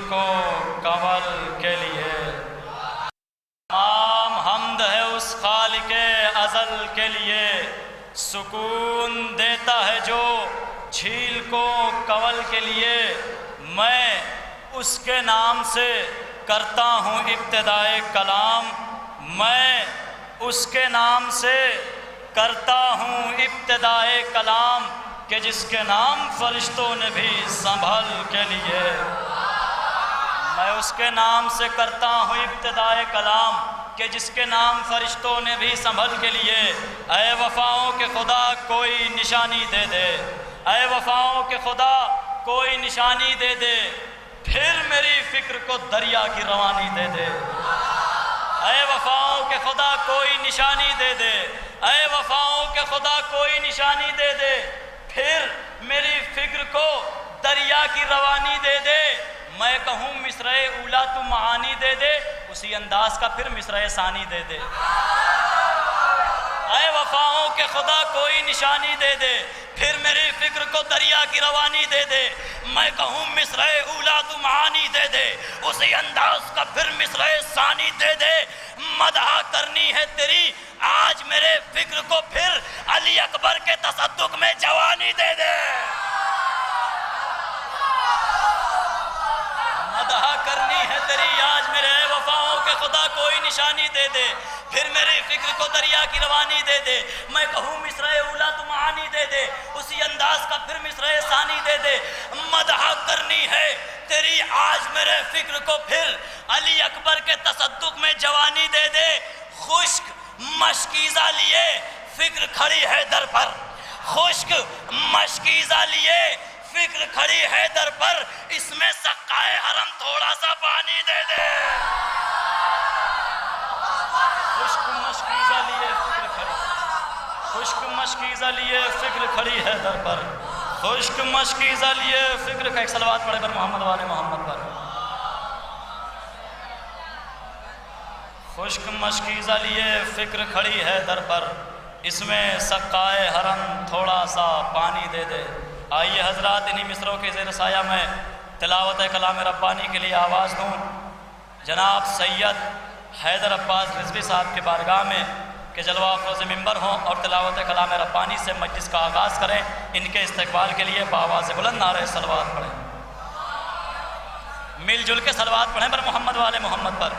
کو کنول کے لیے۔ تمام حمد ہے اس خالق ازل کے لیے، سکون دیتا ہے جو جھیل کو کنول کے لیے۔ میں اس کے نام سے کرتا ہوں ابتدائے کلام، میں اس کے نام سے کرتا ہوں ابتدائے کلام، کہ جس کے نام فرشتوں نے بھی سنبھل کے لیے۔ میں اس کے نام سے کرتا ہوں ابتدائے کلام، کہ جس کے نام فرشتوں نے بھی سنبھل کے لیے۔ اے وفاؤں کے خدا کوئی نشانی دے دے، اے وفاؤں کے خدا کوئی نشانی دے دے، پھر میری فکر کو دریا کی روانی دے دے۔ اے وفاؤں کے خدا کوئی نشانی دے دے، اے وفاؤں کے خدا کوئی نشانی دے دے، پھر میری فکر کو دریا کی روانی دے دے۔ میں کہوں مصرع اولا تو معانی دے دے، اسی انداز کا پھر مصرع ثانی دے دے۔ اے وفاؤں کے خدا کوئی نشانی دے دے، پھر میری فکر کو دریا کی روانی دے دے۔ میں کہوں مصرع اولا تو معانی دے دے، اسی انداز کا پھر مصرع ثانی دے دے۔ مدح کرنی ہے تیری آج میرے فکر کو، پھر علی اکبر کے تصدق میں جوانی دے دے۔ مدح کرنی ہے تیری آج میرے وفاؤں کے خدا کوئی نشانی دے دے، پھر میری فکر کو دریا کی روانی دے دے۔ میں کہوں مصرع اولا تو معانی دے دے، اسی انداز کا پھر مصرع ثانی دے دے۔ مدح کرنی ہے تیری آج میرے فکر کو، پھر علی اکبر کے تصدق میں جوانی دے دے۔ خشک مشکیزہ لیے فکر کھڑی ہے در پر، خشک مشکیزہ لیے فکر کھڑی ہے در پر، اس میں سقائے حرم تھوڑا سا پانی دے دے۔ خشک مشکیزہ لیے فکر کھڑی، خشک مشکیزہ لیے فکر کھڑی ہے در پر، خشک مشکیزہ لیے فکر کا ایک صلوات پڑھے پر محمد والے محمد پر۔ خشک مشکیزہ لیے فکر کھڑی ہے در پر، اس میں سقائے حرم تھوڑا سا پانی دے دے۔ آئیے حضرات انہی مصروں کے زیر سایہ میں تلاوت کلام ربانی کے لیے آواز دوں۔ جناب سید حیدر عباس رضوی صاحب کے بارگاہ میں کہ جلوہ افروز ممبر ہوں اور تلاوت کلام ربانی سے مجلس کا آغاز کریں، ان کے استقبال کے لیے بآواز بلند نعرہ صلوات پڑھیں، مل جل کے صلوات پڑھیں پر محمد والے محمد پر۔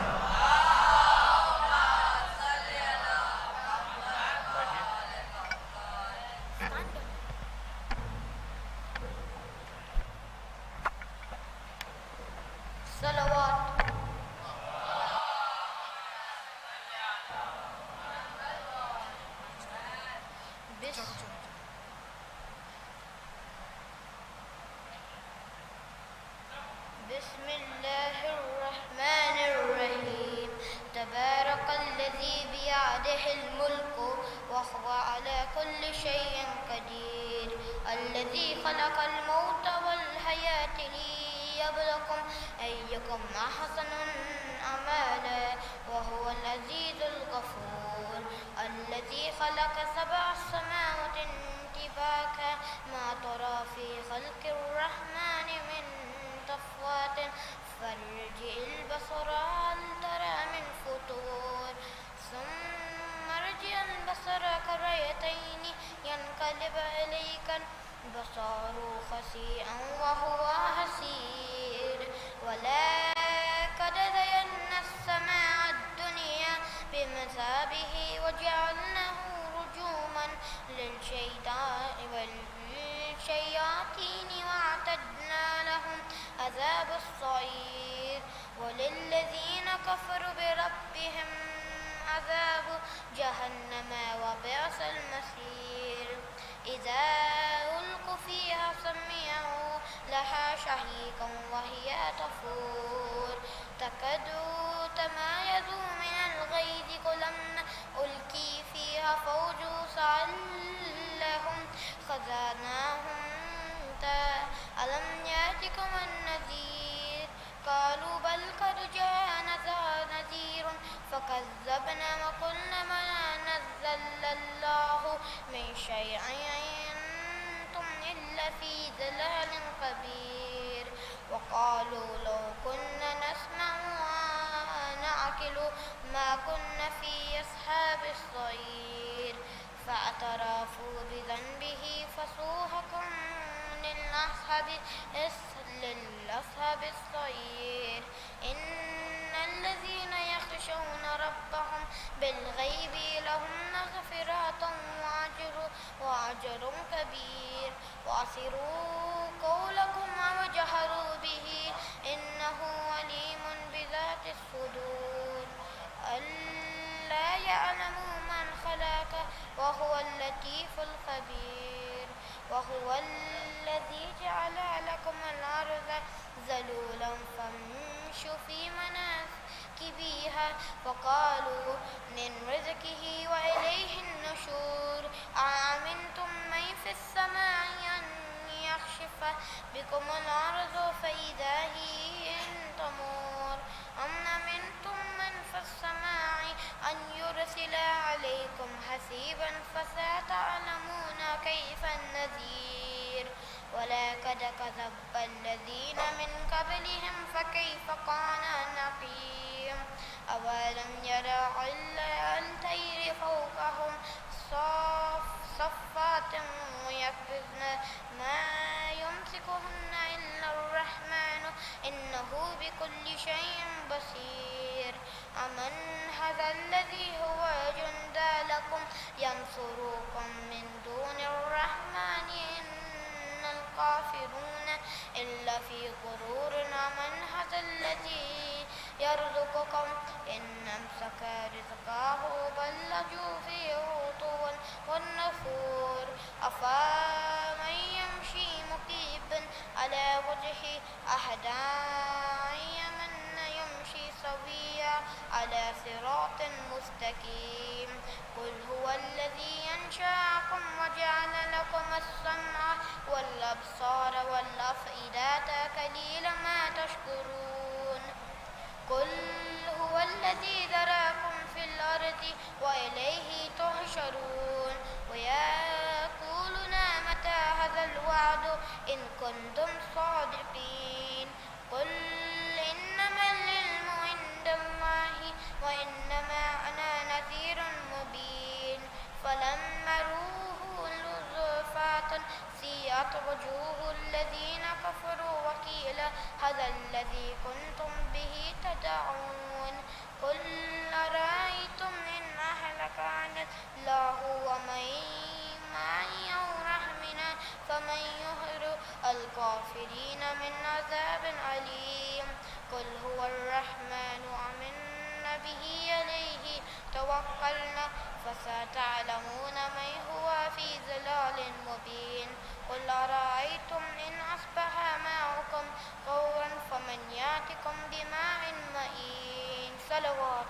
بسم اللہ الرحمن الرحیم تبارک الذی بیدہ الملک وهو على كل شيء قدیر الذی خلق الموت والحیاة لیبلوکم ایکم احسن عملا وهو العزیز الغفور الذی خلق سبع سماوات طباقا ما ترى في خلق الرحمن من صفوات فارجع البصر هل ترى من فطور ثم ارجع البصر كرتين ينقلب إليك البصر خاسئا وهو حسير ولقد زينا السماء الدنيا بمثابه وجعلناه رجوما للشياطين واعتدنا لهم عذاب الصعير وللذين كفروا بربهم عذاب جهنم وبئس المصير إذا ألقوا فيها سمعوا لها شهيقا وهي تفور تكاد تميز من الغيظ كلما ألقي فيها فوج سألهم خزنتها ألم يأتكم النذير قالوا بل قد جاءنا نذير فكذبنا وقلنا ما نزل الله من شيء أنتم إلا في ضلال كبير وقالوا لو كنا ما كنا في أصحاب الصعير فاعترفوا بذنبه فسوحقا للأصحاب الصعير إن الذين يخشون ربهم بالغيب لهم مغفرة وأجر كبير وأسروا قولكم أو جهروا به إنه عليم بذات الصدور ألا يعلم من خلق وهو اللطيف الخبير وهو الذي جعل لكم الأرض ذلولا فامشوا في مناكبها فقالوا من رزقه وإليه النشور أأمنتم من في السماء أن يخسف بكم الأرض فإذا هي تمور أم أمنتم من في السماء أن يرسل عليكم حسيبا فستعلمون كيف النذير ولقد كذب الذين من قبلهم فكيف كان نكير أولم يروا إلى الطير فوقهم صفات ويقبضن ما يمسكهن إلا الرحمن إنه بكل شيء بصير أمن هذا الذي هو جند لكم ينصركم من دون الرحمن إن الكافرون إلا في غرور أمن هذا الذي يرزقكم إن أمسك رزقه بل لجوا في عتو والنفور أفمن يمشي مكبا على وجهه أهدى من يمشي سويا على صراط مستقيم قل هو الذي أنشأكم وجعل لكم السمع والأبصار والأفئدة قليلا ما تشكرون قل هو الذي ذراكم في الأرض وإليه تحشرون ويقولون متى هذا الوعد إن كنتم صادقين قل إنما العلم عند الله وإنما أنا نذير مبين فلما روه زلفات سيئت وجوه الذين كفروا وقيل هذا الذي كنتم به تدعون قل أرأيتم إن أهلك عن الله ومن معي أو رحمنا فمن يهر الكافرين من عذاب أليم قل هو الرحمن آمنا به عليه توكلنا فستعلمون من هو في ضلال مبين قل أرأيتم إن أصبح ماؤكم غورا فمن يأتكم بماء معين صلوات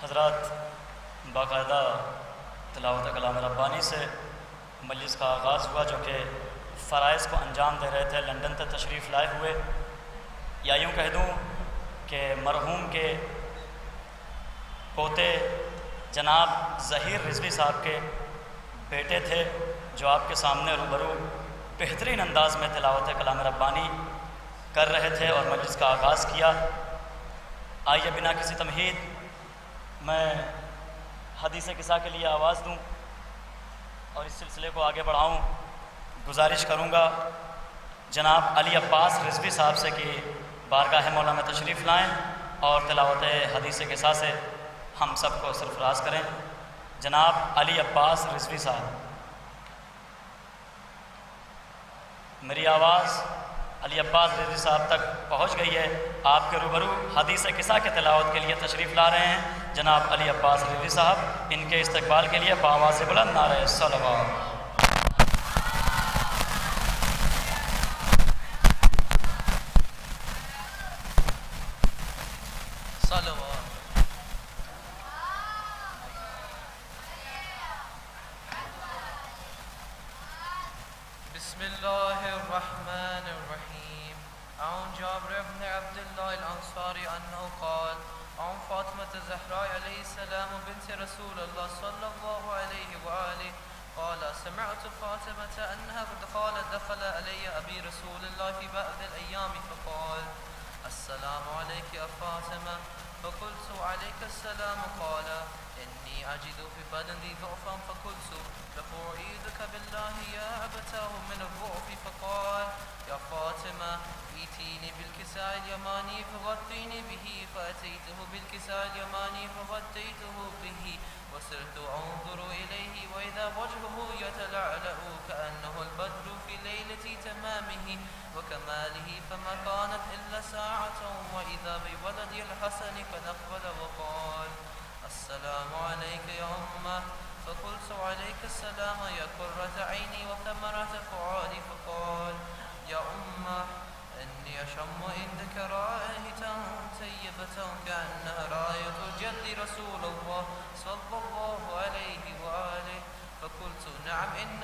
حضرات باقاعدہ تلاوت کلام ربانی سے مجلس کا آغاز ہوا جو کہ فرائض کو انجام دے رہے تھے لندن سے تشریف لائے ہوئے یا یوں کہہ دوں کہ مرحوم کے پوتے جناب ظہیر رضوی صاحب کے بیٹے تھے جو آپ کے سامنے روبرو بہترین انداز میں تلاوت کلام ربانی کر رہے تھے اور مجلس کا آغاز کیا۔ آئیے بنا کسی تمہید میں حدیث قصہ کے لیے آواز دوں اور اس سلسلے کو آگے بڑھاؤں۔ گزارش کروں گا جناب علی عباس رضوی صاحب سے کہ بارگاہ مولا میں تشریف لائیں اور تلاوت حدیث قصہ سے ہم سب کو سرفراز کریں۔ جناب علی عباس رضوی صاحب، میری آواز علی عباس رضوی صاحب تک پہنچ گئی ہے۔ آپ کے روبرو حدیث قصہ کے تلاوت کے لیے تشریف لا رہے ہیں جناب علی عباس رضوی صاحب۔ ان کے استقبال کے لیے بآواز بلند نعرہ صلوات۔ بسم اللہ الرحمن الرحیم عن جابر بن عبد الله الأنصاري أنه قال عن فاطمة الزهراء عليه السلام بنت رسول الله صلى الله عليه وآله قال سمعت فاطمة أنها قالت دخل علي أبي رسول الله في بعض الأيام فقال السلام عليك يا فاطمة فقلت عليك السلام قال إني أجد في بدني ضعفا فقلت له أعيذك بالله يا أبتاه من الضعف فقال يا فاطمة ائتيني بالكساء اليماني فغطيني به فأتيته بالكساء اليماني فغطيته به وصرت أنظر إليه وإذا وجهه يتلعلع كأنه البدر في ليلة تمامه وكماله فما كانت إلا ساعة وإذا بولدي الحسن قد أقبل وقال السلام عليك يا أمه فقلت عليك السلام يا قرة عيني وثمرة فؤادي فقال يا أمه إني أشم عندك رائحة طيبة كأنها رائحة جد رسول الله صلى الله عليه وآله فقلت نعم إن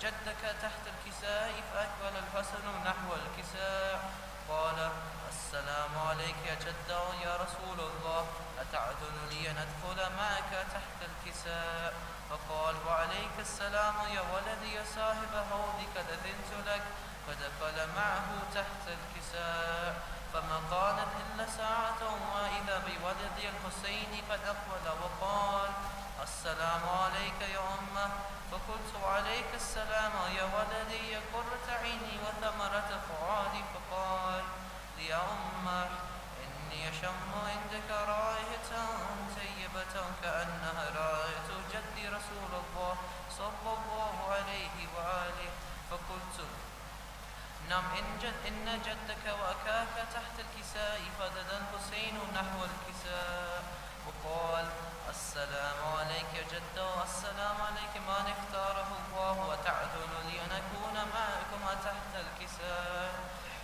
جدك تحت الكساء فأقبل الحسن نحو الكساء قال السلام عليك يا جدة يا رسول الله أتعذن لي أن أدخل معك تحت الكساء فقال وعليك السلام يا ولدي يا صاحب حوضي قد أذنت لك فدخل معه تحت الكساء فما كانت إلا ساعة وإذا بولدي الحسين قد أقبل وقال السلام عليك يا أمه فقلت عليك السلام يا ولدي يا قرة عيني وثمرة فؤادي فقال يا أمه إني أشم عندك رائحة طيبة كأنها رائحة جد رسول الله صلى الله عليه وآله فقلت نعم إن جدك وأكاك تحت الكساء فدد الحسين نحو الكساء وقال السلام عليك يا جدة السلام عليك من اختاره الله وتعذن لي أن أكون معكما تحت الكساء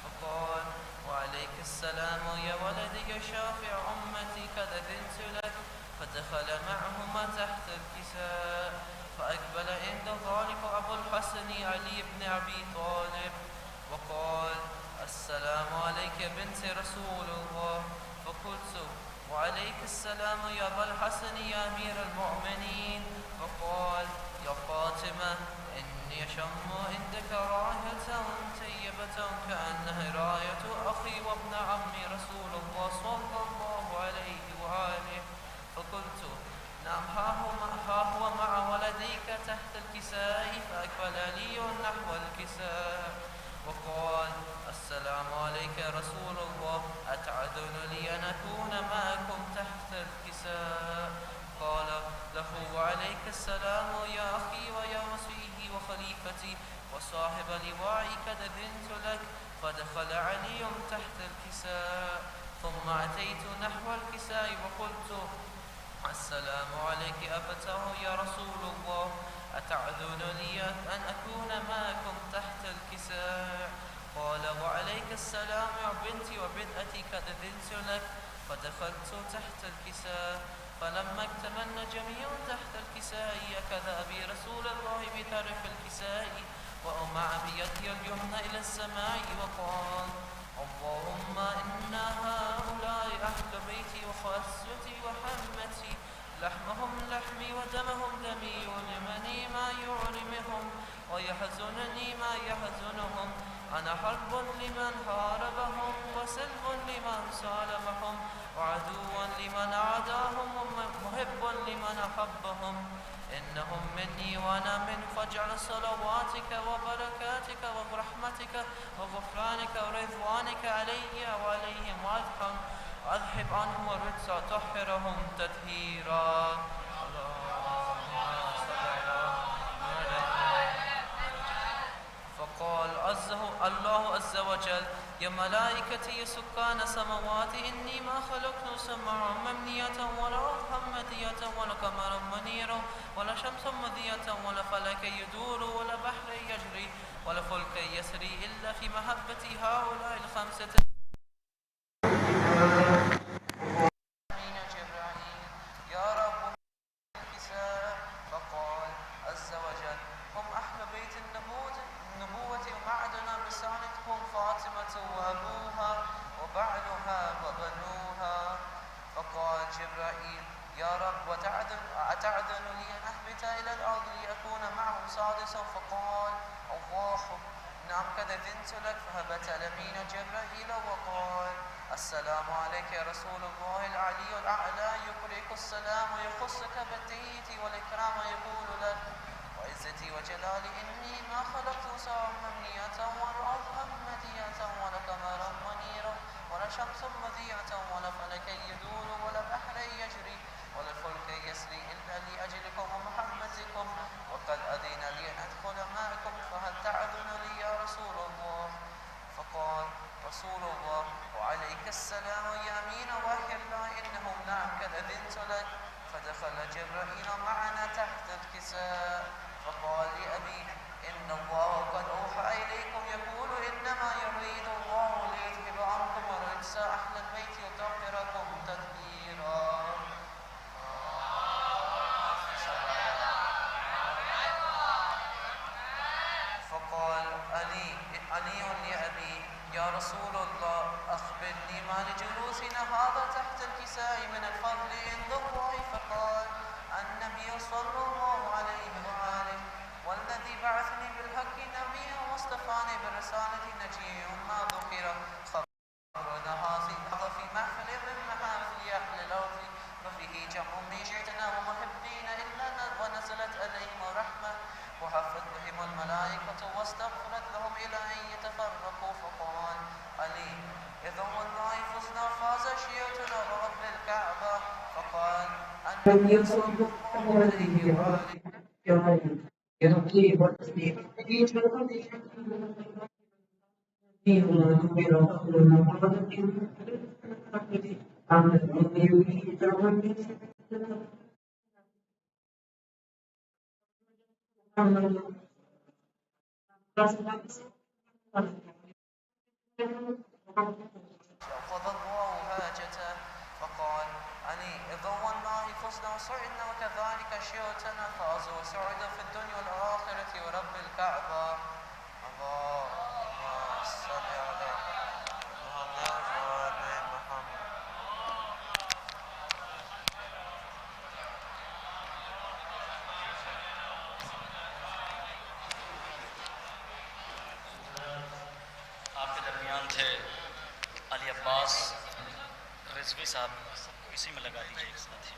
فقال وعليك السلام يا ولدي يا شافع أمتي قد أذنت لك فدخل معهما تحت الكساء فأقبل عند ذلك أبو الحسن علي بن أبي طالب وقال السلام عليك يا بنت رسول الله فقلت وعليك السلام يا أبا الحسن يا أمير المؤمنين فقال يا فاطمة إني أشم عندك رائحة طيبة كأنها رائحة أخي وابن عمي رسول الله صلى الله عليه وآله فقلت نعم ها هو مع ولديك تحت الكساء فأقبل علي نحو الكساء وقال السلام عليك يا رسول الله أتعذن لي أن أكون معكم تحت الكساء قال له وعليك السلام يا أخي ويا وصيه وخليفتي وصاحب لواعي قد أذنت لك فدخل علي تحت الكساء ثم أتيت نحو الكساء وقلت السلام عليك أبتاه يا رسول الله أتعذن لي أن أكون معكم تحت الكساء قال وعليك السلام يا بنتي وبدأتي قد أذنت لك فدخلت تحت الكساء فلما اكتملنا جميعا تحت الكساء كذا أبي رسول الله بطرف الكساء وأمع بيدي اليمنى إلى السماء وقال اللهم إن هؤلاء أهل بيتي وخاصتي وحمتي لحمهم لحمي ودمهم دمي يؤلمني ما يؤلمهم ويحزنني ما يحزنهم أنا حرب لمن حاربهم وسلم لمن سالمهم وعدو لمن عاداهم ومحب لمن أحبهم إنهم مني وأنا من فاجعل صلواتك وبركاتك ورحمتك وغفرانك ورضوانك علي وعليهم وأذهب عنهم الرجس وطهرهم تطهيرا فقال الله عز وجل يا ملائكتي يا سكان سماواتي إني ما خلقت سمعا ممنية ولا أرضا مدية ولا قمرا منيرا ولا شمسا مضية ولا فلك يدور ولا بحر يجري ولا فلك يسري إلا في محبة هؤلاء الخمسة يا رب الكساء فقال عز وجل هم أهل بيت النبوة ومعدنا بسانة هم فاطمة وأبوها وبعلها وبنوها. فقال جبرائيل يا رب أتعذن لي أن أهبط إلى الأرض لأكون معهم سادسا؟ فقال الله نعم قد أذنت لك. فهبط الأمين جبرائيل وقال السلام عليك يا رسول الله العلي الأعلى يقرئك السلام ويخصك بالتحية والإكرام ويقول لك وعزتي وجلالي إني ما خلقت سواء مبنية ولا أرضا مدية ولا قمرا منيرا ولا شمس مضيئة ولا فلكا يدور ولا بحر يجري ولا الفلك يسري إلا لأجلكم ومحبتكم وقد أذن لي أن أدخل معكم فهل تعذن لي يا رسول الله؟ فقال رسول الله وعليك السلام يا أمين وحي الله إنهم نعم قد أذنت لك. فدخل جبرائيل معنا تحت الكساء فقال لأبي إن الله قد أوحى إليكم يقول إنما يريد الله ليذهب عنكم الرجس أهل البيت ويطهركم تطهيرا. فقال علي لأبي يا رسول الله أخبرني ما لجلوسنا هذا تحت الكساء من الفضل عند الله؟ فقال النبي صلى الله عليه وآله والذي بعثني بالحق نبيا واصطفاني بالرسالة نجيا ما ذكر خبرنا في محفل من محافل أهل الأرض ففيه جمع من شئتنا ومحبين إلا ونزلت عليهم رحمة وحفت بهم الملائكة واستغفرت لهم إلى أن يتفرقوا. فقال علي إذا والله فزنا فاز شيعتنا ورب الكعبة. فقال النبي صلى الله عليه وآله فضى الله هاجته. فقال علي إذا والله فزنا وصعدنا وكذلك شيعتنا فازوا وسعدوا في الدنيا والآخرة ورب الكعبة. اللهم صل على محمد وآل محمد. آپ کے درمیان تھے علی عباس رضوی صاحب، اسی میں لگا دیجیے ایک ساتھ ہی.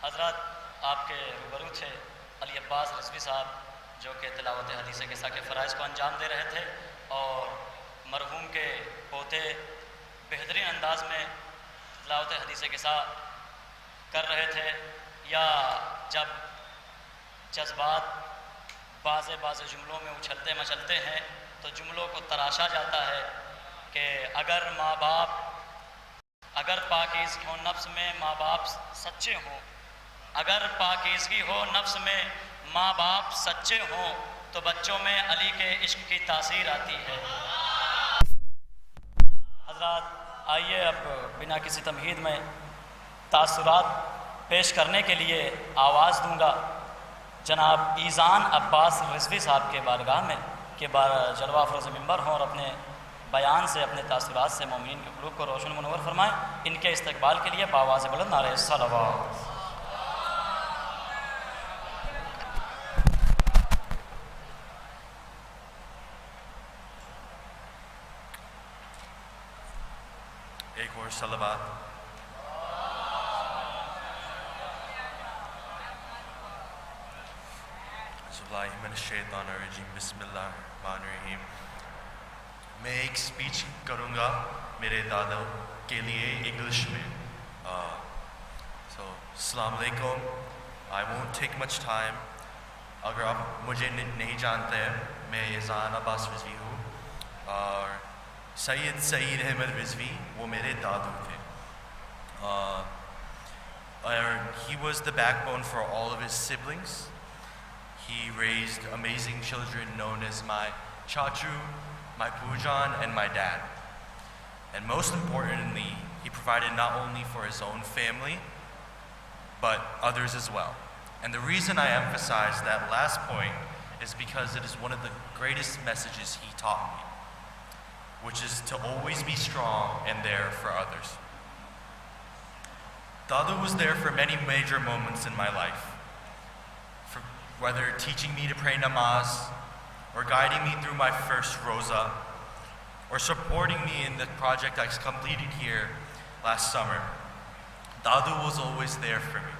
حضرات آپ کے روبرو تھے علی عباس رضوی صاحب جو کہ تلاوت حدیث قصہ کے فرائض کو انجام دے رہے تھے اور مرحوم کے پوتے بہترین انداز میں تلاوت حدیث قصہ کر رہے تھے. یا جب جذبات بعض جملوں میں اچھلتے مچلتے ہیں تو جملوں کو تراشا جاتا ہے کہ اگر ماں باپ اگر پاکیزگی ہو نفس میں ماں باپ سچے ہوں، اگر پاکیزگی ہو نفس میں ماں باپ سچے ہوں تو بچوں میں علی کے عشق کی تاثیر آتی ہے. حضرات آئیے اب بنا کسی تمہید میں تاثرات پیش کرنے کے لیے آواز دوں گا جناب ایزان عباس رضوی صاحب کے بارگاہ میں کہ جلوہ افروز ممبر ہوں اور اپنے بیان سے اپنے تاثرات سے مومنین کے قلوب کو روشن منور فرمائیں. ان کے استقبال کے لیے بآواز بلند نعرہ صلوات. ایک اور صلوات. باللہ من الشیطان الرجیم بسم اللہ الرحمن الرحیم. میں ایک سپیچ کروں گا میرے دادا کے لیے انگلش میں. السلام علیکم. I won't take much time. اگر آپ مجھے نہیں جانتے میں ایزان عباس رضوی ہوں اور سعید احمد رضوی وہ میرے دادو تھے. اور he was the backbone for all of his siblings. He raised amazing children known as my chachu, my pujan, and my dad. And most importantly, he provided not only for his own family, but others as well. And the reason I emphasize that last point is because it is one of the greatest messages he taught me, which is to always be strong and there for others. Dadu was there for many major moments in my life, for whether teaching me to pray namaz, or guiding me through my first roza, or supporting me in the project I completed here last summer. Dadu was always there for me.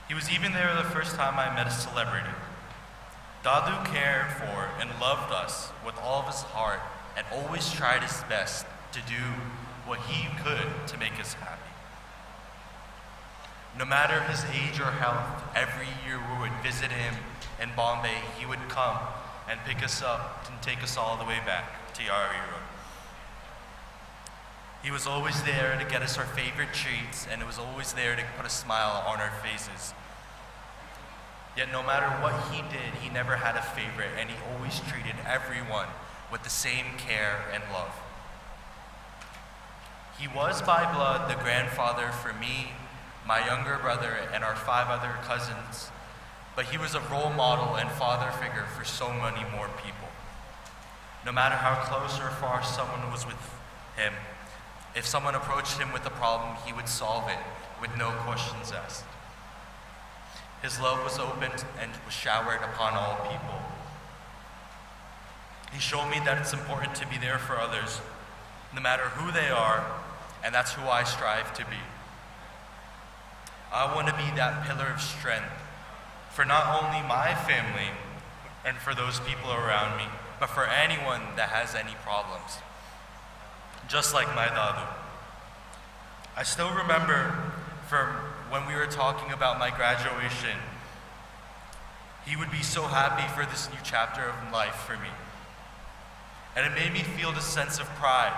He was even there the first time I met a celebrity. Dadu cared for and loved us with all of his heart and always tried his best to do what he could to make us happy. No matter his age or health, every year we would visit him in Bombay. He would come and pick us up and take us all the way back to Yari Road. He was always there to get us our favorite treats, and it was always there to put a smile on our faces. Yet no matter what he did, he never had a favorite, and he always treated everyone with the same care and love. He was by blood the grandfather for me, my younger brother, and our 5 other cousins, but he was a role model and father figure for so many more people. No matter how close or far someone was with him, if someone approached him with a problem, he would solve it with no questions asked. His love was opened and was showered upon all people. He showed me that it's important to be there for others, no matter who they are, and that's who I strive to be. I want to be that pillar of strength for not only my family and for those people around me, but for anyone that has any problems. Just like my Dadu. I still remember from when we were talking about my graduation, he would be so happy for this new chapter of life for me. And it made me feel this sense of pride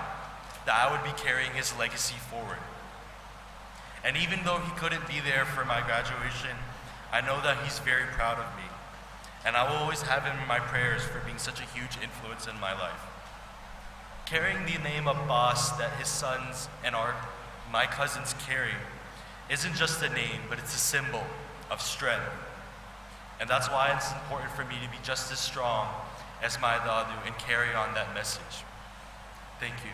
that I would be carrying his legacy forward. And even though he couldn't be there for my graduation, I know that he's very proud of me. And I will always have him in my prayers for being such a huge influence in my life. Carrying the name Abbas that his sons and my cousins carry isn't just a name, but it's a symbol of strength. And that's why it's important for me to be just as strong as my Dadu and carry on that message. Thank you.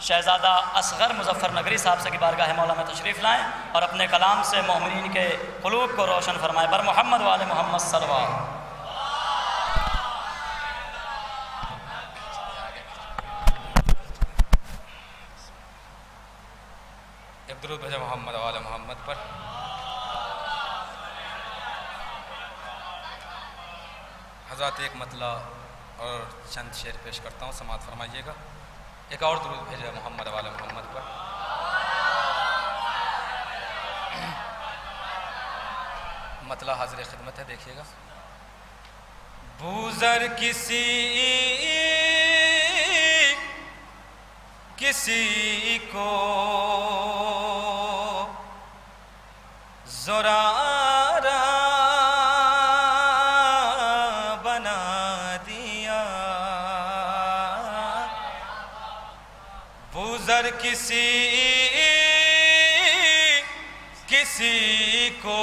شہزادہ اصغر مظفر نگری صاحب سے کی بارگاہ مولا میں تشریف لائیں اور اپنے کلام سے مومنین کے قلوب کو روشن فرمائیں۔ بر محمد و آل محمد صلوات۔ درود بھیجیں محمد و آل محمد پر۔ حضرات ایک مطلع اور چند شعر پیش کرتا ہوں، سماعت فرمائیے گا۔ ایک اور درود بھیجیں محمد و آل محمد پر۔ مطلع حاضر خدمت ہے، دیکھیے گا۔ بوزر کسی کو زرارا بنا دیا، بوزر کسی کو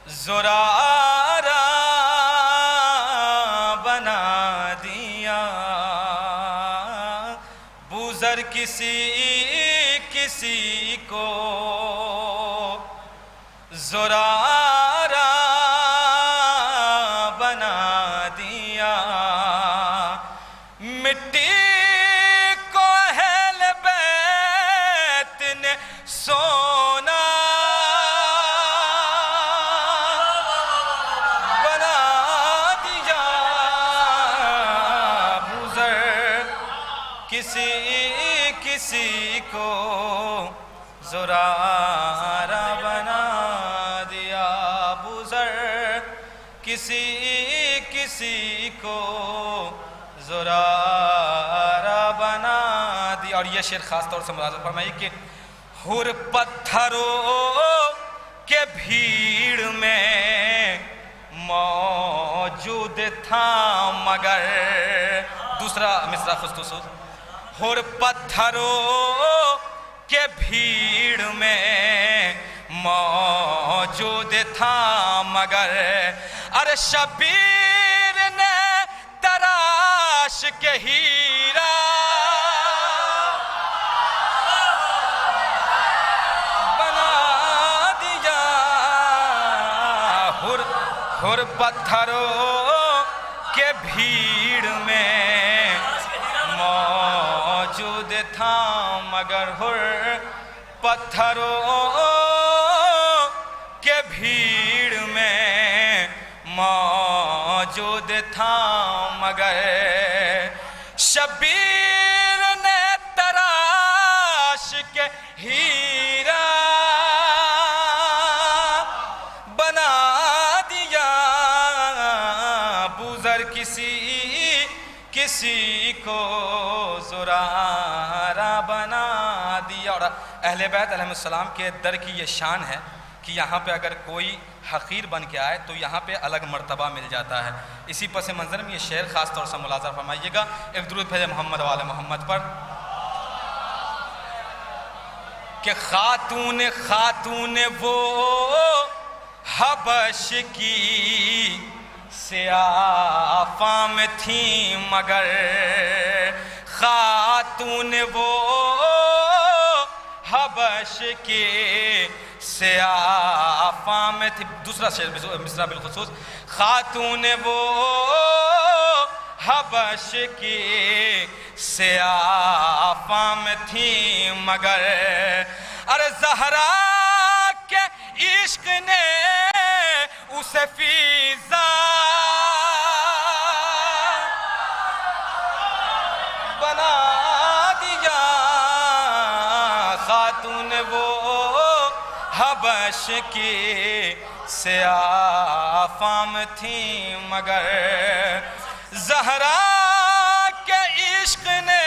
زرارا بنا دیا، بوزر کسی کو زرارا بنا دیا، مٹی کو اہل بیت نے سونا بنا دیا، بوزر کسی کو زرارا بنا دیا، بوزر کسی کو زرارا بنا دیا۔ اور یہ شعر خاص طور سے ملاحظہ فرمائیے کہ حر پتھروں کے بھیڑ میں موجود تھا مگر، دوسرا مصرع خصوص، حر پتھروں کے بھیڑ میں موجود تھا مگر، ارے شبیر نے تراش کے ہیرا بنا دیا، حر پتھروں کے بھیڑ میں موجود تھا مگر، حر پتھروں کے بھیڑ میں موجود تھا مگر، شبیر نے تراش کے ہیرا بنا دیا، بوزر کسی کو زرارا بنا دیا۔ اور اہل بیت علیہ السلام کے در کی یہ شان ہے کہ یہاں پہ اگر کوئی حقیر بن کے آئے تو یہاں پہ الگ مرتبہ مل جاتا ہے۔ اسی پس منظر میں یہ شعر خاص طور سے ملاحظہ فرمائیے گا۔ ایک درود بھیجیں محمد و آل محمد پر کہ خاتون وہ حبش کی سیاہ فام تھی مگر، خاتون وہ حبش کی سیاہ فام تھی، دوسرا شعر مصرع بالخصوص، خاتون وہ حبش کی سیاہ فام تھی مگر، ارے زہرا کے عشق نے اسے فیضا بنا دیا، خاتون وہ حبش کی سیاہ فام تھی مگر، زہرا کے عشق نے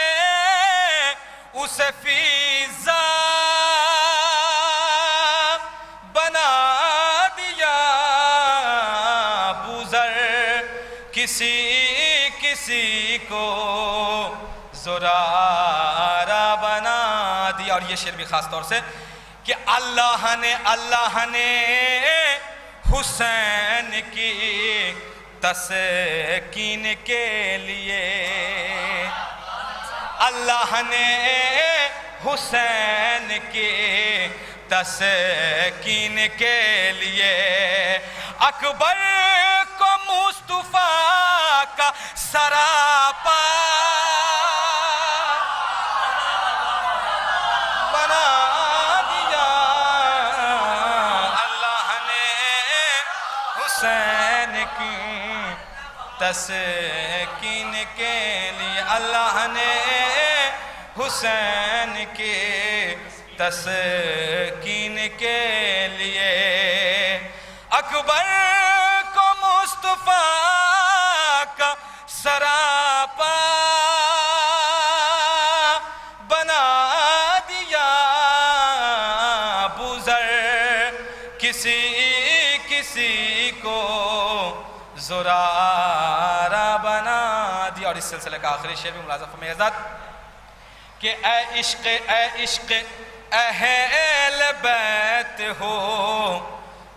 اسے فیضا بنا دیا، بوزر کسی کو زرارا بنا دیا۔ اور یہ شعر بھی خاص طور سے کہ اللہ نے حسین کی تسکین کے لیے اللہ نے حسین کی تسکین کے لیے اکبر کو مصطفیٰ کا سراپا بنا دیا اللہ نے حسین کی تسکین کے لیے اللہ نے حسین کی تسکین کے لیے اکبر کو مصطفیٰ کا سراپا بنا دیا ابو ذر کسی کسی کو زرارہ بنا دیا. اور اس سلسلے کا آخری شعر بھی ملاحظہ فرمائیے حضرت کہ اے عشق اہل بیت ہو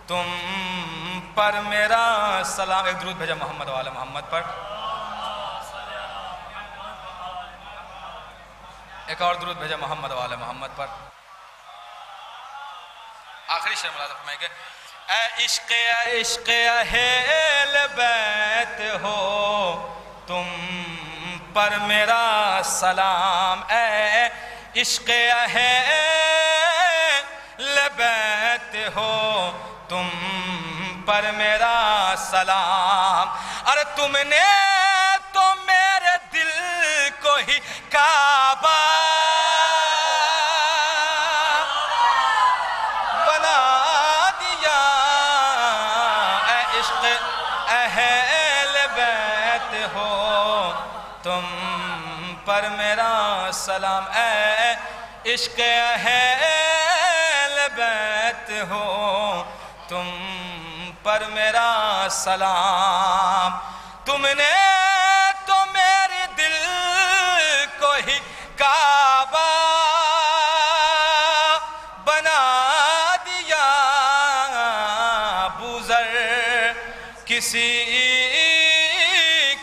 تم پر میرا سلام. ایک درود بھیجا محمد وعلی محمد پر. ایک اور درود بھیجا محمد وعلی محمد پر. آخری شعر ملاحظہ فرمائیں گے اے عشق اہل بیت ہو تم پر میرا سلام. اے عشق اہل بیت ہو تم پر میرا سلام. ارے تم نے تو میرے دل کو ہی کعبہ بنا دیا. اے عشق اہل بیت ہو تم پر میرا سلام. اے عشق اہل بیت ہو تم پر میرا سلام. تم نے تو میرے دل کو ہی کعبہ بنا دیا. ابو ذر کسی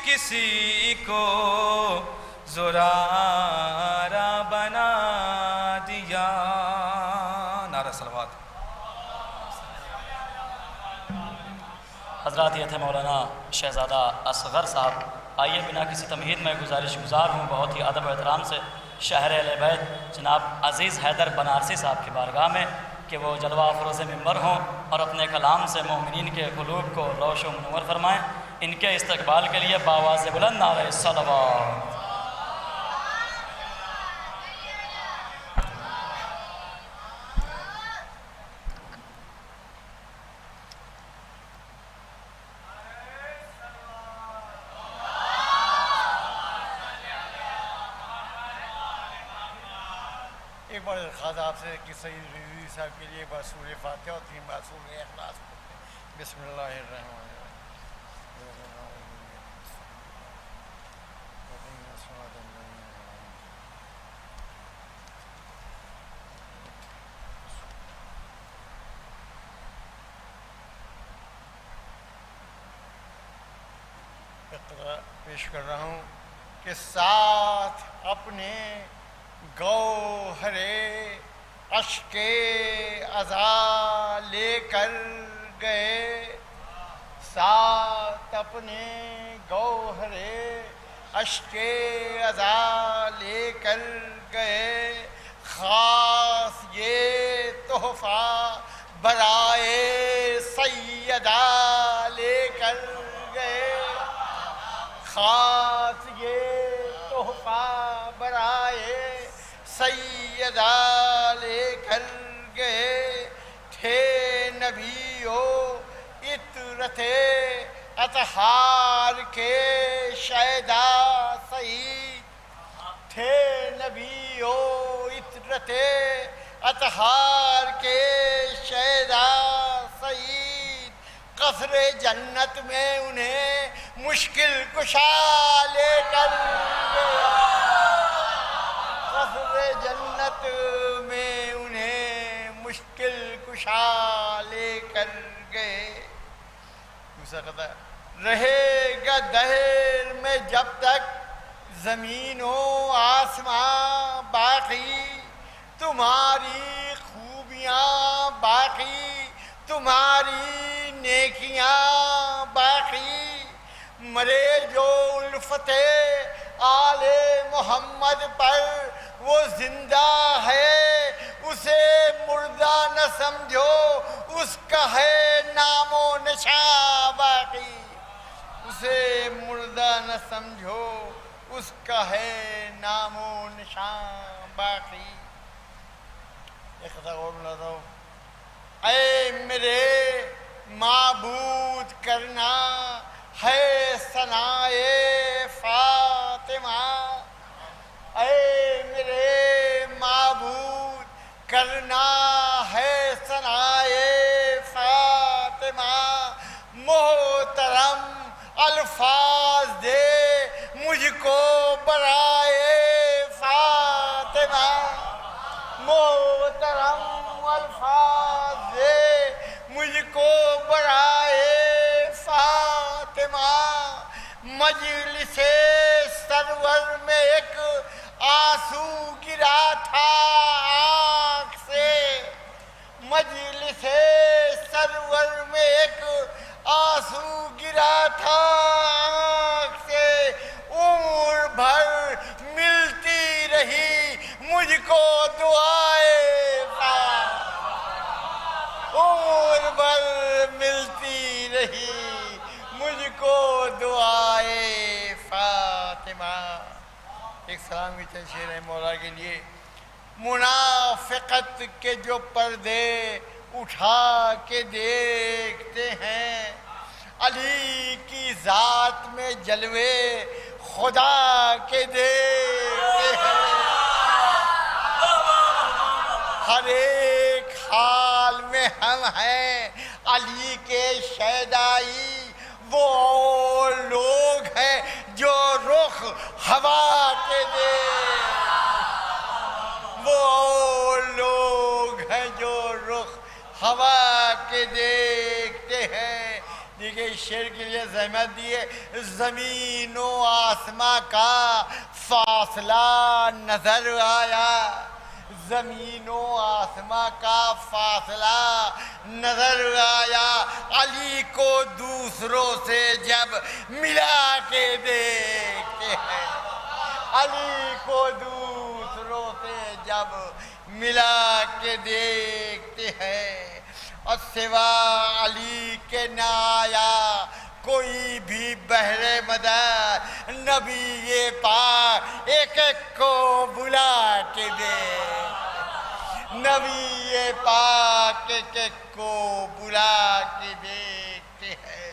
کسی کو زرارہ بنا دیا. نعرہ صلوات. حضرات یہ تھے مولانا شہزادہ اصغر صاحب. آئیے بنا کسی تمہید میں گزارش گزار ہوں بہت ہی ادب و احترام سے شہر اہل بیت جناب عزیز حیدر بنارسی صاحب کی بارگاہ میں کہ وہ جلوہ افروز ممبر ہوں اور اپنے کلام سے مومنین کے قلوب کو روش و منور فرمائیں. ان کے استقبال کے لیے بآواز بلند نعرہ صلوات. ایک بار درخواست آپ سے کہ سید رضوی صاحب کے لیے ایک بار سورہ فاتحہ اور 3 بار سورہ اخلاص پڑھتے ہیں. بسم اللہ الرحمن الرحیم. اقرا پیش کر رہا ہوں کہ ساتھ اپنے گوہر اشک عزا لے کر گئے. ساتھ اپنے گوہر اشک عزا لے کر گئے. خاص یہ تحفہ برائے سیدہ لے کر گئے. خاص یہ تحفہ برائے سیدہ لے کر گئے. تھے نبی و عطرت اطہار کے شیدا سعید. تھے نبی و عطرت اطہار کے شیدا سعید. قصر جنت میں انہیں مشکل کشا لے کر گئے. قصر جنت میں انہیں مشکل کشا لے کر گئے. دوسرا قطعہ رہے گا دہر میں جب تک زمین و آسمان آسماں باقی تمہاری خوبیاں باقی تمہاری نیکیاں باقی مرے جو الفت آل محمد پر وہ زندہ ہے اسے مردہ نہ سمجھو اس کا ہے نام و نشاں باقی اسے مردہ نہ سمجھو اس کا ہے نام و نشان باقی. ایک خطا اور بلاتا ہوں. اے میرے معبود کرنا ہے ثنائے فاطمہ اے میرے معبود کرنا ہے ثنائے فاطمہ محترم الفاظ دے مجھ کو برائے فاطمہ محترم الفاظ دے مجھ کو برائے فاطمہ مجلس سرور میں ایک آنسو گرا تھا آنکھ سے مجلس سرور میں ایک آنسو گرا تھا آنکھ سے عمر بھر ملتی رہی مجھ کو دعائے عمر بھر ملتی رہی مجھ کو دعائے فاطمہ. ایک سلام کی چند شعر ہے مولا کے لیے. منافقت کے جو پردے اٹھا کے دیکھتے ہیں علی کی ذات میں جلوے خدا کے دیکھتے ہیں ہر ایک حال میں ہم ہیں علی کے شیدائی وہ لوگ ہیں جو رخ ہوا کے وہ لوگ ہیں جو رخ ہوا کے دیکھتے ہیں. دیکھیں اس شعر کے لیے زحمت دیے. زمین و آسماں کا فاصلہ نظر آیا زمین و آسماں کا فاصلہ نظر آیا علی کو دوسروں سے جب ملا کے دیکھتے ہیں علی کو دوسروں سے جب ملا کے دیکھتے ہیں اور سوا علی کے نہ آیا کوئی بھی بحر مدد نبی پاک ایک ایک کو بلا کے دے نبی پاک ایک ایک کو بلا کے دیکھتے ہیں.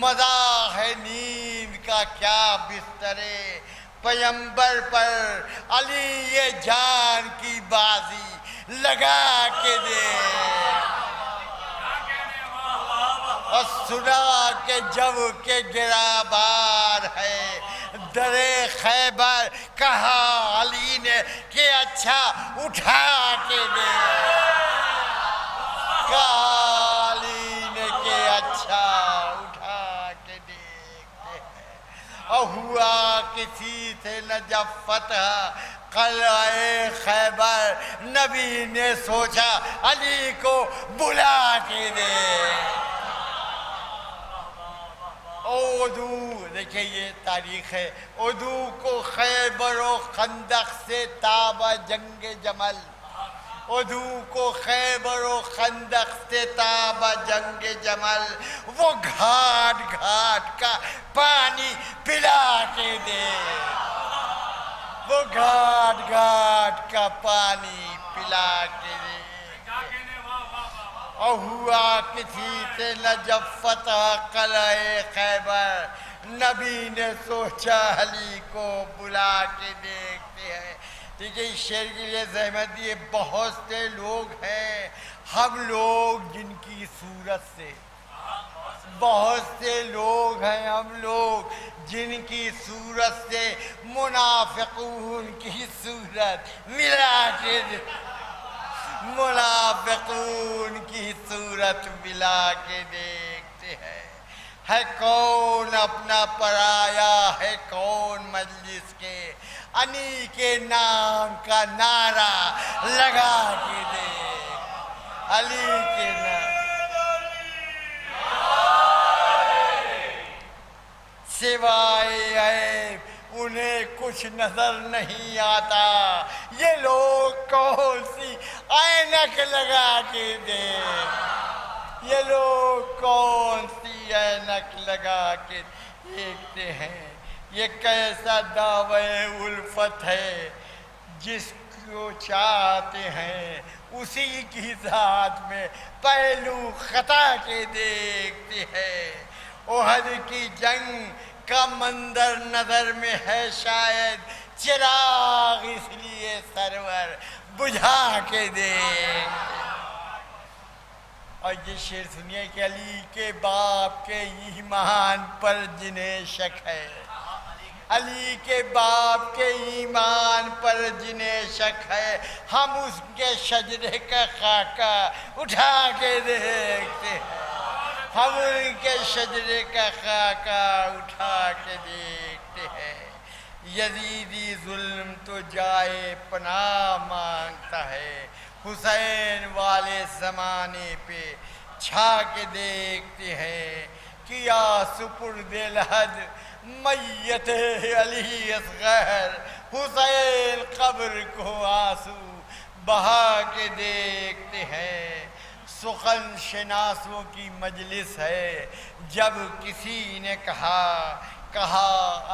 مزہ ہے نیند کا کیا بسترے پیمبر پر علی یہ جان کی بازی لگا کے دے اور سنا کہ جب کے گرا بار ہے در خیبر کہا علی نے کہ اچھا اٹھا کے دے کہا علی نے کہ اچھا اٹھا کے دیکھتے ہیں. اور ہوا کسی سے نہ جب فتح قلعہ خیبر نبی نے سوچا علی کو بلا کے دے. اودو دیکھیں یہ تاریخ ہے. اودو کو خیبر و خندق سے تابا جنگ جمل اودو کو خیبر و خندق سے تابا جنگ جمل وہ گھاٹ گھاٹ کا پانی پلا کے دے وہ گھاٹ گھاٹ کا پانی پلا کے دے. اور ہوا کسی سے نہ جب فتح قلعہ خیبر نبی نے سوچا علی کو بلا کے دیکھتے ہیں. ٹھیک ہے اس شعر کے لیے زحمت دیے. بہت سے لوگ ہیں ہم لوگ جن کی صورت سے بہت سے لوگ ہیں ہم لوگ جن کی صورت سے منافقون کی صورت ملا کے منافقون کی صورت ملا کے دیکھتے ہیں. ہے کون اپنا پرایا ہے کون مجلس کے علی کے نام کا نعرہ لگا کے دیکھ، علی کے نام سوائے عیب انہیں کچھ نظر نہیں آتا، یہ لوگ کون سی اینک لگا کے دیکھ، یہ لوگ کون سی اینک لگا کے دیکھتے ہیں، یہ کیسا دعوی الفت ہے، جس کو چاہتے ہیں اسی کی ذات میں پہلو خطا کے دیکھتے ہیں۔ احد کی جنگ کا منظر نظر میں ہے شاید، چراغ اس لیے سرور بجھا کے دیکھ۔ اور یہ شعر سنیے کہ علی کے باپ کے ایمان پر جنہیں شک ہے، علی کے باپ کے ایمان پر جنہیں شک ہے، ہم اس کے شجرے کا خاکہ اٹھا کے دیکھتے ہیں، ہم ان کے شجرے کا خاکہ اٹھا کے دیکھتے ہیں۔ یزیدی ظلم تو جائے پناہ مانگتا ہے، حسین والے زمانے پہ چھا کے دیکھتے ہیں، کیا سپرد لحد میت علی اصغر، حسین قبر کو آنسو بہا کے دیکھتے ہیں۔ سخن شناسوں کی مجلس ہے، جب کسی نے کہا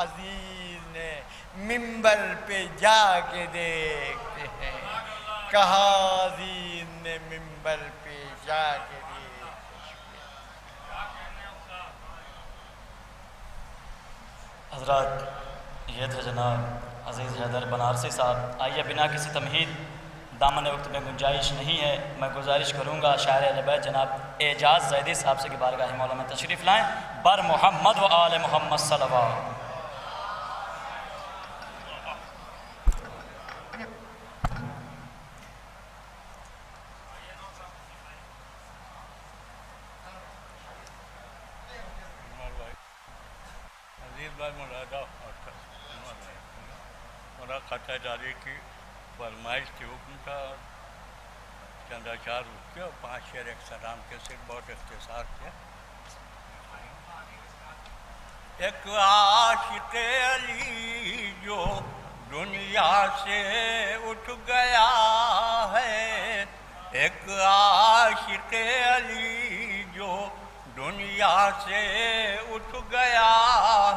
عزیز نے منبر پہ جا کے دیکھتے ہیں، کہا عزیز نے منبر پہ جا کے دیکھتے ہیں۔ حضرات یہ تھے جناب عزیز حیدر بنارسی صاحب۔ آئیے بنا کسی تمہید، دامن وقت میں گنجائش نہیں ہے، میں گزارش کروں گا شاعر اہل بیت جناب اعجاز زیدی صاحب سے کہ بارگاہ مولا میں تشریف لائیں، بر محمد و آل محمد صلوات۔ خطہ جاری کی فرمائش کی حکم تھا، چند اشعار رک کے اور 5 شعر ایک سلام کے صرف بہت اختصار کیا۔ ایک عاشق علی جو دنیا سے اٹھ گیا ہے، ایک عاشق علی جو دنیا سے اٹھ گیا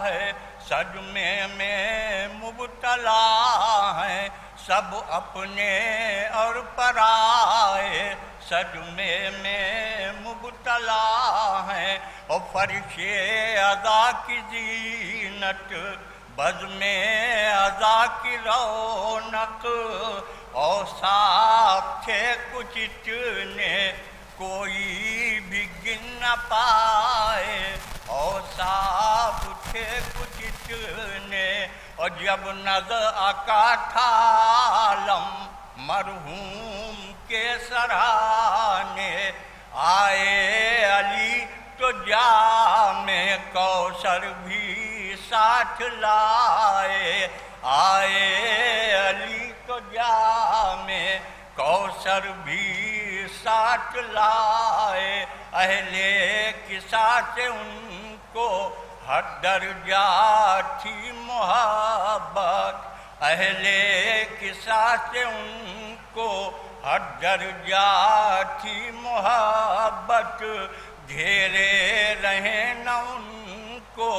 ہے، صدمے میں مبتلا ہیں سب اپنے اور پرائے، صدمے میں مبتلا ہیں، اور فرش عزا کی زینت بزم عزا کی رونق، اوصاف تھے کچھ اتنے کوئی بھی گن نہ پائے، اوصاف تھے کچھ اتنے، اور جب نظر آقا تھا عالم مرحوم کے سرانے، آئے علی تو جام کوثر بھی ساتھ لائے، آئے علی تو جام کوثر بھی ساتھ لائے، اہل قصہ سے ان کو ہر درجہ تھی محبت، اہل قصہ سے ان کو ہر درجہ تھی محبت، گھیرے رہے نہ ان کو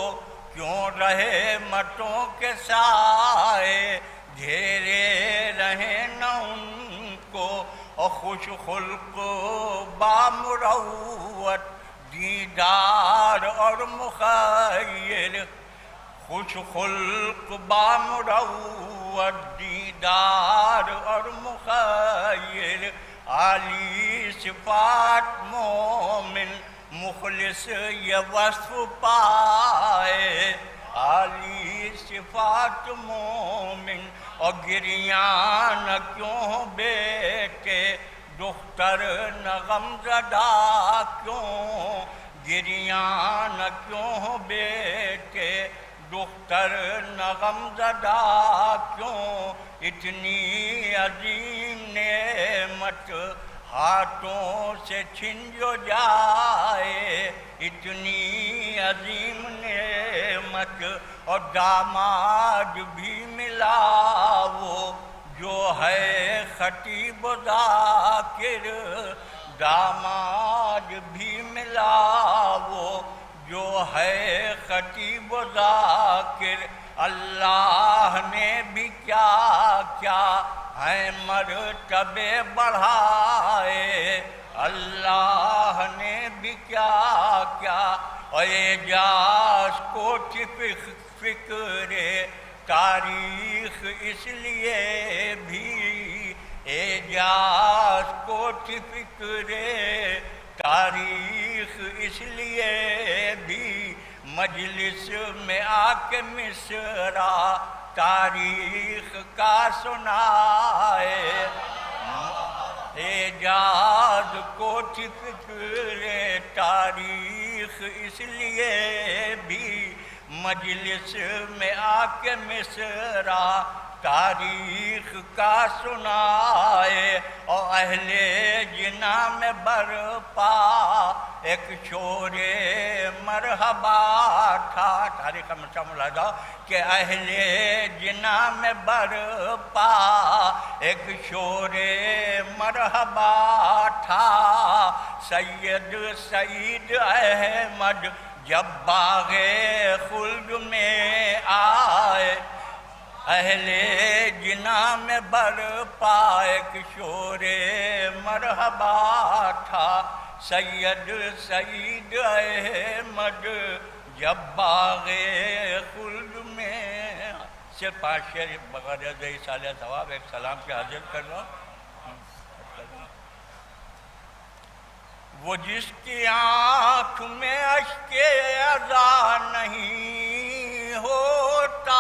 کیوں رہے مٹوں کے سائے، گھیرے رہے نہ ان کو، اور خوش خلق بامروت دیدار اور مخیر، خوش خلق بامروت دیدار اور مخیر، عالی صفات مومن مخلص یہ وصف پائے، عالی صفات مومن، اور گریاں نہ کیوں بیٹے دختر نہ غم زدہ کیوں، گریاں نہ کیوں بیٹے دختر نغم زدہ کیوں اتنی عظیم نعمت ہاتھوں سے چھن جو جائے اتنی عظیم نعمت اور داماد بھی ملا وہ جو ہے خطیب و ذاکر داماد بھی ملا وہ جو ہے خطیب و ذاکر اللہ نے بھی کیا کیا ہے مرتبے بڑھائے اللہ نے بھی کیا کیا اعجاز کو فکر تاریخ اس لیے بھی اعجاز کو فکر تاریخ اس لیے بھی مجلس میں آ کے مصرع تاریخ کا سنائے اعجاز کو فکر تاریخ اس لیے بھی مجلس میں آ کے مصرع تاریخ کا سنائے اور اہل جنا میں برپا ایک شور مرحبا تھا تاریخ کا مسئلہ ملاحظہ کہ اہل جنا میں برپا ایک شور مرحبا تھا سید سعید احمد جب باغ خلد میں آئے اہل جنا میں برپا ایک شور مرحبا تھا سید سعید احمد جب باغ خلد میں سے پانچ شعر بغیر رضی سالیہ ثواب ایک سلام کے حاضر کر لو وہ جس کی آنکھ میں اشک عزا نہیں ہوتا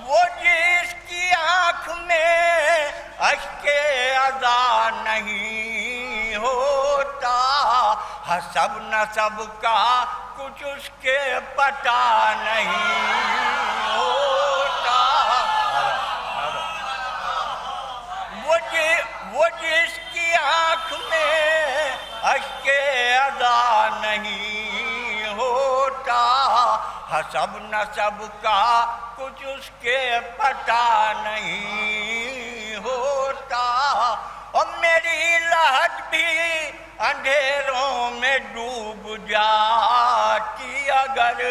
وہ جس کی آنکھ میں اشک عزا نہیں ہوتا حسب نسب کا کچھ اس کے پتہ نہیں ہوتا وہ جس کی آنکھ میں اشک عزا نہیں ہوتا حسب نسب کا کچھ اس کے پتہ نہیں ہوتا اور میری لہٹ بھی اندھیروں میں ڈوب جاتی اگر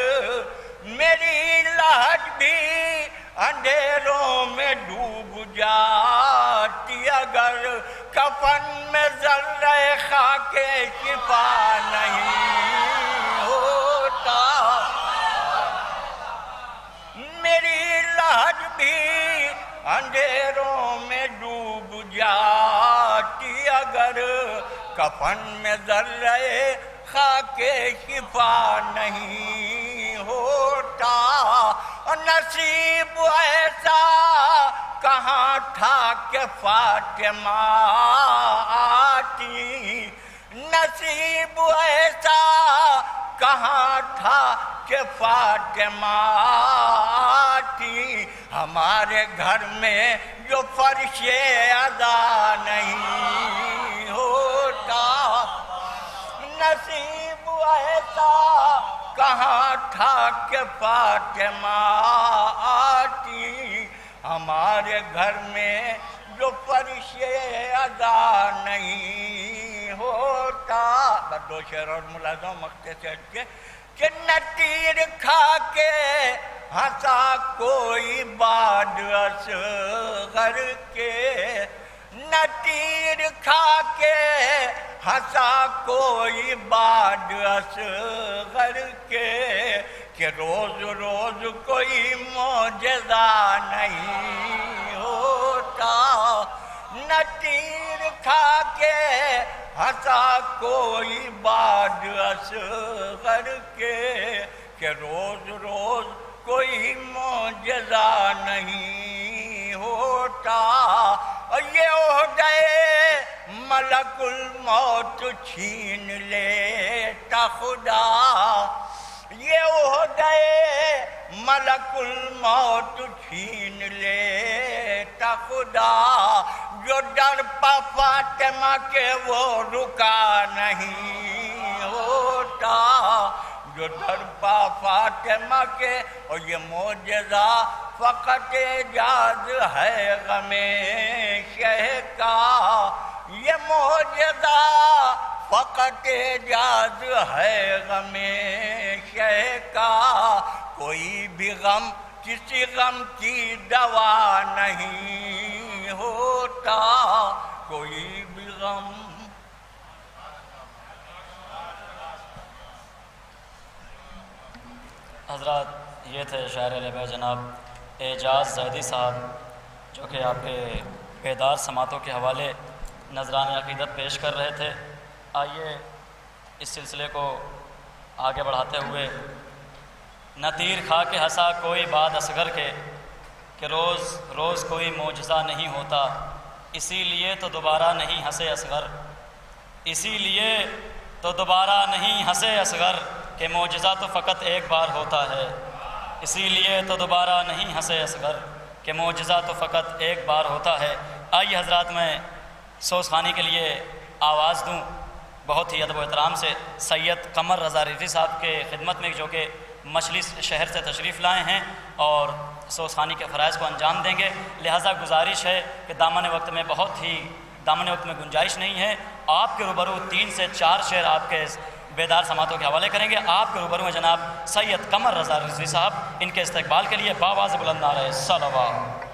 میری لہٹ بھی اندھیروں میں ڈوب جاتی اگر کفن میں ذرہ خاک شفا نہیں ہوتا میری لہٹ بھی اندھیروں میں ڈوب جاتی اگر کفن میں ذرہ خاک شفا نہیں ہوتا نصیب ایسا کہاں تھا کہ فاطمہ آتی نصیب ایسا کہاں تھا کہ فاطمہ آتی ہمارے گھر میں جو فرش عزا نہیں ہوتا نصیب ایسا کہاں تھا کہ فاطمہ آتی ہمارے گھر میں جو فرش عزا نہیں ہوتا بس دو شعر اور ملازم مقتے سے ہٹ کے کہ نہ تیر کھا کے ہنسا کوئی باد اصغر کے نہ تیر کھا کے ہنسا کوئی باد اصغر کے کہ روز روز کوئی معجزہ نہیں ہوتا نہ تیر کھا کے ہنسا کوئی باد اصغر کے کہ روز روز کوئی معجزہ نہیں ہوتا اور یہ عہدہ ملک الموت چھین لیتا خدا یہ عہدے ملک الموت چھین لیتا خدا، جو ڈر پا فاطمہ کے وہ رکا نہیں ہوتا، جو ڈر پا فاطمہ کے، اور یہ معجزہ فقط اعجاز ہے غم شہ کا، یہ معجزہ فقط اعجاز ہے غم شہ کا، کوئی بھی غم کسی غم کی دوا نہیں ہوتا، کوئی بھی غم۔ حضرات یہ تھے شاعر اہل بیت جناب اعجاز زیدی صاحب، جو کہ آپ کے بیدار سماعتوں کے حوالے نذران عقیدت پیش کر رہے تھے۔ آئیے اس سلسلے کو آگے بڑھاتے ہوئے، نہ تیر کھا کے ہنسا کوئی باد اصغر کے، کہ روز روز کوئی معجزہ نہیں ہوتا، اسی لیے تو دوبارہ نہیں ہنسے اصغر، اسی لیے تو دوبارہ نہیں ہنسے اصغر، کہ معجزہ تو فقط ایک بار ہوتا ہے، اسی لیے تو دوبارہ نہیں ہنسے اصغر، کہ معجزہ تو فقط ایک بار ہوتا ہے۔ آئیے حضرات میں سوز خوانی کے لیے آواز دوں بہت ہی ادب و احترام سے سید قمر رضا رضوی صاحب کے خدمت میں، جو کہ مچھلی شہر سے تشریف لائے ہیں اور سوز خوانی کے فرائض کو انجام دیں گے، لہٰذا گزارش ہے کہ دامن وقت میں گنجائش نہیں ہے، آپ کے روبرو 3 سے 4 شعر آپ کے بیدار سماعتوں کے حوالے کریں گے۔ آپ کے روبرو ہیں جناب سید قمر رضا رضوی صاحب، ان کے استقبال کے لیے باواز بلند نعرہ صلوات۔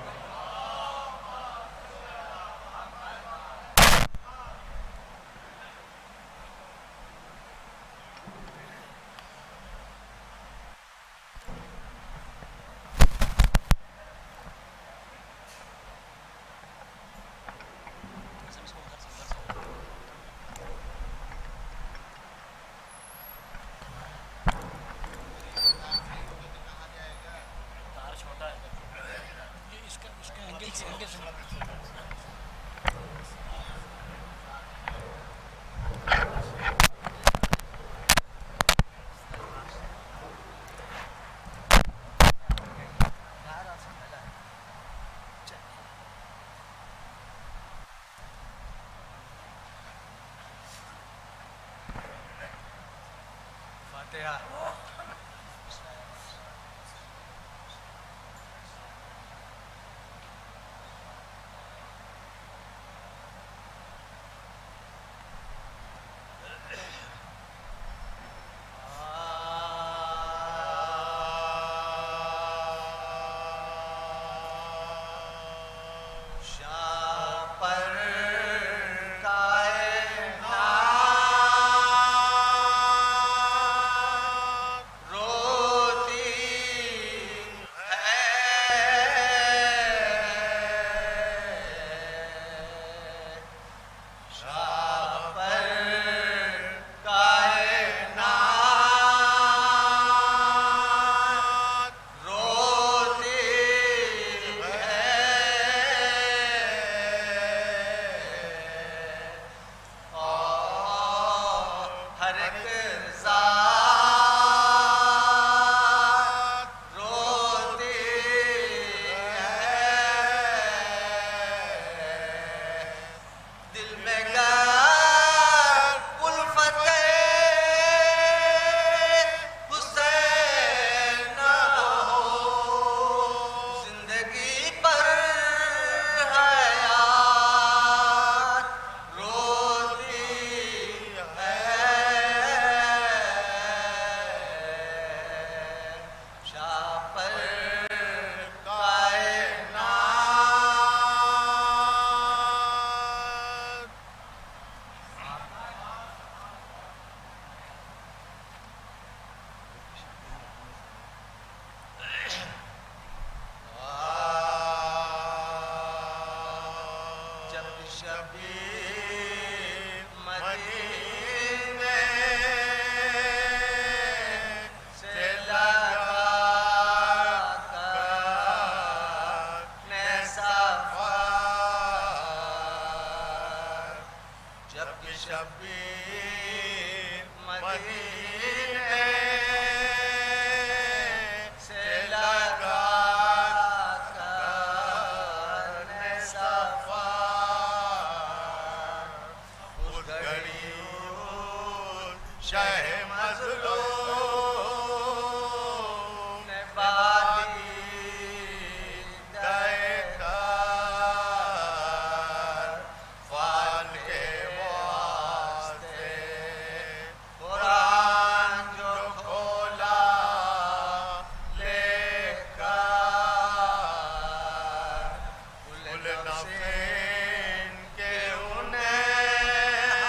نفسین کے انہیں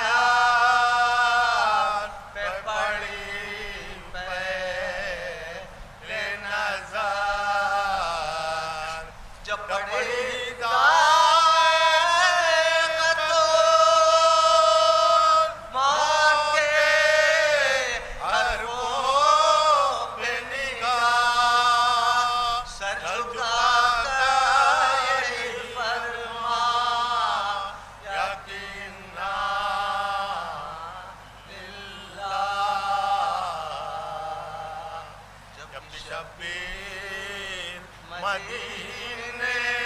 ہاتھ پہ پڑی پہلے نظر جب پڑی شبیر مدینے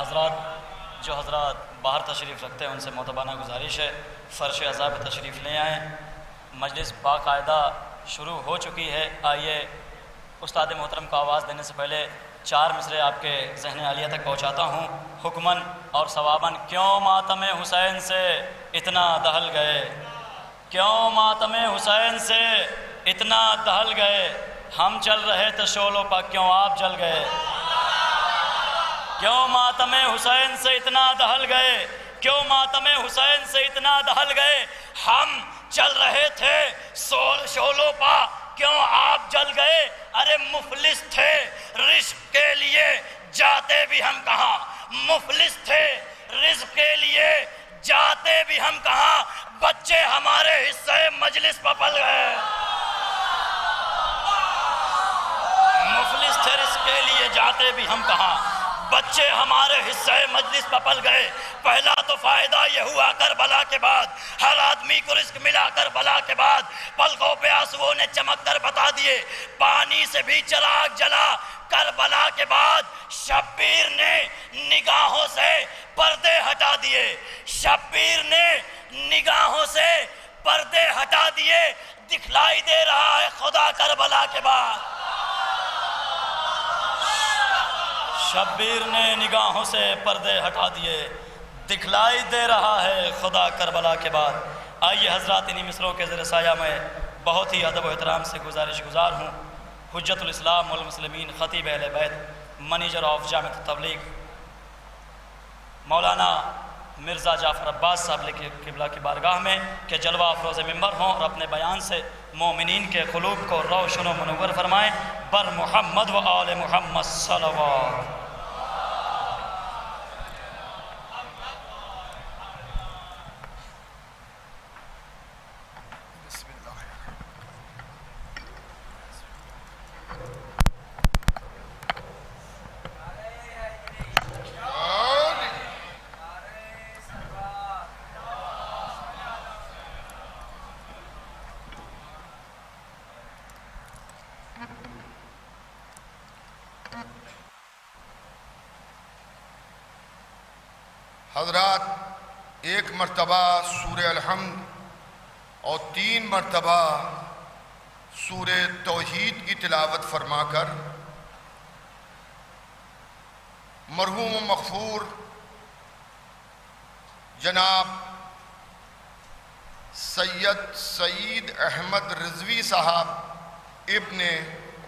حضرات، جو حضرات باہر تشریف رکھتے ہیں ان سے معتبانہ گزارش ہے فرش اعضاء پہ تشریف لے آئیں. مجلس باقاعدہ شروع ہو چکی ہے. آئیے استاد محترم کو آواز دینے سے پہلے 4 مصرے آپ کے ذہن عالیہ تک پہنچاتا ہوں. حکمن اور ثواباً کیوں ماتم حسین سے اتنا دہل گئے، کیوں ماتم حسین سے اتنا دہل گئے، ہم چل رہے تھے شعلوں پر کیوں آپ جل گئے. کیوں ماتم حسین سے اتنا دہل گئے، کیوں ماتم حسین سے اتنا دہل گئے، ہم چل رہے تھے شعلوں پا کیوں آپ جل گئے. ارے مفلس تھے رزق کے لیے جاتے بھی ہم کہاں، مفلس تھے رزق کے لیے جاتے بھی ہم کہاں، بچے ہمارے حصے مجلس پہ پل گئے. مفلس تھے رزق کے لیے جاتے بھی ہم کہاں، بچے ہمارے حصے مجلس پہ پل گئے. پہلا تو فائدہ یہ ہوا کربلا کے بعد، ہر آدمی کو رزق ملا کربلا کے بعد. پلکوں پہ آنسوؤں نے چمک کر بتا دیے، پانی سے بھی چراغ جلا. کربلا کے بعد شبیر نے نگاہوں سے پردے ہٹا دیے، شبیر نے نگاہوں سے پردے ہٹا دیے. دکھلائی دے رہا ہے خدا کربلا کے بعد. شبیر نے نگاہوں سے پردے ہٹا دیے، دکھلائی دے رہا ہے خدا کربلا کے بعد. آئیے حضرات انہی مصروں کے زیر سایہ میں بہت ہی ادب و احترام سے گزارش گزار ہوں. حجت الاسلام والمسلمین خطیب اہل بیت منیجر آف جامع تبلیغ مولانا مرزا جعفر عباس صاحب قبلہ کی بارگاہ میں کہ جلوہ افروز ممبر ہوں اور اپنے بیان سے مومنین کے قلوب کو روشن و منور فرمائیں. بر محمد و آل محمد صلوات. حضرات، 1 مرتبہ سورہ الحمد اور 3 مرتبہ سورہ توحید کی تلاوت فرما کر مرحوم و مغفور جناب سید سعید احمد رضوی صاحب ابن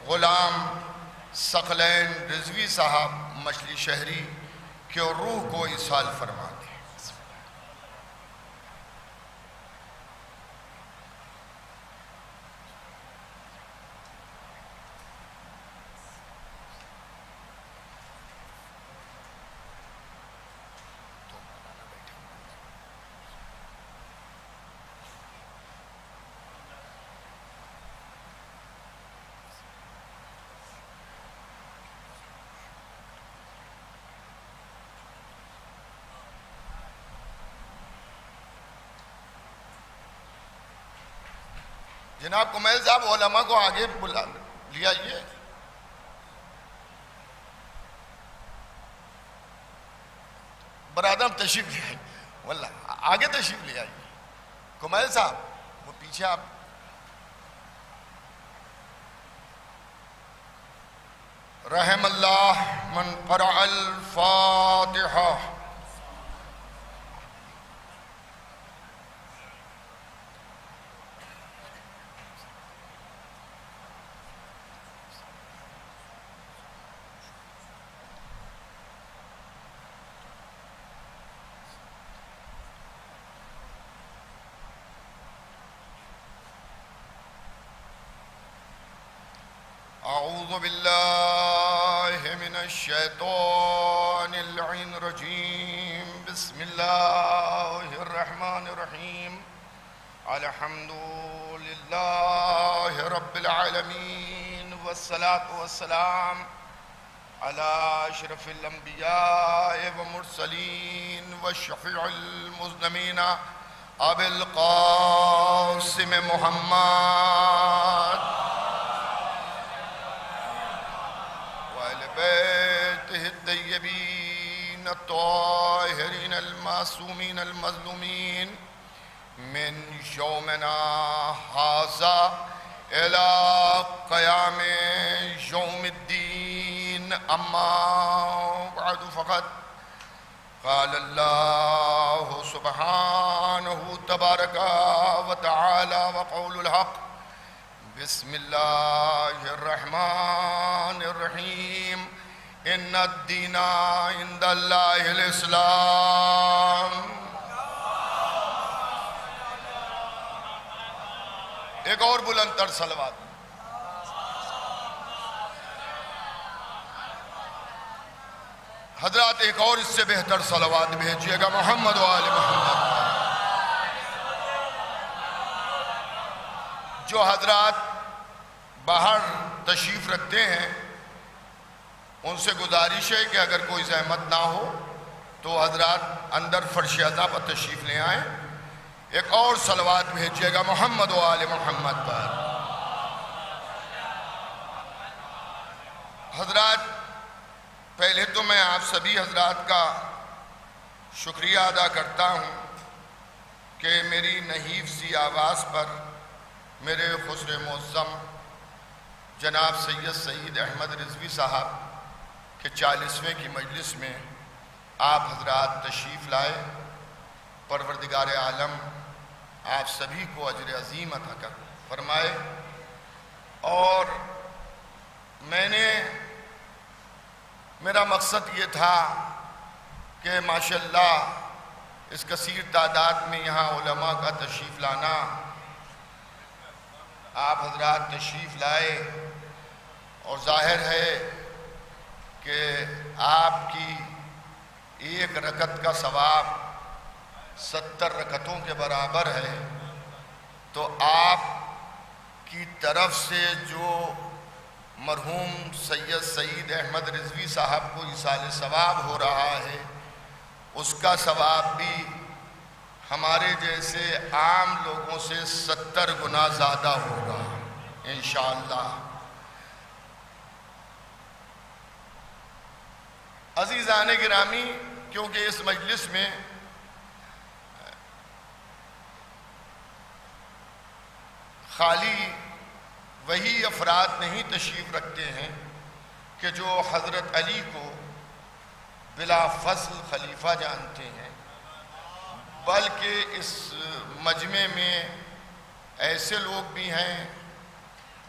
غلام ثقلین رضوی صاحب مچھلی شہری کہ روح کو ایصال فرما دے. جناب کمیل صاحب علماء کو آگے بلا لیا. یہ برادر تشریف لے آئیے، واللہ آگے تشریف لے آئیے. کمیل صاحب وہ پیچھے آپ. رحم اللہ من قرأ الفاتحہ. اعوذ باللہ من الشیطان اللعین الرجیم. بسم اللہ الرحمن الرحیم. الحمد للہ رب العالمین والصلاة والسلام علی اشرف الانبیاء والمرسلین والشفیع المذنبین ابی القاسم محمد بیتہ الطیبین المعصومين المظلومين من يومنا هذا إلى قيام يوم الدين. أما بعد فقد قال الله سبحانه تبارك وتعالى وقول الحق: بسم الله الرحمن الرحيم. إن الدين عند الله الإسلام. ایک اور بلند تر صلوات. حضرات ایک اور اس سے بہتر صلوات بھیجیے گا محمد و آل محمد. جو حضرات باہر تشریف رکھتے ہیں ان سے گزارش ہے کہ اگر کوئی زحمت نہ ہو تو حضرات اندر فرش اعظم پر تشریف لے آئیں. ایک اور صلوات بھیجیے گا محمد و آل محمد پر. حضرات پہلے تو میں آپ سبھی حضرات کا شکریہ ادا کرتا ہوں کہ میری نحیف سی آواز پر میرے خسر معظم جناب سید احمد رضوی صاحب کے 40ویں کی مجلس میں آپ حضرات تشریف لائے. پروردگار عالم آپ سبھی کو اجر عظیم عطا کر فرمائے. اور میرا مقصد یہ تھا کہ ماشاءاللہ اس کثیر تعداد میں یہاں علماء کا تشریف لانا. آپ حضرات تشریف لائے اور ظاہر ہے کہ آپ کی ایک رکعت کا ثواب 70 رکعتوں کے برابر ہے. تو آپ کی طرف سے جو مرحوم سید احمد رضوی صاحب کو ایصال ثواب ہو رہا ہے اس کا ثواب بھی ہمارے جیسے عام لوگوں سے 70 گنا زیادہ ہوگا انشاءاللہ. عزیزان گرامی، کیونکہ اس مجلس میں خالی وہی افراد نہیں تشریف رکھتے ہیں کہ جو حضرت علی کو بلا فضل خلیفہ جانتے ہیں، بلکہ اس مجمع میں ایسے لوگ بھی ہیں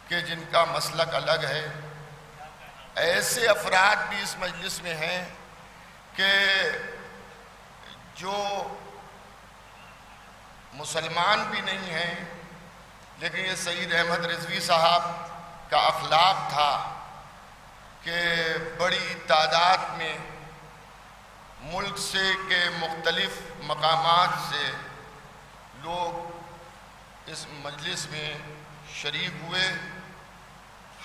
کہ جن کا مسلک الگ ہے. ایسے افراد بھی اس مجلس میں ہیں کہ جو مسلمان بھی نہیں ہیں، لیکن یہ سید احمد رضوی صاحب کا اخلاق تھا کہ بڑی تعداد میں ملک سے کے مختلف مقامات سے لوگ اس مجلس میں شریک ہوئے.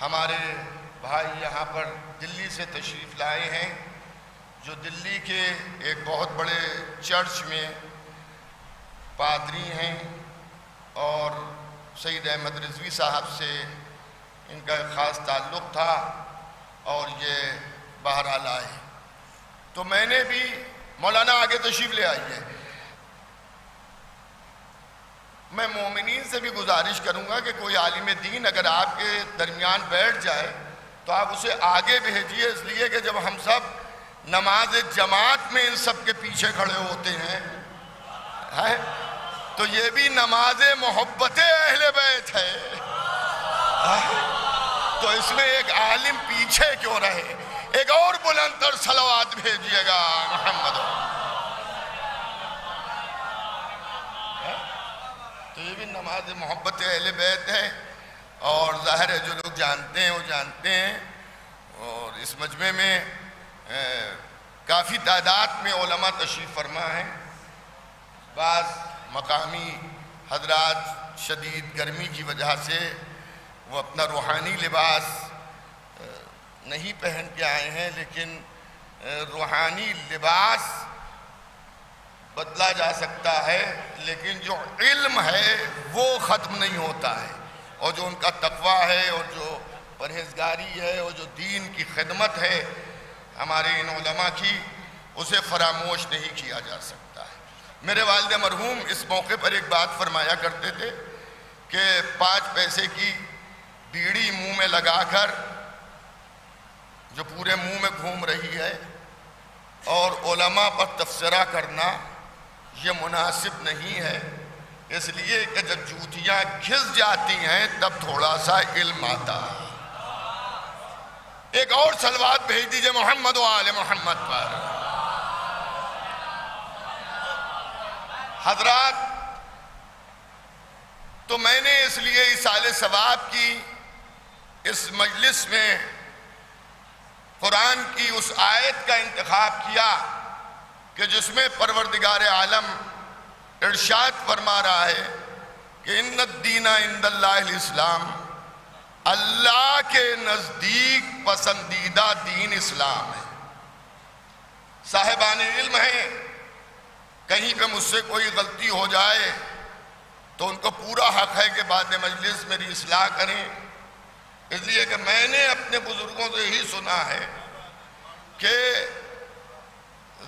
ہمارے بھائی یہاں پر دلی سے تشریف لائے ہیں جو دلی کے ایک بہت بڑے چرچ میں پادری ہیں اور سید احمد رضوی صاحب سے ان کا ایک خاص تعلق تھا اور یہ بہرحال آئے. تو میں نے بھی مولانا آگے تشریف لے آئیے. میں مومنین سے بھی گزارش کروں گا کہ کوئی عالم دین اگر آپ کے درمیان بیٹھ جائے تو آپ اسے آگے بھیجیے، اس لیے کہ جب ہم سب نماز جماعت میں ان سب کے پیچھے کھڑے ہوتے ہیں تو یہ بھی نماز محبت اہل بیت ہے. تو اس میں ایک عالم پیچھے کیوں رہے. ایک اور بلند تر صلوات بھیجیے گا محمد. تو یہ بھی نماز محبت اہل بیت ہے اور ظاہر ہے جو لوگ جانتے ہیں وہ جانتے ہیں. اور اس مجمع میں کافی تعداد میں علماء تشریف فرما ہیں. بعض مقامی حضرات شدید گرمی کی وجہ سے وہ اپنا روحانی لباس نہیں پہن کے آئے ہیں، لیکن روحانی لباس بدلا جا سکتا ہے لیکن جو علم ہے وہ ختم نہیں ہوتا ہے، اور جو ان کا تقویٰ ہے اور جو پرہیزگاری ہے اور جو دین کی خدمت ہے ہمارے ان علماء کی، اسے فراموش نہیں کیا جا سکتا ہے. میرے والد مرحوم اس موقع پر ایک بات فرمایا کرتے تھے کہ 5 پیسے کی بیڑی منہ میں لگا کر جو پورے منہ میں گھوم رہی ہے اور علماء پر تبصرہ کرنا یہ مناسب نہیں ہے، اس لیے کہ جب جوتیاں گھس جاتی ہیں تب تھوڑا سا علم آتا ہے۔ ایک اور صلوات بھیج دیجئے محمد و آل محمد پر۔ حضرات، تو میں نے اس لیے ایصال ثواب کی اس مجلس میں قرآن کی اس آیت کا انتخاب کیا کہ جس میں پروردگار عالم ارشاد فرما رہا ہے کہ ان الدین عند اللہ الاسلام، اللہ کے نزدیک پسندیدہ دین اسلام ہے۔ صاحبان علم ہیں، کہیں پہ مجھ سے کوئی غلطی ہو جائے تو ان کو پورا حق ہے کہ بعد مجلس میری اصلاح کریں، اس لیے کہ میں نے اپنے بزرگوں سے ہی سنا ہے کہ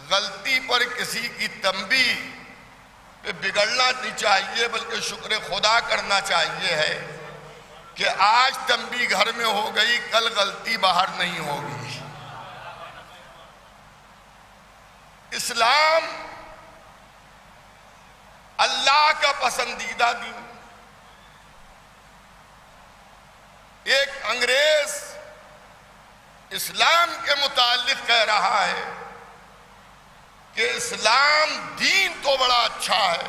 غلطی پر کسی کی تنبیہ پہ بگڑنا نہیں چاہیے، بلکہ شکر خدا کرنا چاہیے ہے کہ آج تنبیہ گھر میں ہو گئی، کل غلطی باہر نہیں ہوگی۔ اسلام اللہ کا پسندیدہ دین۔ ایک انگریز اسلام کے متعلق کہہ رہا ہے کہ اسلام دین تو بڑا اچھا ہے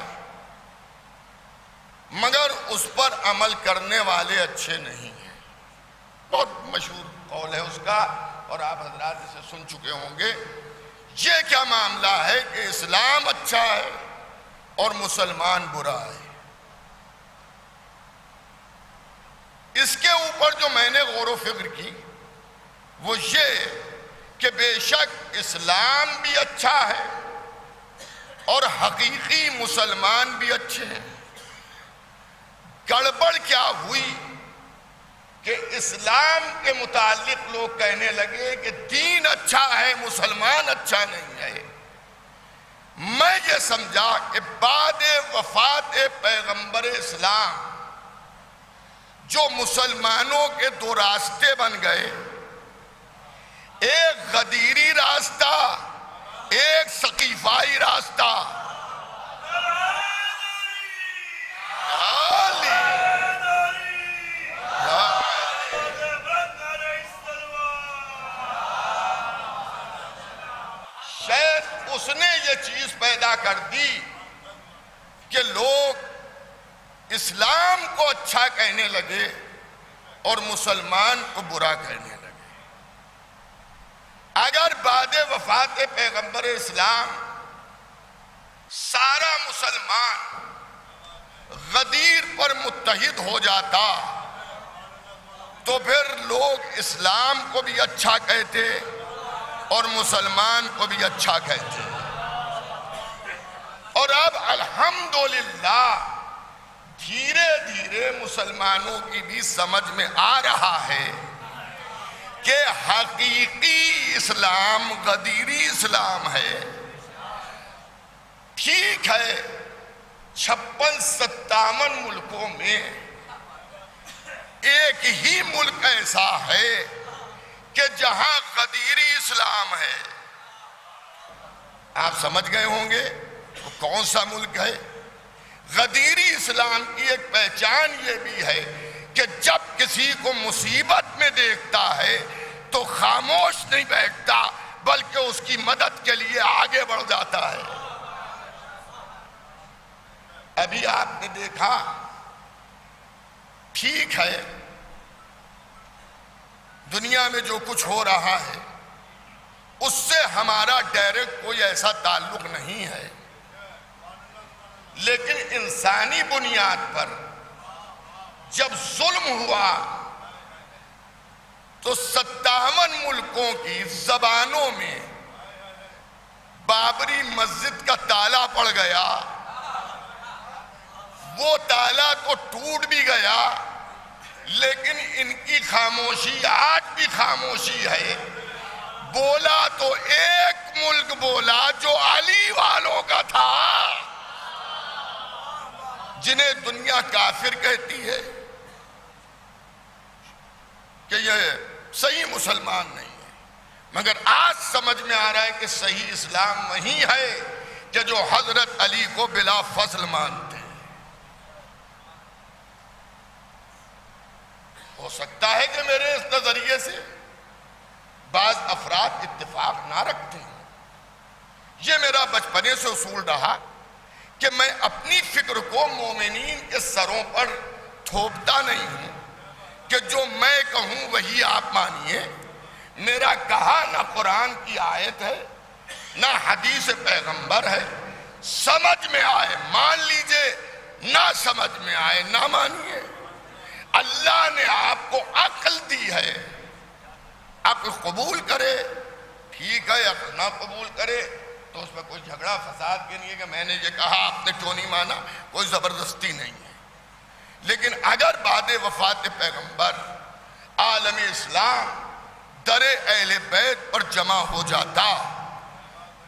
مگر اس پر عمل کرنے والے اچھے نہیں ہیں۔ بہت مشہور قول ہے اس کا، اور آپ حضرات اسے سن چکے ہوں گے۔ یہ کیا معاملہ ہے کہ اسلام اچھا ہے اور مسلمان برا ہے؟ اس کے اوپر جو میں نے غور و فکر کی وہ یہ کہ بے شک اسلام بھی اچھا ہے اور حقیقی مسلمان بھی اچھے ہیں۔ گڑبڑ کیا ہوئی کہ اسلام کے متعلق لوگ کہنے لگے کہ دین اچھا ہے، مسلمان اچھا نہیں ہے۔ میں یہ سمجھا کہ بعد وفات پیغمبر اسلام جو مسلمانوں کے 2 راستے بن گئے، ایک غدیری راستہ، ایک ثقیفائی راستہ۔ شاید اس نے یہ چیز پیدا کر دی کہ لوگ اسلام کو اچھا کہنے لگے اور مسلمان کو برا کہنے لگے۔ اگر بعد وفات پیغمبر اسلام سارا مسلمان غدیر پر متحد ہو جاتا تو پھر لوگ اسلام کو بھی اچھا کہتے اور مسلمان کو بھی اچھا کہتے۔ اور اب الحمدللہ دھیرے دھیرے مسلمانوں کی بھی سمجھ میں آ رہا ہے کہ حقیقی اسلام غدیری اسلام ہے۔ ٹھیک ہے 56-57 ملکوں میں ایک ہی ملک ایسا ہے کہ جہاں غدیری اسلام ہے۔ آپ سمجھ گئے ہوں گے وہ کون سا ملک ہے؟ غدیری اسلام کی ایک پہچان یہ بھی ہے کہ جب کسی کو مصیبت میں دیکھتا ہے تو خاموش نہیں بیٹھتا بلکہ اس کی مدد کے لیے آگے بڑھ جاتا ہے۔ ابھی آپ نے دیکھا، ٹھیک ہے دنیا میں جو کچھ ہو رہا ہے اس سے ہمارا ڈائریکٹ کوئی ایسا تعلق نہیں ہے، لیکن انسانی بنیاد پر جب ظلم ہوا تو 57 ملکوں کی زبانوں میں بابری مسجد کا تالا پڑ گیا۔ وہ تالا تو ٹوٹ بھی گیا لیکن ان کی خاموشی آج بھی خاموشی ہے۔ بولا تو ایک ملک بولا جو علی والوں کا تھا۔ جنہیں دنیا کافر کہتی ہے کہ یہ صحیح مسلمان نہیں ہے، مگر آج سمجھ میں آ رہا ہے کہ صحیح اسلام وہی ہے کہ جو حضرت علی کو بلا فضل مانتے ہیں۔ ہو سکتا ہے کہ میرے اس نظریے سے بعض افراد اتفاق نہ رکھتے ہیں، یہ میرا بچپنے سے اصول رہا کہ میں اپنی فکر کو مومنین کے سروں پر تھوپتا نہیں ہوں کہ جو میں کہوں وہی آپ مانیے۔ میرا کہا نہ قرآن کی آیت ہے نہ حدیث پیغمبر ہے، سمجھ میں آئے مان لیجئے، نہ سمجھ میں آئے نہ مانیے۔ اللہ نے آپ کو عقل دی ہے، عقل قبول کرے ٹھیک ہے، عقل نہ قبول کرے تو اس میں کوئی جھگڑا فساد کے نہیں ہے کہ میں نے یہ کہا آپ نے کیوں نہیں مانا، کوئی زبردستی نہیں ہے۔ لیکن اگر بعد وفات پیغمبر عالم اسلام در اہل بیت پر جمع ہو جاتا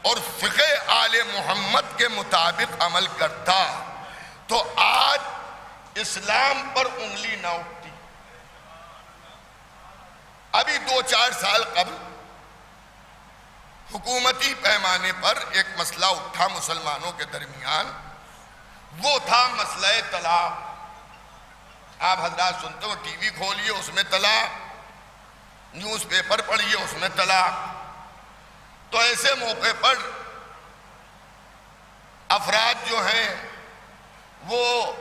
اور فقہ آل محمد کے مطابق عمل کرتا تو آج اسلام پر انگلی نہ اٹھتی۔ ابھی 2-4 سال قبل حکومتی پیمانے پر ایک مسئلہ اٹھا مسلمانوں کے درمیان، وہ تھا مسئلہ طلاق۔ آپ حضرات سنتے ہو، ٹی وی کھولیے اس میں طلاق، نیوز پیپر پڑھیے اس میں طلاق۔ تو ایسے موقع پر افراد جو ہیں وہ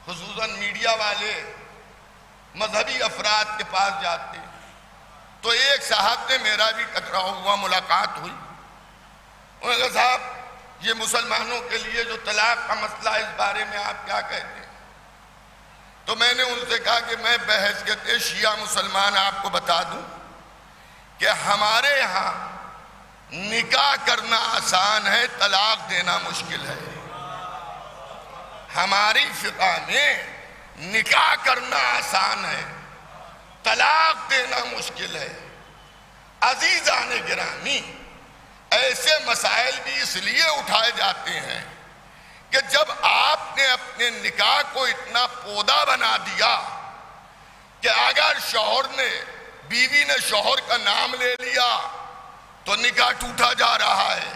خصوصاً میڈیا والے مذہبی افراد کے پاس جاتے، تو ایک صاحب نے میرا بھی ٹکراؤ ہوا، ملاقات ہوئی، انہوں نے کہا صاحب یہ مسلمانوں کے لیے جو طلاق کا مسئلہ ہے اس بارے میں آپ کیا کہتے ہیں؟ تو میں نے ان سے کہا کہ میں بحیثیت شیعہ مسلمان آپ کو بتا دوں کہ ہمارے ہاں نکاح کرنا آسان ہے، طلاق دینا مشکل ہے۔ ہماری فقہ میں نکاح کرنا آسان ہے، طلاق دینا مشکل ہے۔ عزیزان گرامی، ایسے مسائل بھی اس لیے اٹھائے جاتے ہیں کہ جب آپ نے اپنے نکاح کو اتنا پودا بنا دیا کہ اگر شوہر نے، بیوی نے شوہر کا نام لے لیا تو نکاح ٹوٹا جا رہا ہے،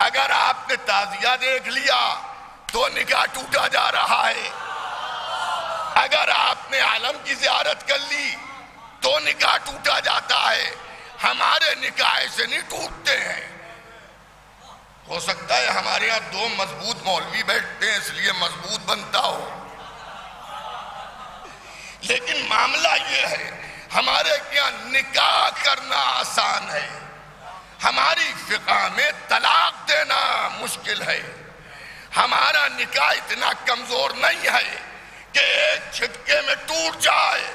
اگر آپ نے تعزیہ دیکھ لیا تو نکاح ٹوٹا جا رہا ہے، اگر آپ نے عالم کی زیارت کر لی تو نکاح ٹوٹا جاتا ہے۔ ہمارے نکاح ایسے نہیں ٹوٹتے ہیں۔ ہو سکتا ہے ہمارے یہاں 2 مضبوط مولوی بیٹھتے ہیں اس لیے مضبوط بنتا ہو، لیکن معاملہ یہ ہے ہمارے یہاں نکاح کرنا آسان ہے، ہماری فقہ میں طلاق دینا مشکل ہے۔ ہمارا نکاح اتنا کمزور نہیں ہے کہ ایک جھٹکے میں ٹوٹ جائے۔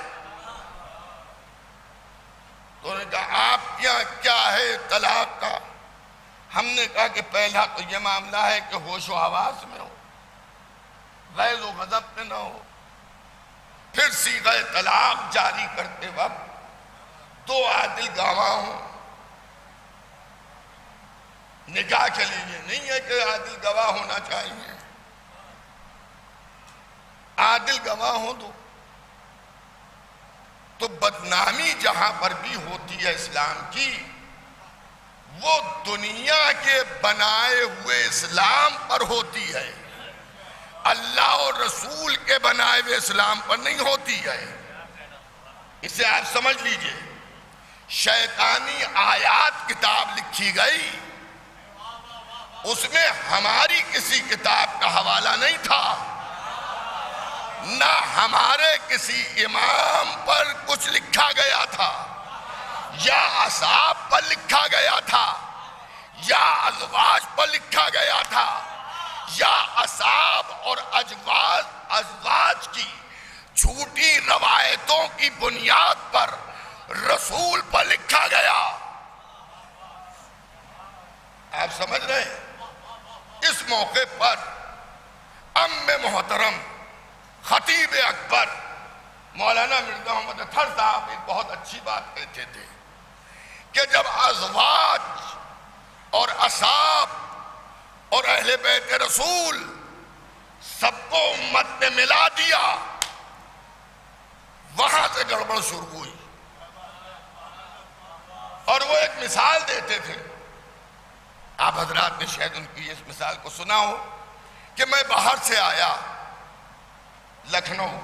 تو انہوں نے کہا آپ یہاں کیا ہے طلاق کا؟ ہم نے کہا کہ پہلا تو یہ معاملہ ہے کہ ہوش و حواس میں ہو، غیظ و غضب میں نہ ہو، پھر صیغہ طلاق جاری کرتے وقت 2 عادل گواہ ہوں۔ نکاح کے لیے نہیں ہے کہ عادل گواہ ہونا چاہیے، عادل گواہ ہوں تو بدنامی جہاں پر بھی ہوتی ہے اسلام کی، وہ دنیا کے بنائے ہوئے اسلام پر ہوتی ہے، اللہ اور رسول کے بنائے ہوئے اسلام پر نہیں ہوتی ہے۔ اسے آپ سمجھ لیجئے، شیطانی آیات کتاب لکھی گئی، اس میں ہماری کسی کتاب کا حوالہ نہیں تھا، نہ ہمارے کسی امام پر کچھ لکھا گیا تھا، یا اصحاب پر لکھا گیا تھا، یا ازواج پر لکھا گیا تھا، یا اصحاب اور ازواج کی جھوٹی روایتوں کی بنیاد پر رسول پر لکھا گیا۔ آپ سمجھ رہے ہیں؟ اس موقع پر ام محترم خطیب اکبر مولانا مرزا محمد اطہر صاحب ایک بہت اچھی بات کہتے تھے کہ جب ازواج اور اصحاب اور اہل بیت رسول سب کو امت نے ملا دیا، وہاں سے گڑبڑ شروع ہوئی۔ اور وہ ایک مثال دیتے تھے، آپ حضرات نے شاید ان کی اس مثال کو سنا ہو کہ میں باہر سے آیا لکھنؤ،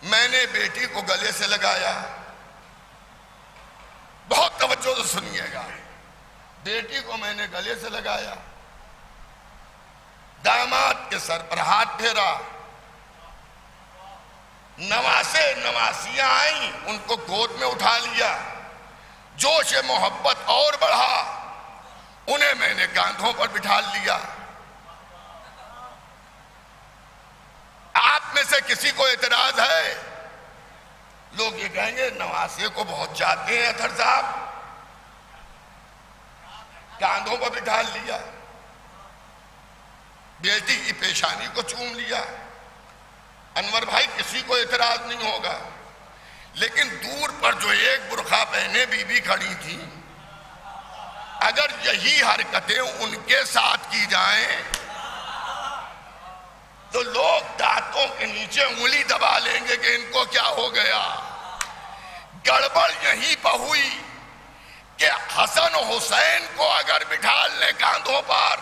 میں نے بیٹی کو گلے سے لگایا، بہت توجہ سے سنیے گا، بیٹی کو میں نے گلے سے لگایا، داماد کے سر پر ہاتھ پھیرا، نواسے نواسیاں آئیں، ان کو گود میں اٹھا لیا، جوش محبت اور بڑھا، انہیں میں نے کاندھوں پر بٹھا لیا۔ آپ میں سے کسی کو اعتراض ہے؟ لوگ یہ کہیں گے نواسے کو بہت چاہتے ہیں اطہر صاحب، کاندھوں پر بٹھا لیا، بیٹی کی پیشانی کو چوم لیا۔ انور بھائی کسی کو اعتراض نہیں ہوگا، لیکن دور پر جو ایک برقع پہنے بی بی کھڑی تھی، اگر یہی حرکتیں ان کے ساتھ کی جائیں تو لوگ دانتوں کے نیچے انگلی دبا لیں گے کہ ان کو کیا ہو گیا۔ گڑبڑ یہیں پر ہوئی کہ حسن و حسین کو اگر بٹھا لیں کاندھوں پر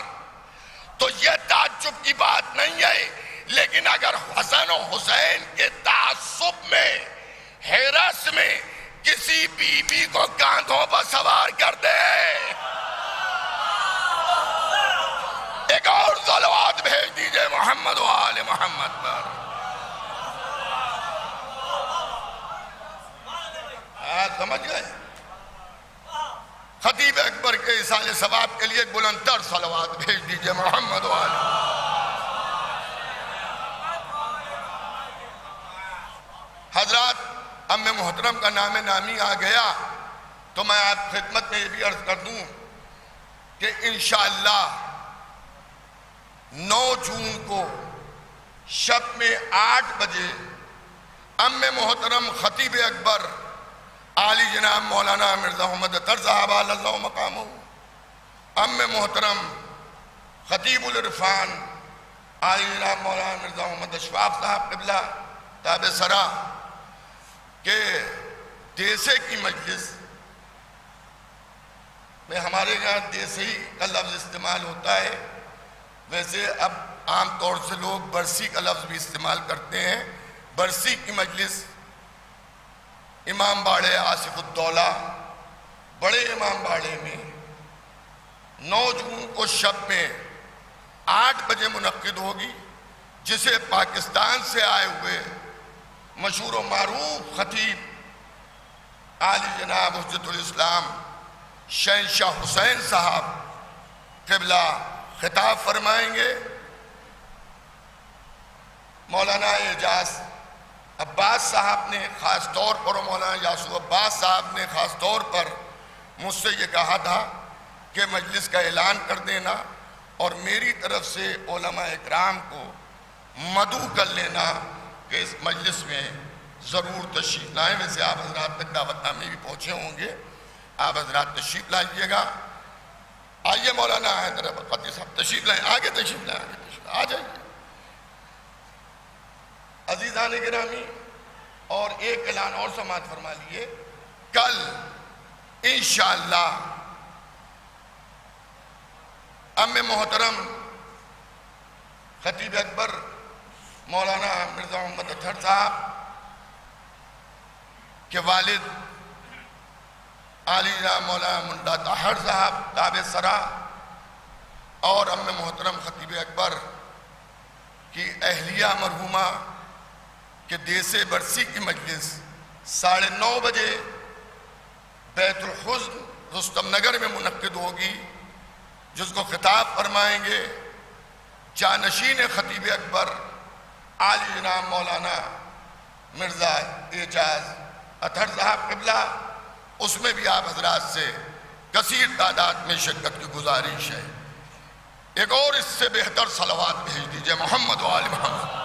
تو یہ تعجب کی بات نہیں ہے، لیکن اگر حسن و حسین کے تعصب میں، حیرت میں کسی بی بی کو کاندھوں پر سوار کر دے، ایک اور صلوات بھیج دیجئے محمد و آل محمد پر۔ سمجھ گئے؟ خطیب اکبر کے اصال ثواب کے لیے ایک بلند تر صلوات بھیج دیجئے محمد و آل محمد۔ حضرات ام محترم کا نام نامی آ گیا تو میں آپ خدمت میں یہ بھی عرض کر دوں کہ انشاءاللہ 9 جون کو شب میں 8 بجے ام محترم خطیب اکبر عالی جناب مولانا مرزا محمد اطہر صاحب علی اللہ مقامہ، ام محترم خطیب العرفان عالی جناب مولانا مرزا محمد اشفاق صاحب قبلہ تابع سرا کہ دیسے کی مجلس میں، ہمارے یہاں دیسے کا لفظ استعمال ہوتا ہے، ویسے اب عام طور سے لوگ برسی کا لفظ بھی استعمال کرتے ہیں۔ برسی کی مجلس امام باڑے آصف الدولہ بڑے امام باڑے میں 9 جون کو شب میں 8 بجے منعقد ہوگی، جسے پاکستان سے آئے ہوئے مشہور و معروف خطیب عالی جناب حجت الاسلام شہنشاہ حسین صاحب قبلہ خطاب فرمائیں گے۔ مولانا اعجاز عباس صاحب نے خاص طور پر، مولانا یاسو عباس صاحب نے خاص طور پر مجھ سے یہ کہا تھا کہ مجلس کا اعلان کر دینا اور میری طرف سے علماء اکرام کو مدعو کر لینا کہ اس مجلس میں ضرور تشریف لائیں۔ ویسے آپ حضرات تک دعوت نامے بھی پہنچے ہوں گے، آپ حضرات تشریف لائیے گا۔ آئیے مولانا حیدر قطی صاحب تشریف لائیں، آگے تشریف لائیں، آگے تشریف لائیں، آ جائیے۔ عزیزان گرامی، اور ایک اعلان اور سماعت فرما لیے، کل انشاءاللہ ام محترم خطیب اکبر مولانا مرزا محمد اطہر صاحب کے والد عالی جناب مولانا منڈا طاہر صاحب تابع سرا اور ام محترم خطیب اکبر کی اہلیہ مرحومہ کے دیسے برسی کی مجلس 9:30 بجے بیت الحزن رستم نگر میں منعقد ہوگی، جس کو خطاب فرمائیں گے جانشین خطیب اکبر عالی جناب مولانا مرزا اعجاز اطہر صاحب قبلہ۔ اس میں بھی آپ حضرات سے کثیر تعداد میں شرکت کی گزارش ہے۔ ایک اور اس سے بہتر صلوات بھیج دیجئے محمد و آل محمد۔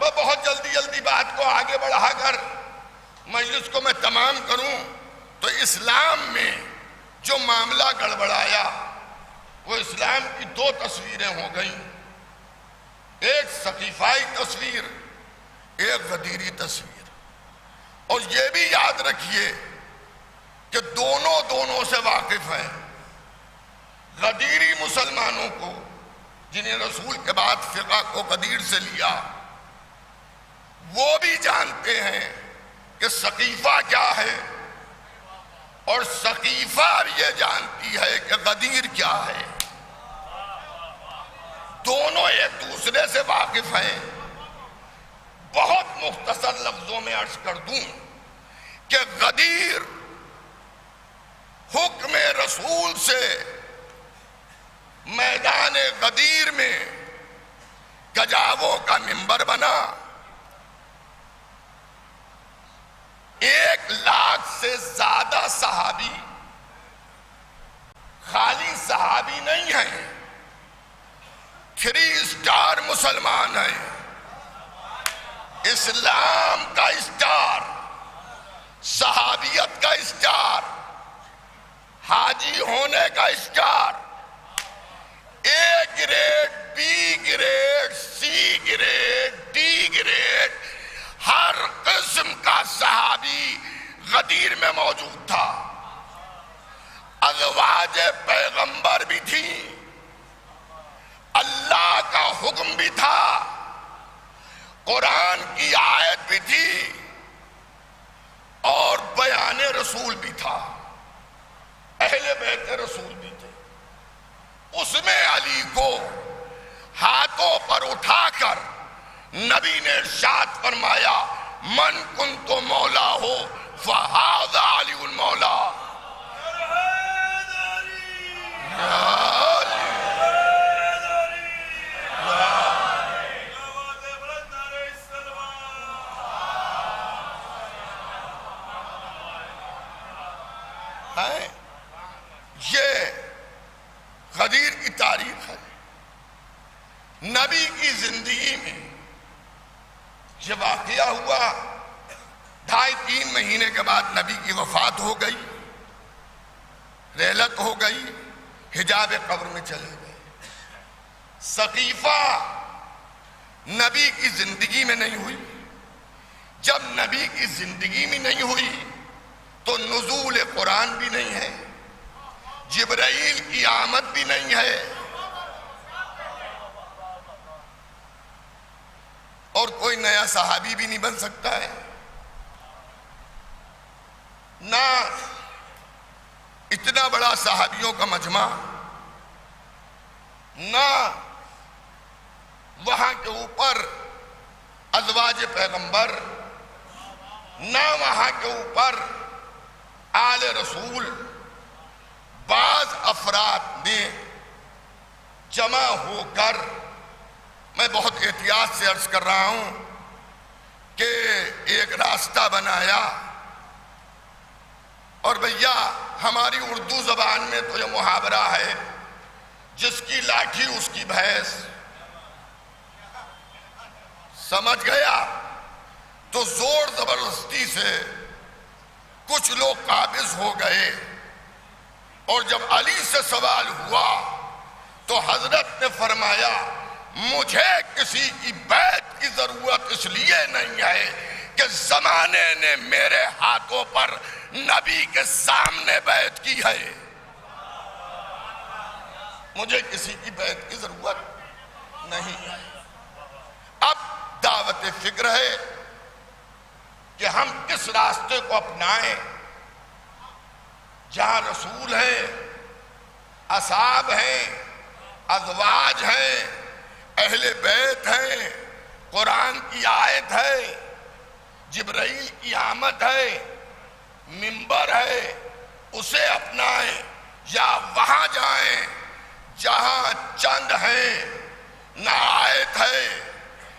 میں بہت جلدی بات کو آگے بڑھا کر مجلس کو میں تمام کروں، تو اسلام میں جو معاملہ گڑبڑایا وہ اسلام کی دو تصویریں ہو گئیں، ایک ثقیفائی تصویر، ایک غدیری تصویر۔ اور یہ بھی یاد رکھیے کہ دونوں سے واقف ہیں۔ غدیری مسلمانوں کو جنہیں رسول کے بعد فقہ کو غدیر سے لیا، وہ بھی جانتے ہیں کہ ثقیفہ کیا ہے، اور ثقیفہ یہ جانتی ہے کہ غدیر کیا ہے۔ دونوں ایک دوسرے سے واقف ہیں۔ بہت مختصر لفظوں میں عرض کر دوں کہ غدیر حکم رسول سے میدان غدیر میں گجاووں کا منبر بنا۔ 1,00,000 سے زیادہ صحابی خالی صحابی نہیں ہیں، 3 اسٹار مسلمان ہیں، اسلام کا اسٹار، صحابیت کا اسٹار، حاجی ہونے کا star, A grade, B grade, C grade, D grade, ہر قسم کا صحابی غدیر میں موجود تھا۔ ازواج پیغمبر بھی تھی، اللہ کا حکم بھی تھا، قرآن کی آیت بھی تھی، اور بیان رسول بھی تھا، اہل بیت رسول بھی تھے۔ اس میں علی کو ہاتھوں پر اٹھا کر نبی نے ارشاد فرمایا، من کنت مولا ہو فہذا علی المولا۔ یہ غدیر کی تاریخ ہے۔ نبی کی زندگی میں یہ واقعہ ہوا، 2.5-3 مہینے کے بعد نبی کی وفات ہو گئی، رحلت ہو گئی، حجاب قبر میں چلے گئے۔ ثقیفہ نبی کی زندگی میں نہیں ہوئی۔ جب نبی کی زندگی میں نہیں ہوئی تو نزول قرآن بھی نہیں ہے، جبرائیل کی آمد بھی نہیں ہے، اور کوئی نیا صحابی بھی نہیں بن سکتا ہے۔ نہ اتنا بڑا صحابیوں کا مجمع، نہ وہاں کے اوپر ازواج پیغمبر، نہ وہاں کے اوپر آل رسول۔ بعض افراد نے جمع ہو کر، میں بہت احتیاط سے عرض کر رہا ہوں، کہ ایک راستہ بنایا، اور بھیا ہماری اردو زبان میں تو یہ محاورہ ہے، جس کی لاٹھی اس کی بھینس، سمجھ گیا؟ تو زور زبردستی سے کچھ لوگ قابض ہو گئے، اور جب علی سے سوال ہوا تو حضرت نے فرمایا، مجھے کسی کی بیعت کی ضرورت اس لیے نہیں ہے کہ زمانے نے میرے ہاتھوں پر نبی کے سامنے بیعت کی ہے، مجھے کسی کی بیعت کی ضرورت نہیں ہے۔ اب دعوت فکر ہے کہ ہم کس راستے کو اپنائیں، جہاں رسول ہیں، اصحاب ہیں، ازواج ہیں، اہل بیت ہیں، قرآن کی آیت ہے، جبرائیل کی آمد ہے، منبر ہے، اسے اپنائیں، یا وہاں جائیں جہاں چند ہیں، نہ آیت ہے،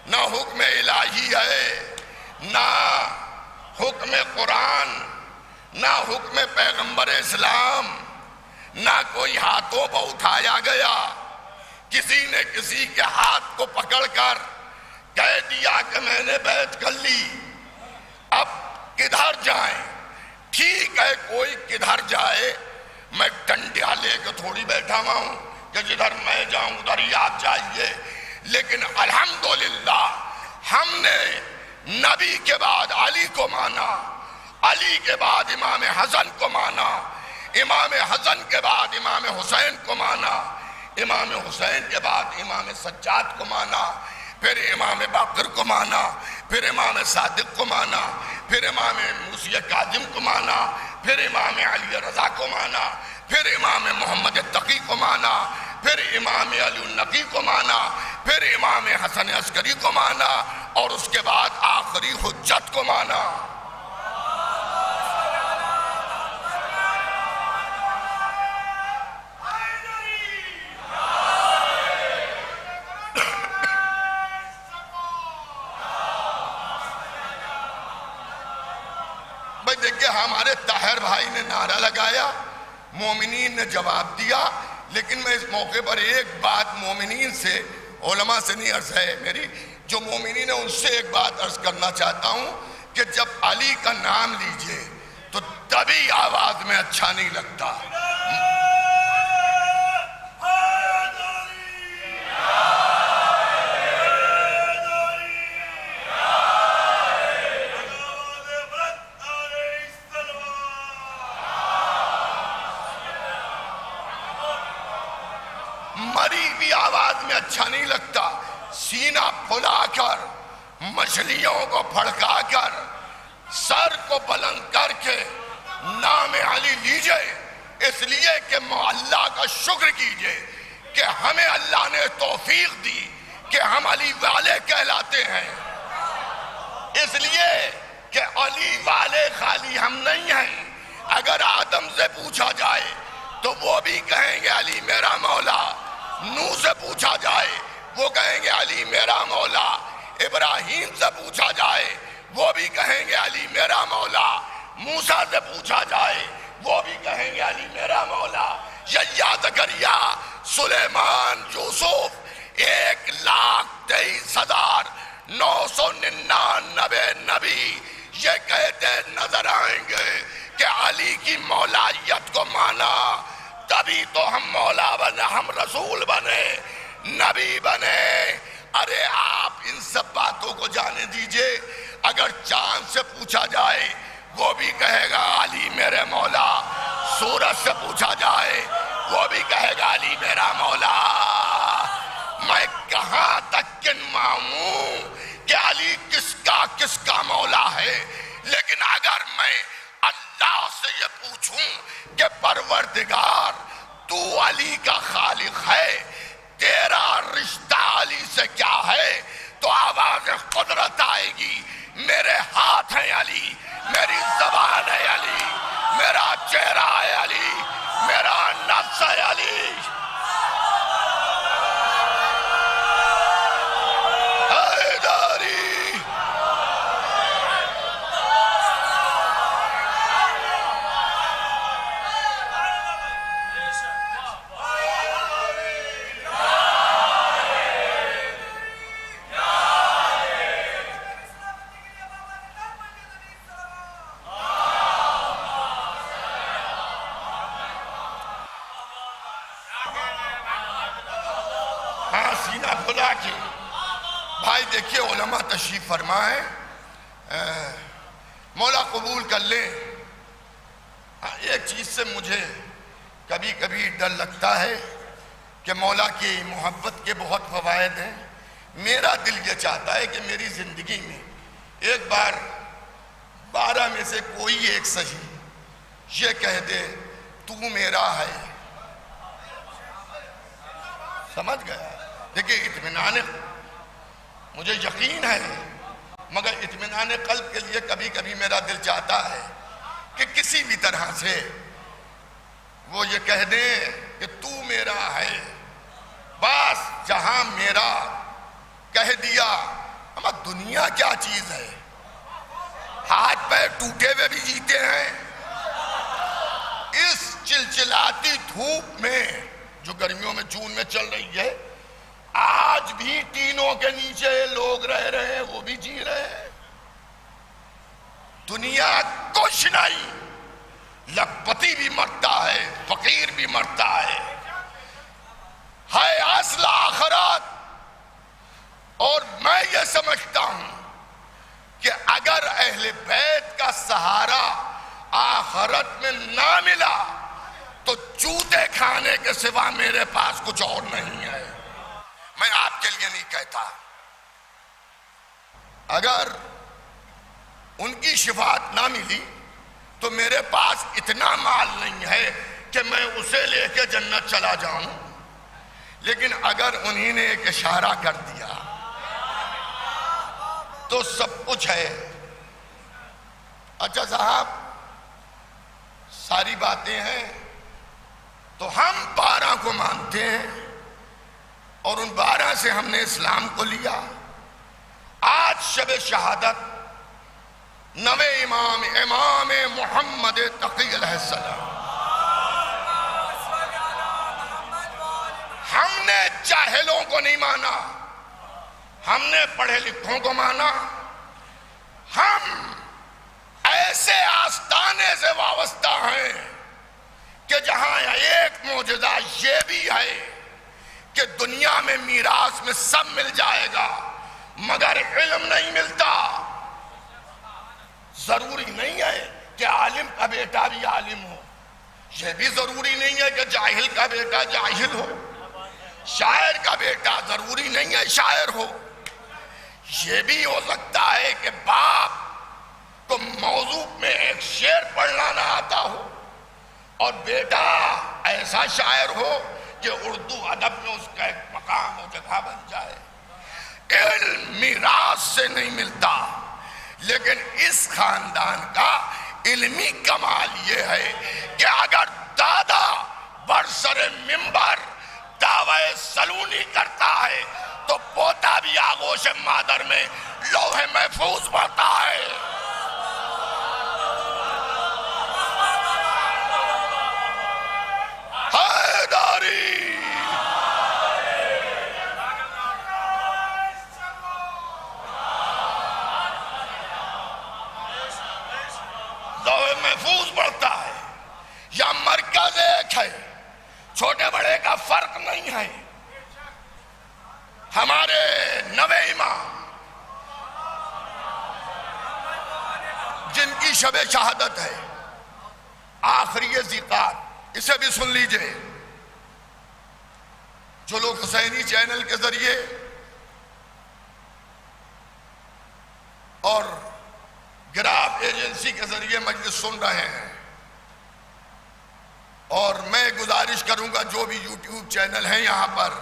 نہ حکم الہی ہے، نہ حکم قرآن، نہ حکم پیغمبر اسلام، نہ کوئی ہاتھوں پہ اٹھایا گیا، کسی نے کسی کے ہاتھ کو پکڑ کر کہہ دیا کہ میں نے بیعت کر لی۔ اب کدھر جائیں؟ ٹھیک ہے کوئی کدھر جائے، میں ڈنڈیا لے کے تھوڑی بیٹھا ہوا ہوں کہ جدھر میں جاؤں ادھر ہی آپ جائیے، لیکن الحمدللہ ہم نے نبی کے بعد علی کو مانا، علی کے بعد امام حسن کو مانا، امام حسن کے بعد امام حسین کو مانا، امام حسین کے بعد امام سجاد کو مانا، پھر امام باقر کو مانا، پھر امام صادق کو مانا، پھر امام موسی کاظم کو مانا، پھر امام علی رضا کو مانا، پھر امام محمد تقی کو مانا، پھر امام علی النقی کو مانا، پھر امام حسن عسکری کو مانا، اور اس کے بعد آخری حجت کو مانا۔ دیکھیں ہمارے طاہر بھائی نے نعرہ لگایا، مومنین نے جواب دیا، لیکن میں اس موقع پر ایک بات مومنین سے، علماء سے نہیں عرض ہے میری، جو مومنین ہیں ان سے ایک بات عرض کرنا چاہتا ہوں کہ جب علی کا نام لیجئے تو طبی آواز میں اچھا نہیں لگتا۔ مری بھی آواز میں اچھا نہیں لگتا، سینہ پھلا کر، مچھلیوں کو پھڑکا کر، سر کو بلند کر کے نام علی لیجئے، اس لیے کہ اللہ کا شکر کیجئے کہ ہمیں اللہ نے توفیق دی کہ ہم علی والے کہلاتے ہیں، اس لیے کہ علی والے خالی ہم نہیں ہیں۔ اگر آدم سے پوچھا جائے تو وہ بھی کہیں گے علی میرا مولا، نوح سے پوچھا جائے وہ کہیں گے علی میرا مولا، ابراہیم سے پوچھا جائے وہ بھی کہیں گے علی میرا مولا، موسیٰ سے پوچھا جائے وہ بھی کہیں گے علی میرا مولا، یحییٰ زکریا سلیمان یوسف 1,23,999 نبی یہ کہتے نظر آئیں گے کہ علی کی مولایت کو مانا، تبھی تو ہم مولا بنے، ہم رسول بنے، نبی بنے۔ ارے آپ ان سب باتوں کو جانے دیجئے، اگر چاند سے پوچھا جائے وہ بھی کہے گا علی میرے مولا، سورج سے پوچھا جائے وہ بھی کہے گا علی میرا مولا۔ میں کہاں تک گنواؤں کہ علی کس کا مولا ہے، لیکن اگر میں اللہ سے یہ پوچھوں کہ پروردگار تو علی کا خالق ہے، تیرا رشتہ علی سے کیا ہے، تو آواز قدرت آئے گی، میرے ہاتھ ہیں علی، میری زبان ہے علی، میرا چہرہ ہے علی، میرا نفس ہے علی۔ بھائی دیکھیے علماء تشریف فرمائیں، مولا قبول کر لیں۔ ایک چیز سے مجھے کبھی کبھی ڈر لگتا ہے کہ مولا کی محبت کے بہت فوائد ہیں، میرا دل یہ چاہتا ہے کہ میری زندگی میں ایک بار 12 میں سے کوئی ایک صحیح یہ کہہ دے تو میرا ہے، سمجھ گیا؟ دیکھیں اطمینان مجھے یقین ہے، مگر اطمینان قلب کے لیے کبھی کبھی میرا دل چاہتا ہے کہ کسی بھی طرح سے وہ یہ کہہ دیں کہ تو میرا ہے، بس جہاں میرا کہہ دیا۔ اما دنیا کیا چیز ہے، ہاتھ پیر ٹوٹے ہوئے بھی جیتے ہیں، اس چلچلاتی دھوپ میں جو گرمیوں میں جون میں چل رہی ہے، آج بھی ٹینوں کے نیچے لوگ رہ رہے ہیں، وہ بھی جی رہے ہیں۔ دنیا کچھ نہیں، لکھپتی بھی مرتا ہے، فقیر بھی مرتا ہے اصل آخرت۔ اور میں یہ سمجھتا ہوں کہ اگر اہل بیت کا سہارا آخرت میں نہ ملا تو چوتے کھانے کے سوا میرے پاس کچھ اور نہیں ہے۔ میں آپ کے لیے نہیں کہتا، اگر ان کی شفاعت نہ ملی تو میرے پاس اتنا مال نہیں ہے کہ میں اسے لے کے جنت چلا جاؤں، لیکن اگر انہی نے ایک اشارہ کر دیا تو سب کچھ ہے۔ اچھا صاحب، ساری باتیں ہیں تو ہم 12 کو مانتے ہیں اور ان 12 سے ہم نے اسلام کو لیا۔ آج شب شہادت 9 امام محمد تقی علیہ السلام، ہم نے جاہلوں کو نہیں مانا، ہم نے پڑھے لکھوں کو مانا۔ ہم ایسے آستانے سے وابستہ ہیں کہ جہاں ایک معجزہ یہ بھی ہے کہ دنیا میں میراث میں سب مل جائے گا مگر علم نہیں ملتا۔ ضروری نہیں ہے کہ عالم کا بیٹا بھی عالم ہو، یہ بھی ضروری نہیں ہے کہ جاہل کا بیٹا جاہل ہو، شاعر کا بیٹا ضروری نہیں ہے شاعر ہو۔ یہ بھی ہو سکتا ہے کہ باپ کو موضوع میں ایک شعر پڑھنا نہ آتا ہو اور بیٹا ایسا شاعر ہو کہ اردو ادب میں اس کا ایک مقام و جگہ بن جائے۔ علم میراث سے نہیں ملتا، لیکن اس خاندان کا علمی کمال یہ ہے کہ اگر دادا برسر منبر دعوی سلونی کرتا ہے تو پوتا بھی آغوش مادر میں لوح محفوظ پڑھتا ہے۔ حیداری لوح محفوظ پڑھتا ہے، یا مرکز ایک ہے، چھوٹے بڑے کا فرق نہیں ہے۔ ہمارے 9 امام جن کی شب شہادت ہے آخری ذیقات، اسے بھی سن لیجئے۔ جو لوگ حسینی چینل کے ذریعے اور گراف ایجنسی کے ذریعے مجلس سن رہے ہیں، اور میں گزارش کروں گا جو بھی یوٹیوب چینل ہیں یہاں پر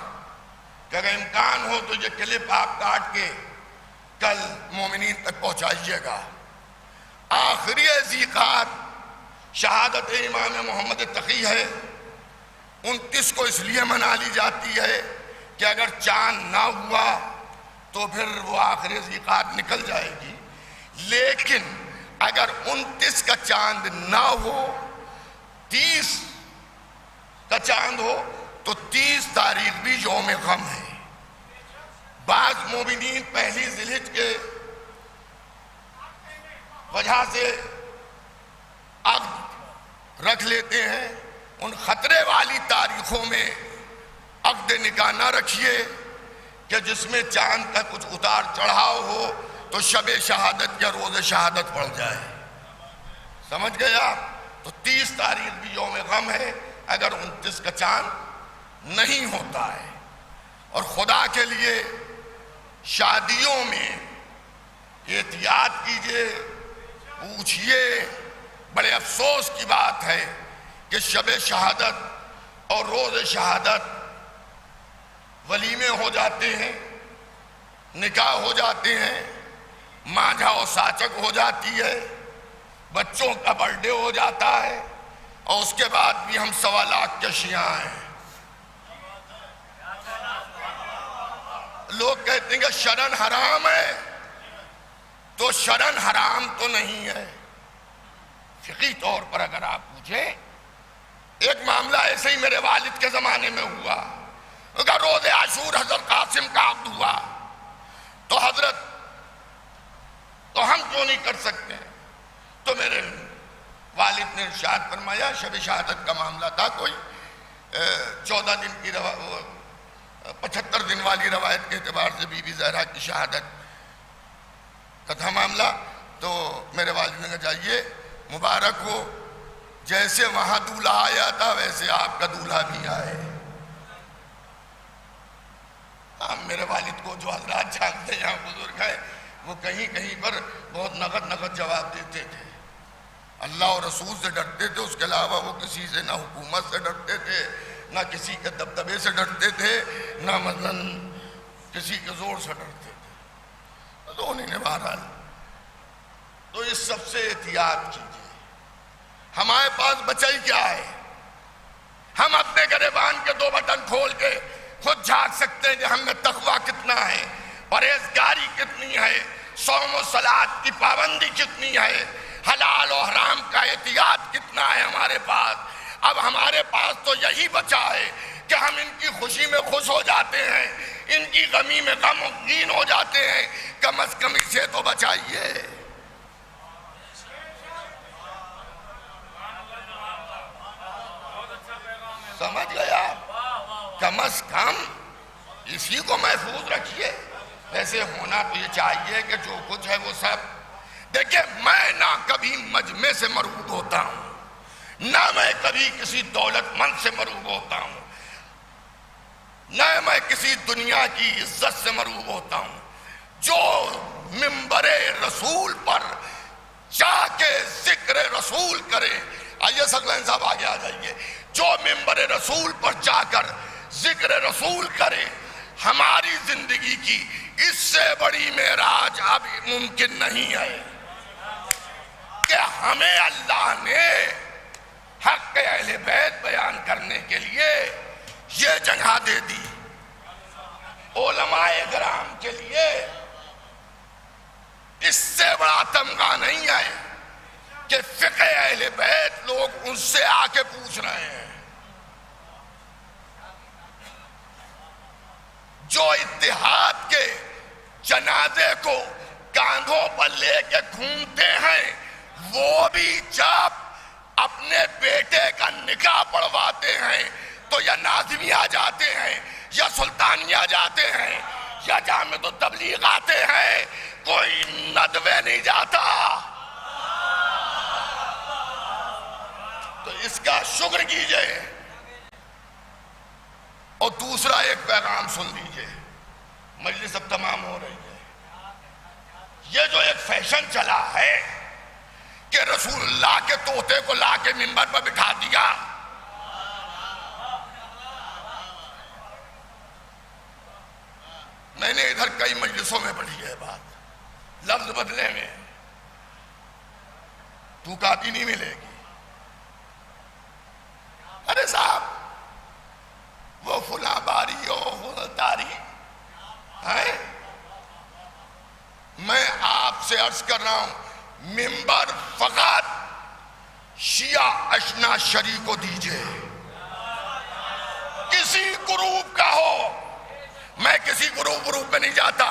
کہ اگر امکان ہو تو یہ کلپ آپ کاٹ کے کل مومنین تک پہنچائیے گا۔ آخری ذیقات شہادت امام محمد تقی ہے۔ 29 کو اس لیے منا لی جاتی ہے کہ اگر چاند نہ ہوا تو پھر وہ آخری ذیقات نکل جائے گی، لیکن اگر 29 کا چاند نہ ہو، 30 کا چاند ہو تو 30 تاریخ بھی یوم غم ہے۔ بعض مومنین پہلی ذی الحجہ کے وجہ سے عقد رکھ لیتے ہیں۔ ان خطرے والی تاریخوں میں عقد نکاح نہ رکھیے کہ جس میں چاند کا کچھ اتار چڑھاؤ ہو تو شب شہادت یا روز شہادت پڑ جائے۔ سمجھ گیا؟ تو 30 تاریخ بھی یوم غم ہے اگر 29 کا چاند نہیں ہوتا ہے۔ اور خدا کے لیے شادیوں میں احتیاط کیجئے، پوچھئے۔ بڑے افسوس کی بات ہے کہ شب شہادت اور روز شہادت ولیمے ہو جاتے ہیں، نکاح ہو جاتے ہیں، مانجھا و ساچک ہو جاتی ہے، بچوں کا برتھ ڈے ہو جاتا ہے، اور اس کے بعد بھی ہم 1.25 لاکھ کے شیعہ ہیں۔ لوگ کہتے ہیں کہ شرن حرام ہے، تو شرن حرام تو نہیں ہے۔ فقہی طور پر اگر آپ پوچھیں، ایک معاملہ ایسے ہی میرے والد کے زمانے میں ہوا، اگر روز عاشور حضرت قاسم کا عقد ہوا تو حضرت تو ہم کیوں نہیں کر سکتے؟ تو میرے والد نے ارشاد فرمایا شب شہادت کا معاملہ تھا، کوئی 14 دن کی 75 دن والی روایت کے اعتبار سے بی بی زہرا کی شہادت کا تھا معاملہ. تو میرے والد نے کہا جائیے مبارک ہو، جیسے وہاں دولہا آیا تھا ویسے آپ کا دولہا بھی آئے. میرے والد کو جو حضرات جانتے ہیں یہاں بزرگ ہیں، وہ کہیں کہیں پر بہت نقد جواب دیتے تھے. اللہ اور رسول سے ڈرتے تھے، اس کے علاوہ وہ کسی سے نہ حکومت سے ڈرتے تھے، نہ کسی کے دبدبے سے ڈرتے تھے، نہ مثلاً کسی کے زور سے ڈرتے تھے. تو انہیں نے بہرحال تو اس سب سے احتیاط کیجیے. ہمارے پاس بچائی کیا ہے؟ ہم اپنے گریبان کے 2 بٹن کھول کے خود جھانک سکتے ہیں کہ ہم میں تقویٰ کتنا ہے، پرہیزگاری کتنی ہے، صوم و صلاۃ کی پابندی کتنی ہے، حلال و حرام کا احتیاط کتنا ہے ہمارے پاس. اب ہمارے پاس تو یہی بچا ہے کہ ہم ان کی خوشی میں خوش ہو جاتے ہیں، ان کی غمی میں غمگین ہو جاتے ہیں. کم از کم اسے تو بچائیے. سمجھ گیا؟ کم از کم اسی کو محفوظ رکھیے. ویسے ہونا تو یہ چاہیے کہ جو کچھ ہے وہ سب. دیکھیں میں نہ کبھی مجمع سے مرعوب ہوتا ہوں، نہ میں کبھی کسی دولت مند سے مرعوب ہوتا ہوں، نہ میں کسی دنیا کی عزت سے مرعوب ہوتا ہوں. جو منبر رسول پر جا کے ذکر رسول کرے، آئیے ثقلین صاحب آگے آ جائیے، جو منبر رسول پر جا کر ذکر رسول کرے، ہماری زندگی کی اس سے بڑی معراج اب ممکن نہیں ہے کہ ہمیں اللہ نے حق اہل بیت بیان کرنے کے لیے یہ جگہ دے دی. علماء کرام کے لیے اس سے بڑا تمغہ نہیں ہے کہ فقہ اہل بیت لوگ ان سے آ کے پوچھ رہے ہیں. جو اتحاد کے جنازے کو کاندھوں پر لے کے گھومتے ہیں، وہ بھی جب اپنے بیٹے کا نکاح پڑھواتے ہیں تو یا ناظمی جاتے ہیں یا سلطانیہ جاتے ہیں یا جامع تبلیغ آتے ہیں، کوئی ندوے نہیں جاتا. تو اس کا شکر کیجئے. اور دوسرا ایک پیغام سن لیجئے، مجلس اب تمام ہو رہی ہے. یہ جو ایک فیشن چلا ہے کہ رسول اللہ کے طوطے کو لا کے منبر پر بٹھا دیا، میں نے ادھر کئی مجلسوں میں پڑھی ہے بات، لفظ بدلے میں تو کاپی نہیں ملے گی. ارے صاحب وہ فلاں باری فلاں تاری ہے. میں آپ سے عرض کر رہا ہوں، منبر فقط شیعہ اشنا شری کو دیجئے، کسی گروپ کا ہو. میں کسی گروپ میں نہیں جاتا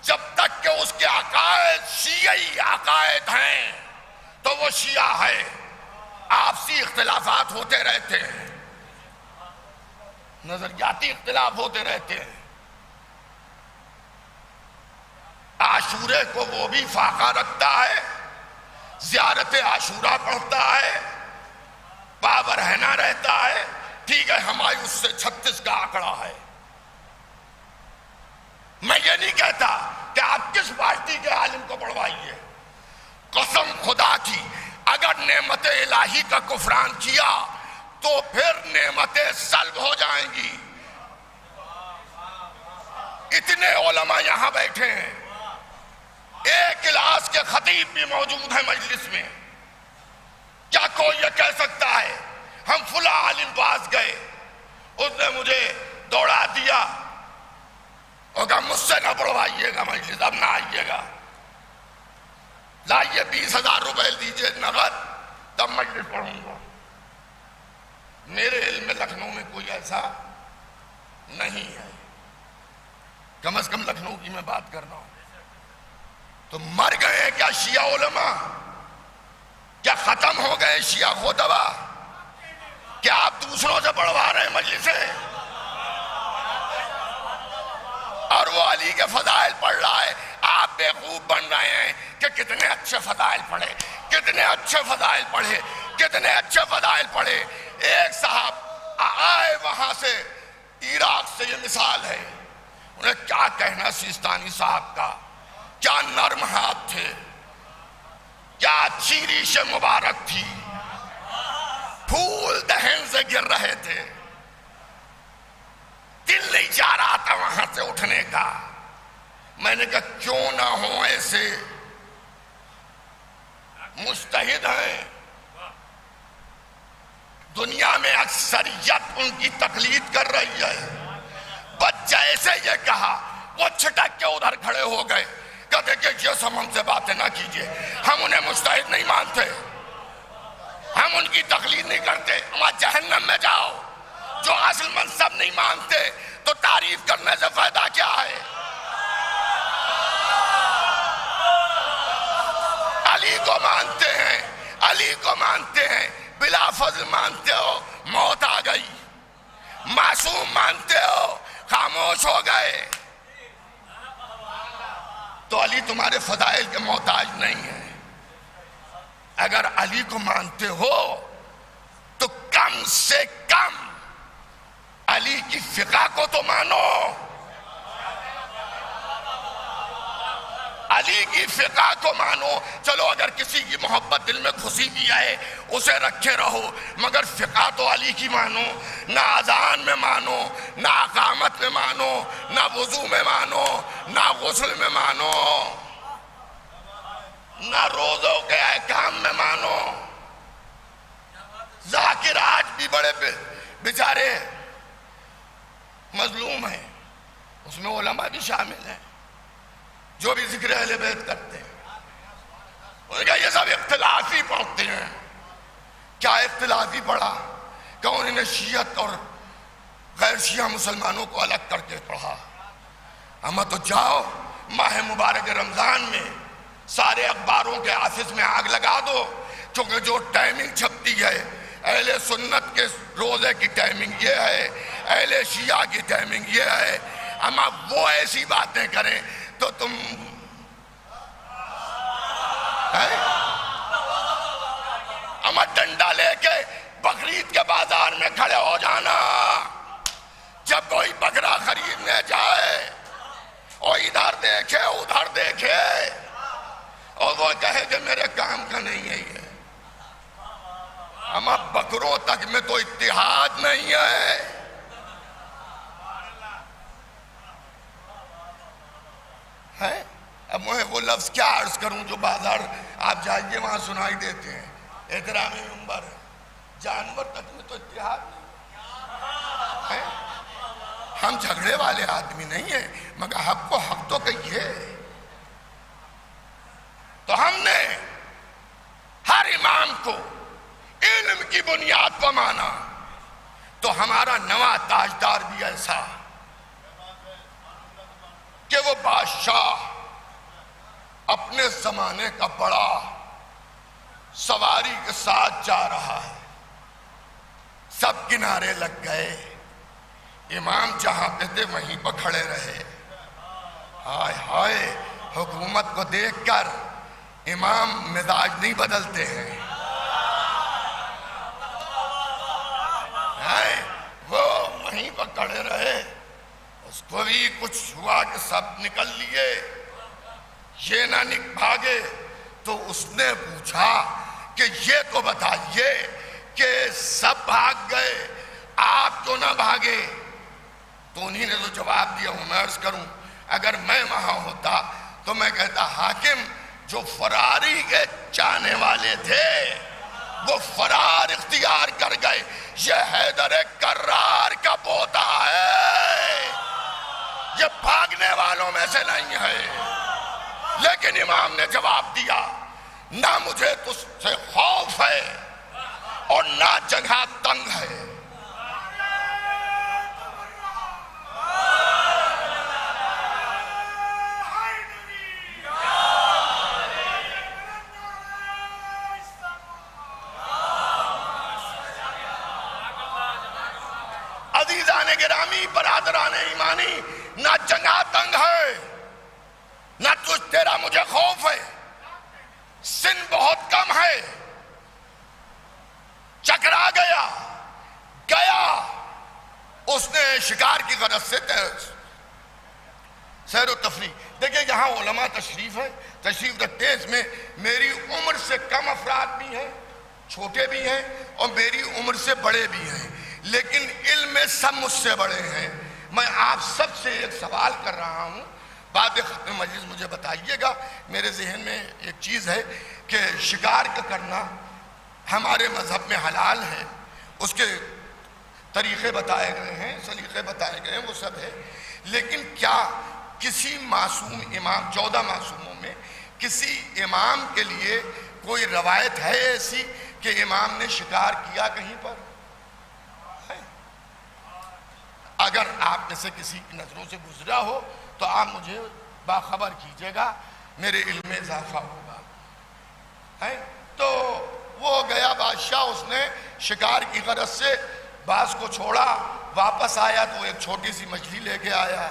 جب تک کہ اس کے عقائد شیعی عقائد ہیں تو وہ شیعہ ہے. آپسی اختلافات ہوتے رہتے ہیں، نظریاتی اختلاف ہوتے رہتے ہیں. عاشورے کو وہ بھی فاقہ رکھتا ہے، زیارت عاشورہ پڑھتا ہے، بابر رہنا رہتا ہے. ٹھیک ہے، ہماری اس سے 36 کا آنکڑا ہے. میں یہ نہیں کہتا کہ آپ کس پارٹی کے عالم کو پڑھوائیے. قسم خدا کی اگر نعمت الہی کا کفران کیا تو پھر نعمتیں سلب ہو جائیں گی. اتنے علماء یہاں بیٹھے ہیں، ایک کلاس کے خطیب بھی موجود ہیں مجلس میں. کیا کوئی یہ کہہ سکتا ہے ہم فلاں عالم پاس گئے، اس نے مجھے دوڑا دیا اور کہا مجھ سے نہ پڑھوائیے گا مجلس، اب نہ آئیے گا، لائیے 20,000 روپے دیجئے نقد تب مجلس پڑھوں گا. میرے علم میں لکھنؤ میں کوئی ایسا نہیں ہے، کم از کم لکھنؤ کی میں بات کر رہا ہوں. تو مر گئے کیا شیعہ علماء؟ کیا ختم ہو گئے شیعہ خطبہ؟ کیا آپ دوسروں سے بڑھوا رہے ہیں مجلسیں؟ اور وہ علی کے فضائل پڑھ رہا ہے، آپ بیوقوف بن رہے ہیں کہ کتنے اچھے فضائل پڑھے، کتنے اچھے فضائل پڑھے، کتنے اچھے فضائل پڑھے۔ ایک صاحب آئے وہاں سے، عراق سے، یہ مثال ہے، انہیں کیا کہنا سیستانی صاحب کا، کیا نرم ہاتھ تھے، کیا اچھی ریش مبارک تھی، پھول دہن سے گر رہے تھے، دل نہیں چاہ رہا تھا وہاں سے اٹھنے کا۔ میں نے کہا کیوں نہ ہو ایسے، مجتہد ہیں، دنیا میں اکثریت ان کی تقلید کر رہی ہے، بس جیسے یہ کہا وہ چھٹک کے ادھر کھڑے ہو گئے، کہتے کہ یہ سب ہم سے باتیں نہ کیجئے، ہم انہیں مجتہد نہیں مانتے، ہم ان کی تقلید نہیں کرتے، وہاں جہنم میں جاؤ۔ جو اصل منصب نہیں مانتے تو تعریف کرنے سے فائدہ کیا ہے؟ علی کو مانتے ہیں، علی کو مانتے ہیں، بلا فضل مانتے ہو، موت آ گئی، معصوم مانتے ہو، خاموش ہو گئے، تو علی تمہارے فضائل کے محتاج نہیں ہے۔ اگر علی کو مانتے ہو تو کم سے کم علی کی فقہ کو تو مانو، علی کی فقہ کو مانو۔ چلو اگر کسی کی محبت دل میں گھسی بھی ہے اسے رکھے رہو، مگر فقہ تو علی کی مانو، نہ اذان میں مانو، نہ اقامت میں مانو، نہ وضو میں مانو، نہ غسل میں مانو، نہ روزوں کے احکام میں مانو۔ ذاکر آج بھی بڑے بیچارے مظلوم ہیں، اس میں علماء بھی شامل ہیں جو بھی ذکر اہل بیت کرتے ہیں، انہوں نے کہا یہ سب اختلافی پڑھتے ہیں۔ کیا اختلافی پڑھا کہ انہوں نے شیعت اور غیر شیعہ مسلمانوں کو الگ کر کے پڑھا؟ اما تو جاؤ ماہ مبارک رمضان میں سارے اخباروں کے آفس میں آگ لگا دو، کیونکہ جو ٹائمنگ چھپتی ہے اہل سنت کے روزے کی ٹائمنگ یہ ہے، اہل شیعہ کی ٹائمنگ یہ ہے۔ اما وہ ایسی باتیں کریں تو تم اما ڈنڈا لے کے بقرعید کے بازار میں کھڑے ہو جانا، جب کوئی بکرا خریدنے جائے اور ادھر دیکھے ادھر دیکھے اور وہ کہے کہ میرے کام کا نہیں ہے یہ۔ اما بکروں تک میں تو اتحاد نہیں ہے۔ اب میں وہ لفظ کیا عرض کروں جو بازار آپ جائیے وہاں سنائی دیتے ہیں، احترام منبر ہے، جانور تک میں تو اتحاد نہیں ہے۔ ہم جھگڑے والے آدمی نہیں ہیں، مگر حق کو حق تو کہیے۔ تو ہم نے ہر امام کو علم کی بنیاد پر مانا، تو ہمارا نواں تاجدار بھی ایسا کہ وہ بادشاہ اپنے زمانے کا بڑا سواری کے ساتھ جا رہا ہے، سب کنارے لگ گئے، امام جہاں پہ تھے وہیں پر کھڑے رہے۔ ہائے ہائے، حکومت کو دیکھ کر امام مزاج نہیں بدلتے ہیں، وہ وہیں پر کھڑے رہے۔ اس کو بھی کچھ ہوا کہ سب نکل لیے، یہ نہ بھاگے، تو اس نے پوچھا کہ یہ تو بتائیے کہ سب بھاگ گئے، آپ کیوں نہ بھاگے؟ تو انہی نے تو جواب دیا، میں عرض کروں اگر میں وہاں ہوتا تو میں کہتا حاکم جو فراری کے چاہنے والے تھے وہ فرار اختیار کر گئے، یہ حیدر کرار کا پوتا ہے، یہ بھاگنے والوں میں سے نہیں ہے۔ لیکن امام نے جواب دیا نہ مجھے تجھ سے خوف ہے اور نہ جگہ تنگ ہے۔ گرامی برادران ایمانی، نہ جگہ تنگ ہے، نہ تجھ تیرا مجھے خوف ہے، سن بہت کم ہے، چکرا گیا اس نے شکار کی غرض سے سیر و تفریح. دیکھیں یہاں علماء تشریف رکھتے ہیں. اس میں میری عمر سے کم افراد بھی ہیں، چھوٹے بھی ہیں، اور میری عمر سے بڑے بھی ہیں، لیکن علم میں سب مجھ سے بڑے ہیں. میں آپ سب سے ایک سوال کر رہا ہوں، بعد ختم مجلس مجھے بتائیے گا. میرے ذہن میں ایک چیز ہے کہ شکار کا کرنا ہمارے مذہب میں حلال ہے، اس کے طریقے بتائے گئے ہیں، سلیقے بتائے گئے ہیں، وہ سب ہے. لیکن کیا کسی معصوم امام، 14 معصوموں میں کسی امام کے لیے کوئی روایت ہے ایسی کہ امام نے شکار کیا کہیں پر؟ ہے؟ اگر آپ میں سے کسی کی نظروں سے گزرا ہو تو آپ مجھے باخبر کیجئے گا، میرے علم میں اضافہ ہوگا. ہے؟ تو وہ گیا بادشاہ، اس نے شکار کی غرض سے باز کو چھوڑا، واپس آیا تو ایک چھوٹی سی مچھلی لے کے آیا.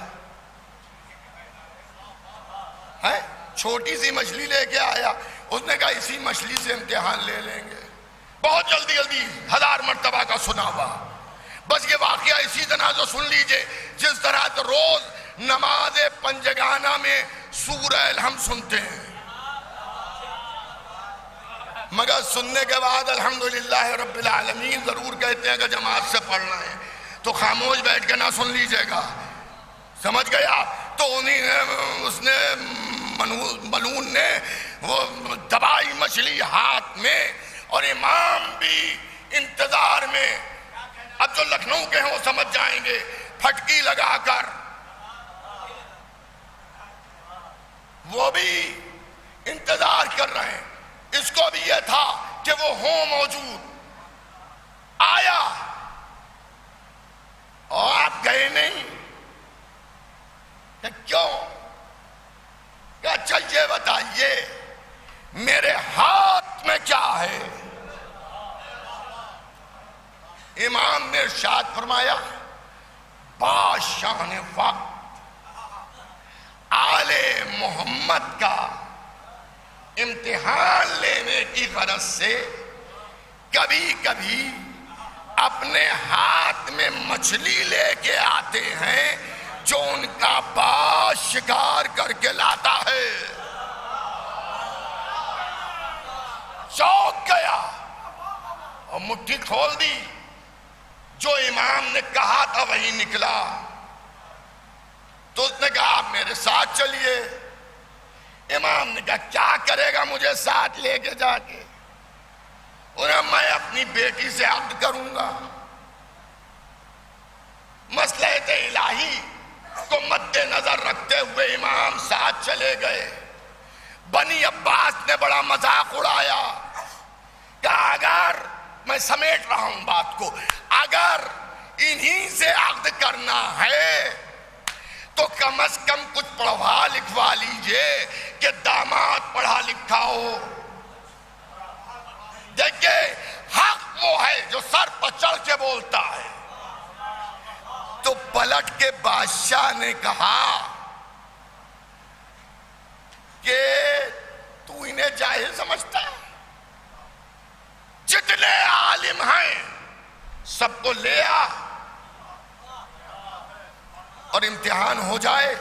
ہے؟ چھوٹی سی مچھلی لے کے آیا. اس نے کہا اسی مچھلی سے امتحان لے لیں گے. بہت جلدی 1000 مرتبہ کا سنا ہوا. بس یہ واقعہ اسی طرح سے سن لیجئے جس طرح تو روز نماز پنجگانہ میں سورہ الحمد سنتے ہیں، مگر سننے کے بعد الحمدللہ رب العالمین ضرور کہتے ہیں کہ جماعت سے پڑھنا ہے تو خاموش بیٹھ کے نہ سن لیجئے گا. سمجھ گئے آپ؟ تو اس نے ملعون نے وہ دبائی مچھلی ہاتھ میں، اور امام بھی انتظار میں. اب جو لکھنؤ کے ہیں وہ سمجھ جائیں گے، پھٹکی لگا کر وہ بھی انتظار کر رہے ہیں. اس کو بھی یہ تھا کہ وہ ہوں موجود. آیا اور آپ گئے نہیں. کہ کیوں؟ کہ اچھا یہ بتائیے میرے ہاتھ میں کیا ہے؟ امام نے ارشاد فرمایا بادشاہ نے وقت آل محمد کا امتحان لینے کی غرض سے کبھی کبھی اپنے ہاتھ میں مچھلی لے کے آتے ہیں جو ان کا باز شکار کر کے لاتا ہے. چونک گیا اور مٹھی کھول دی. جو امام نے کہا تھا وہی نکلا. تو اس نے کہا آپ میرے ساتھ چلیے. امام نے کہا کیا کرے گا مجھے ساتھ لے کے جا کے؟ میں اپنی بیٹی سے عقد کروں گا. مصلحت الہی کو مد نظر رکھتے ہوئے امام ساتھ چلے گئے. بنی عباس نے بڑا مذاق اڑایا. کہا اگر میں سمیٹ رہا ہوں بات کو، اگر انہی سے عقد کرنا ہے تو کم از کم کچھ پڑھوا لکھوا لیجئے کہ داماد پڑھا لکھا ہو. دیکھیں حق وہ ہے جو سر پر چڑھ کے بولتا ہے. تو پلٹ کے بادشاہ نے کہا کہ تو انہیں جاہل سمجھتا ہے؟ جتنے عالم ہیں سب کو لے آ اور امتحان ہو جائے.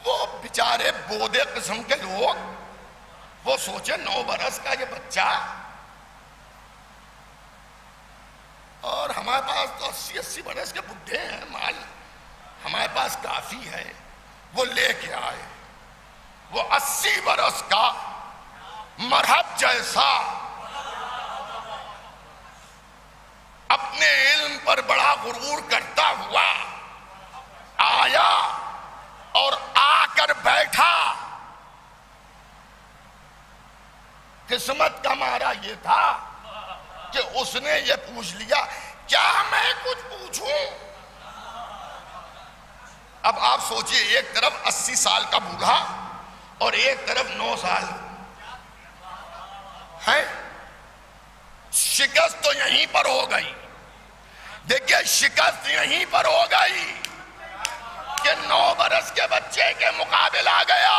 وہ بیچارے بودے قسم کے لوگ وہ سوچے 9 برس کا یہ بچہ، اور ہمارے پاس تو 80 برس کے بڈھے ہیں، مال ہمارے پاس کافی ہے. وہ لے کے آئے. وہ 80 برس کا مرحب جیسا اپنے علم پر بڑا غرور کرتا ہوا آیا اور آ کر بیٹھا. قسمت کا مارا یہ تھا کہ اس نے یہ پوچھ لیا کیا میں کچھ پوچھوں؟ اب آپ سوچئے ایک طرف 80 سال کا بوڑھا اور ایک طرف 9 سال ہے. شکست تو یہیں پر ہو گئی. دیکھیے شکست یہیں پر ہو گئی کہ 9 برس کے بچے کے مقابل آ گیا.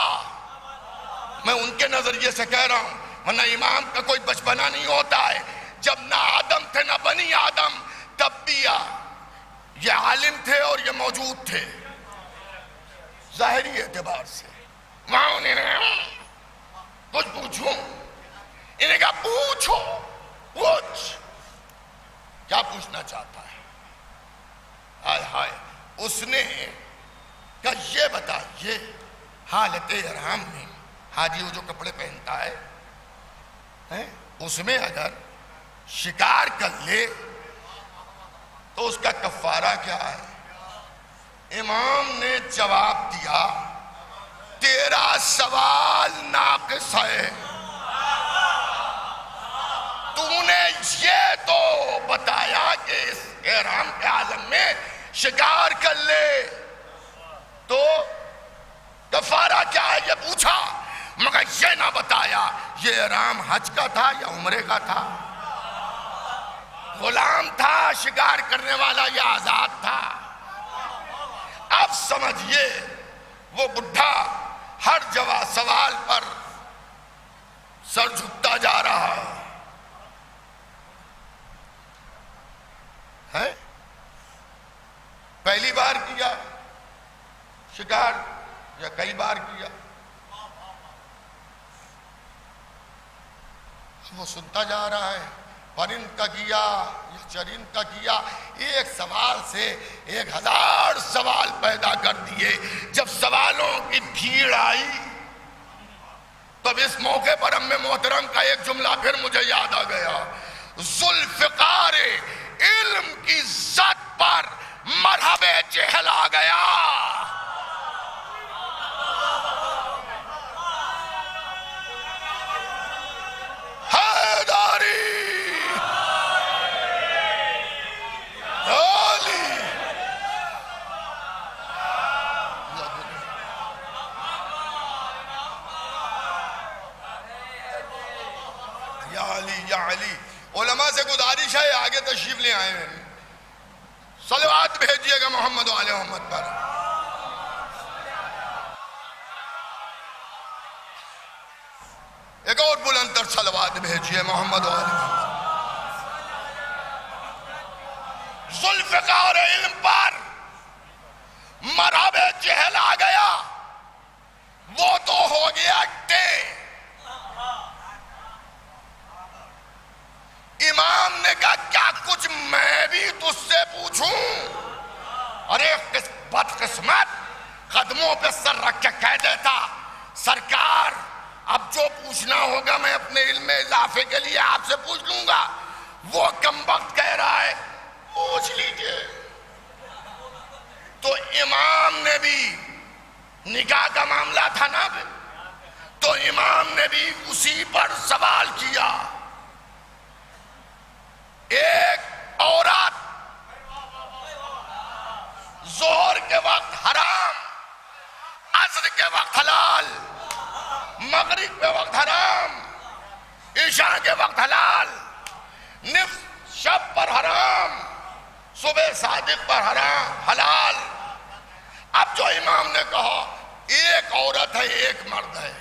میں ان کے نظریے سے کہہ رہا ہوں، ورنہ امام کا کوئی بچپنا نہیں ہوتا ہے. جب نہ آدم تھے نہ بنی آدم تب بھی یہ عالم تھے اور یہ موجود تھے ظاہری اعتبار سے. وہاں انہیں کچھ پوچھوں، انہیں کہا پوچھو، پوچھ کیا پوچھنا چاہتا ہے. ہائے ہائے. اس نے کہا یہ بتائیے حالت احرام میں حاجی وہ جو کپڑے پہنتا ہے اس میں اگر شکار کر لے تو اس کا کفارہ کیا ہے؟ امام نے جواب دیا تیرا سوال ناقص ہے. تو نے یہ تو بتایا کہ اس احرام کے عالم میں شکار کر لے تو کفارہ کیا ہے یہ پوچھا، مگر یہ نہ بتایا یہ احرام حج کا تھا یا عمرے کا تھا، غلام تھا شکار کرنے والا یا آزاد تھا. اب سمجھئے وہ بڈھا ہر سوال پر سر جھکتا جا رہا ہے. پہلی بار کیا شکار یا کئی بار کیا؟ وہ سنتا جا رہا ہے. پرند کا کیا یا چرند کا کیا، ایک سوال سے 1000 سوال پیدا کر دیے. جب سوالوں کی بھیڑ آئی تب اس موقع پر ام محترم کا ایک جملہ پھر مجھے یاد آ گیا. ذوالفقار علم کی ذات پر مرحب جہل آ گیا. علماء سے گزارش ہے آگے تشریف لے آئے ہیں، صلوات بھیجئے گا محمد و آل محمد پر. ایک اور بلند تر صلوات بھیجئے محمد و آل محمد. ذوالفقار علم پر مرحب جہل آ گیا. وہ تو ہو گیا ٹے. امام نے کہا کیا کچھ میں بھی تجھ سے پوچھوں؟ ارے بدقسمت قدموں پہ سر رکھ کے کہہ دیتا سرکار اب جو پوچھنا ہوگا میں اپنے علم میں اضافے کے لیے آپ سے پوچھ لوں گا. وہ کمبخت کہہ رہا ہے پوچھ لیجئے. تو امام نے بھی نکاح کا معاملہ تھا نا، تو امام نے بھی اسی پر سوال کیا. ایک عورت ظہر کے وقت حرام، عصر کے وقت حلال، مغرب کے وقت حرام، عشاء کے وقت حلال، نصف شب پر حرام، صبح صادق پر حرام حلال. اب جو امام نے کہا ایک عورت ہے ایک مرد ہے،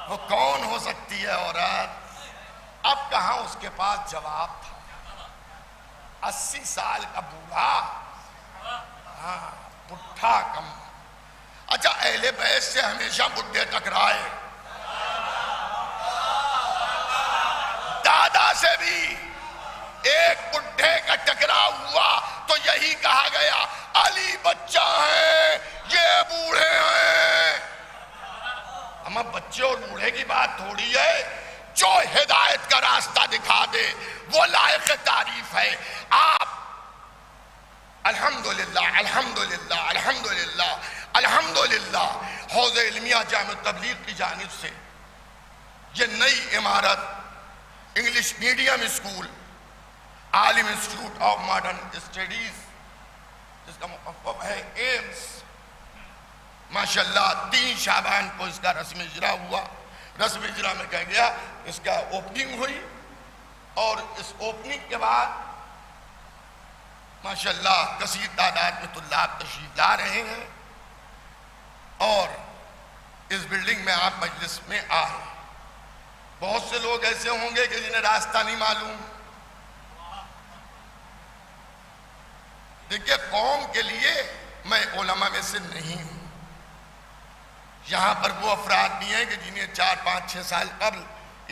وہ کون ہو سکتی ہے عورت؟ اب کہاں اس کے پاس جواب تھا. 80 سال کا بوڑھا، بڈھا کم. اچھا اہل بیت سے ہمیشہ بڈھے ٹکرائے، دادا سے بھی ایک بڈھے کا ٹکراؤ ہوا تو یہی کہا گیا علی بچہ ہے یہ بوڑھے ہیں. ہم بچے اور بوڑھے کی بات تھوڑی ہے. جو ہدایت کا راستہ دکھا دے وہ لائق تعریف ہے. آپ الحمدللہ الحمدللہ الحمدللہ الحمدللہ حوض علمیہ جامع تبلیغ کی جانب سے یہ نئی عمارت English medium school Alam institute of modern studies جس کا مقفف ہے ایمز، ماشاءاللہ 3 شعبان کو اس کا رسم اجرا ہوا. رسم اجرا میں کہہ گیا اس کا اوپننگ ہوئی اور اس اوپننگ کے بعد ماشاءاللہ کثیر تعداد میں طلاب تشریف لا رہے ہیں اور اس بلڈنگ میں آپ مجلس میں آئے. بہت سے لوگ ایسے ہوں گے کہ جنہیں راستہ نہیں معلوم. دیکھیے قوم کے لیے میں علماء میں سے نہیں ہوں. یہاں پر وہ افراد بھی ہیں کہ جنہیں 4 5 6 سال قبل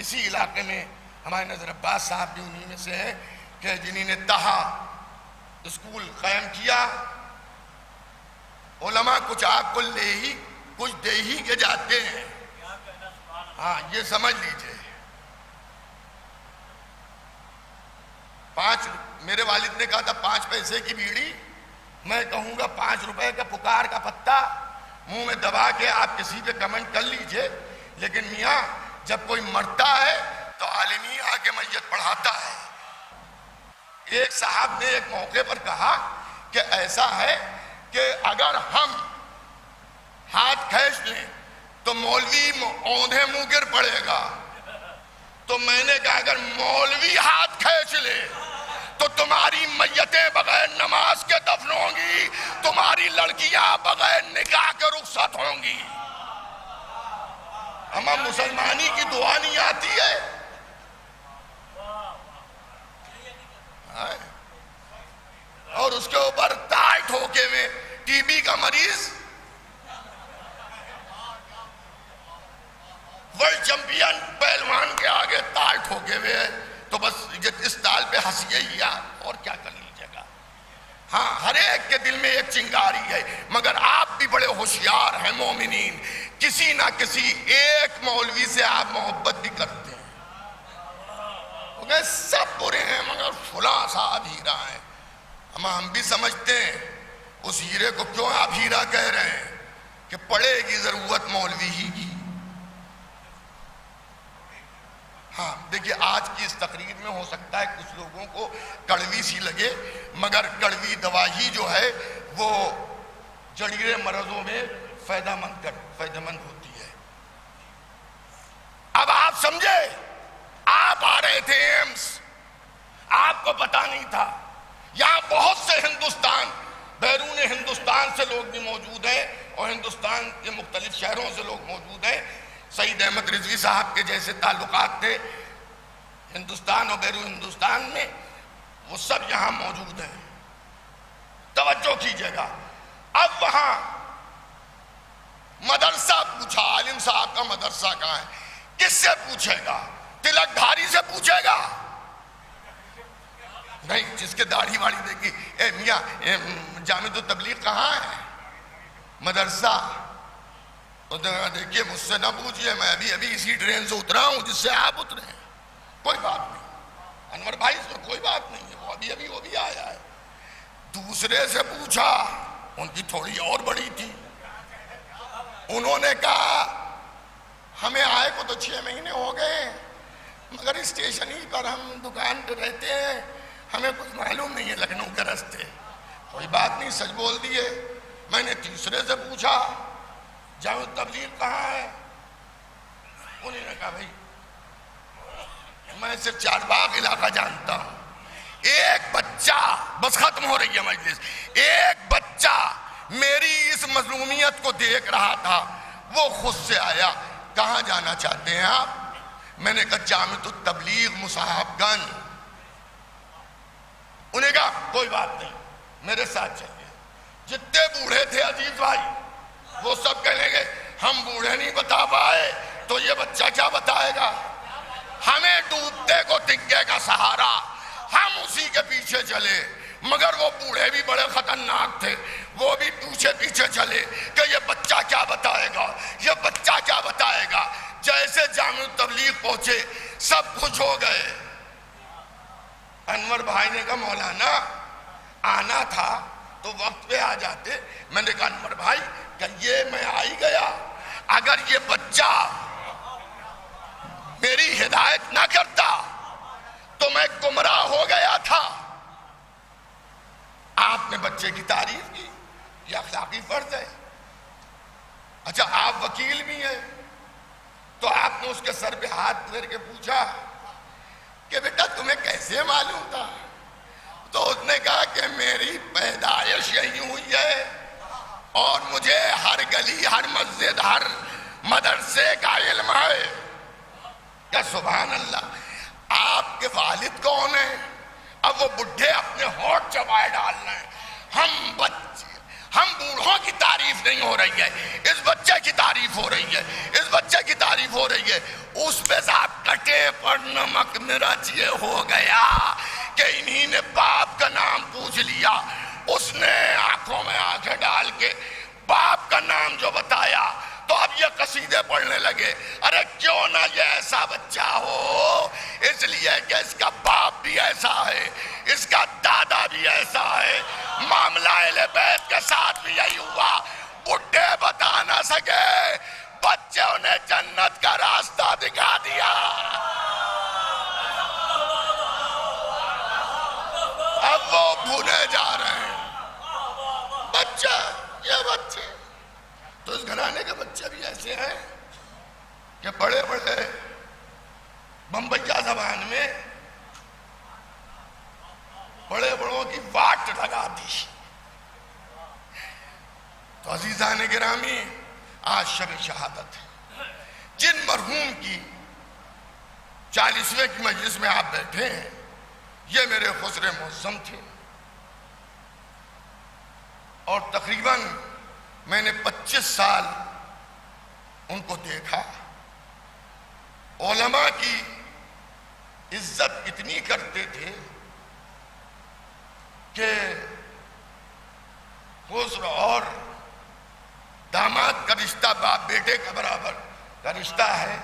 اسی علاقے میں ہمارے نظر عباس صاحب بھی انہی میں سے ہیں کہ جنہوں نے تہا اسکول قائم کیا. علماء کچھ آپ کو لے ہی کچھ دے ہی کے جاتے ہیں. ہاں یہ سمجھ لیجئے. میرے والد نے کہا تھا 5 پیسے کی بیڑی، میں کہوں گا 5 روپے کا پکار کا پتا منہ میں دبا کے آپ کسی پہ کمنٹ کر لیجئے. لیکن میاں جب کوئی مرتا ہے تو عالمی آ کے میت پڑھاتا ہے. ایک صاحب نے ایک موقع پر کہا کہ ایسا ہے کہ اگر ہم ہاتھ کھینچ لیں تو مولوی اوندھے منہ گر پڑے گا. تو میں نے کہا اگر مولوی ہاتھ کھینچ لے تو تمہاری میتیں بغیر نماز کے دفن ہوں گی، تمہاری لڑکیاں بغیر نکاح کے رخصت ہوں گی. ہمیں مسلمانی کی دعا نہیں آتی ہے. اور اس کے اوپر ٹائٹ ہو کے میں ٹی بی کا مریض ورلڈ چیمپئن پہلوان کے آگے ٹائٹ ہو کے ہوئے تو بس اس تال پہ ہنسیے ہی اور کیا کر لیجیے گا. ہاں ہر ایک کے دل میں ایک چنگاری ہے، مگر آپ بھی بڑے ہوشیار ہیں مومنین. کسی نہ کسی ایک مولوی سے آپ محبت بھی کرتے ہیں. سب برے ہیں مگر فلاں صاحب ہیرا ہیں. ہم بھی سمجھتے ہیں اس ہیرے کو کیوں آپ ہیرا کہہ رہے ہیں کہ پڑے گی ضرورت مولوی ہی کی. ہاں دیکھیے آج کی اس تقریر میں ہو سکتا ہے کچھ لوگوں کو کڑوی سی لگے، مگر کڑوی دوائی جو ہے وہ جڑیرے مرضوں میں فائدہ مند ہوتی ہے. اب آپ سمجھے، آپ آ رہے تھے ایمس، آپ کو پتا نہیں تھا یہاں بہت سے ہندوستان بیرون ہندوستان سے لوگ بھی موجود ہیں اور ہندوستان کے مختلف شہروں سے لوگ موجود ہیں. سعید احمد رضوی صاحب کے جیسے تعلقات تھے ہندوستان اور بیرون ہندوستان میں، وہ سب یہاں موجود ہیں. توجہ کیجئے گا. اب وہاں مدرسہ پوچھا، عالم صاحب کا مدرسہ کہاں ہے؟ کس سے پوچھے گا؟ تلک دھاری سے پوچھے گا؟ نہیں. جس کے داڑھی واڑی دیکھی، اے میاں جامع التبلیغ کہاں ہے مدرسہ؟ دیکھیے مجھ سے نہ پوچھئے، میں ابھی اسی ٹرین سے اترا ہوں جس سے آپ اترے ہیں. کوئی بات نہیں انور بھائی، اس میں کوئی بات نہیں ہے، وہ بھی آیا ہے. دوسرے سے پوچھا، ان کی تھوڑی اور بڑی تھی. انہوں نے کہا ہمیں آئے کو تو 6 مہینے ہو گئے، مگر اسٹیشن ہی پر ہم دکان پہ رہتے ہیں، ہمیں کچھ معلوم نہیں ہے لکھنؤ کے راستے. کوئی بات نہیں، سچ بول دیے. میں نے تیسرے سے پوچھا جامع التبلیغ کہاں ہے؟ انہوں نے کہا بھائی میں صرف چارباغ علاقہ جانتا ہوں. ایک بچہ، بس ختم ہو رہی ہے مجلس، ایک بچہ میری اس مظلومیت کو دیکھ رہا تھا، وہ خود سے آیا، کہاں جانا چاہتے ہیں آپ؟ میں نے کہا جامع التبلیغ مصاحب گنج. انہیں کہا کوئی بات نہیں میرے ساتھ چلیے. جتنے بوڑھے تھے عزیز بھائی وہ سب کہنے گے ہم بوڑھے نہیں بتا پائے تو یہ بچہ کیا بتائے گا؟ ہمیں ڈوبتے کو تنکے کا سہارا، ہم اسی کے پیچھے چلے. مگر وہ بوڑھے بھی بڑے خطرناک تھے، وہ بھی پیچھے چلے کہ یہ بچہ کیا بتائے گا، یہ بچہ کیا بتائے گا. جیسے جامع التبلیغ پہنچے سب خوش ہو گئے. انور بھائی نے کہا مولانا آنا تھا تو وقت پہ آ جاتے. میں نے کہا انور بھائی کہ یہ میں آ ہی گیا، اگر یہ بچہ میری ہدایت نہ کرتا تو میں گمراہ ہو گیا تھا. آپ نے بچے کی تعریف کی، یہ اخلاقی فرض ہے. اچھا آپ وکیل بھی ہیں تو آپ نے اس کے سر پہ ہاتھ پھیر کے پوچھا کہ بیٹا تمہیں کیسے معلوم تھا؟ تو اس نے کہا کہ میری پیدائش یہی ہوئی ہے اور مجھے ہر گلی، ہر مسجد، ہر مدرسے کا علم ہے. کہ سبحان اللہ. آپ کے والد کون ہیں؟ اب وہ بڈھے اپنے ہونٹ چبائے ڈال رہے ہیں. ہم بوڑھوں کی تعریف نہیں ہو رہی ہے، اس بچے کی تعریف ہو رہی ہے، اس بچے کی تعریف ہو رہی ہے. اس پہ صاحب کٹے پر نمک مرچ یہ ہو گیا کہ انہی نے باپ کا نام پوچھ لیا. اس نے آنکھوں میں آنکھیں ڈال کے باپ کا نام جو بتایا تو اب یہ قصیدے پڑھنے لگے. ارے کیوں نہ یہ ایسا بچہ ہو، اس لیے کہ اس کا باپ بھی ایسا ہے، اس کا دادا بھی ایسا ہے. معاملہ اہل بیت کے ساتھ بھی یہی ہوا. بڈھے بتا نہ سکے، بچوں نے جنت کا راستہ دکھا دیا. اب وہ بھولے جا رہے ہیں. بچہ، یہ بچے تو اس گھرانے کے بچے بھی ایسے ہیں کہ بڑے بڑے بمبئیا زبان میں بڑے بڑوں کی واٹ لگا دی. تو عزیزان گرامی، آج شب شہادت ہے. جن مرحوم کی 40ویں کی مجلس میں آپ بیٹھے ہیں، یہ میرے خسر معظم تھے اور تقریباً میں نے 25 سال ان کو دیکھا. علماء کی عزت اتنی کرتے تھے کہ خسر اور داماد کا رشتہ باپ بیٹے کا برابر کا رشتہ ہے.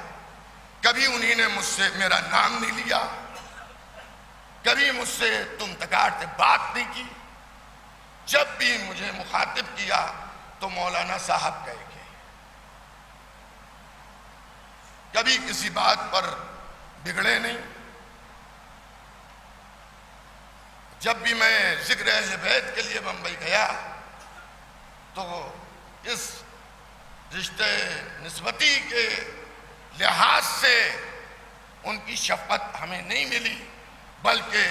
کبھی انہی نے مجھ سے میرا نام نہیں لیا، کبھی مجھ سے تم تکار سے بات نہیں کی. جب بھی مجھے مخاطب کیا تو مولانا صاحب کہے گے. کبھی کسی بات پر بگڑے نہیں. جب بھی میں ذکر اہل بیت کے لیے بمبئی گیا تو اس رشتے نسبتی کے لحاظ سے ان کی شفقت ہمیں نہیں ملی، بلکہ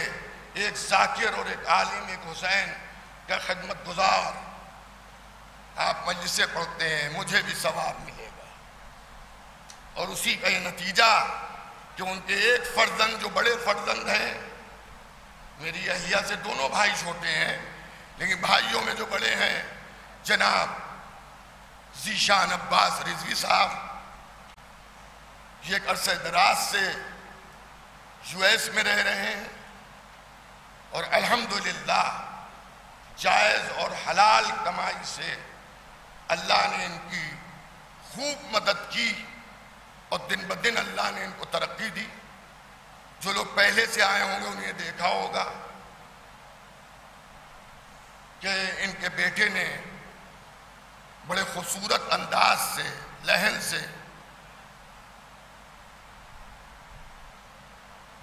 ایک ذاکر اور ایک عالم، ایک حسین کا خدمت گزار. آپ مجلسیں پڑھتے ہیں، مجھے بھی ثواب ملے گا. اور اسی کا یہ نتیجہ کہ ان کے ایک فرزند جو بڑے فرزند ہیں، میری اہلیہ سے دونوں بھائی چھوٹے ہیں لیکن بھائیوں میں جو بڑے ہیں جناب ذیشان عباس رضوی صاحب، یہ ایک عرصہ دراز سے US میں رہ رہے ہیں اور الحمدللہ جائز اور حلال کمائی سے اللہ نے ان کی خوب مدد کی اور دن بدن اللہ نے ان کو ترقی دی. جو لوگ پہلے سے آئے ہوں گے انہیں دیکھا ہوگا کہ ان کے بیٹے نے بڑے خوبصورت انداز سے، لہن سے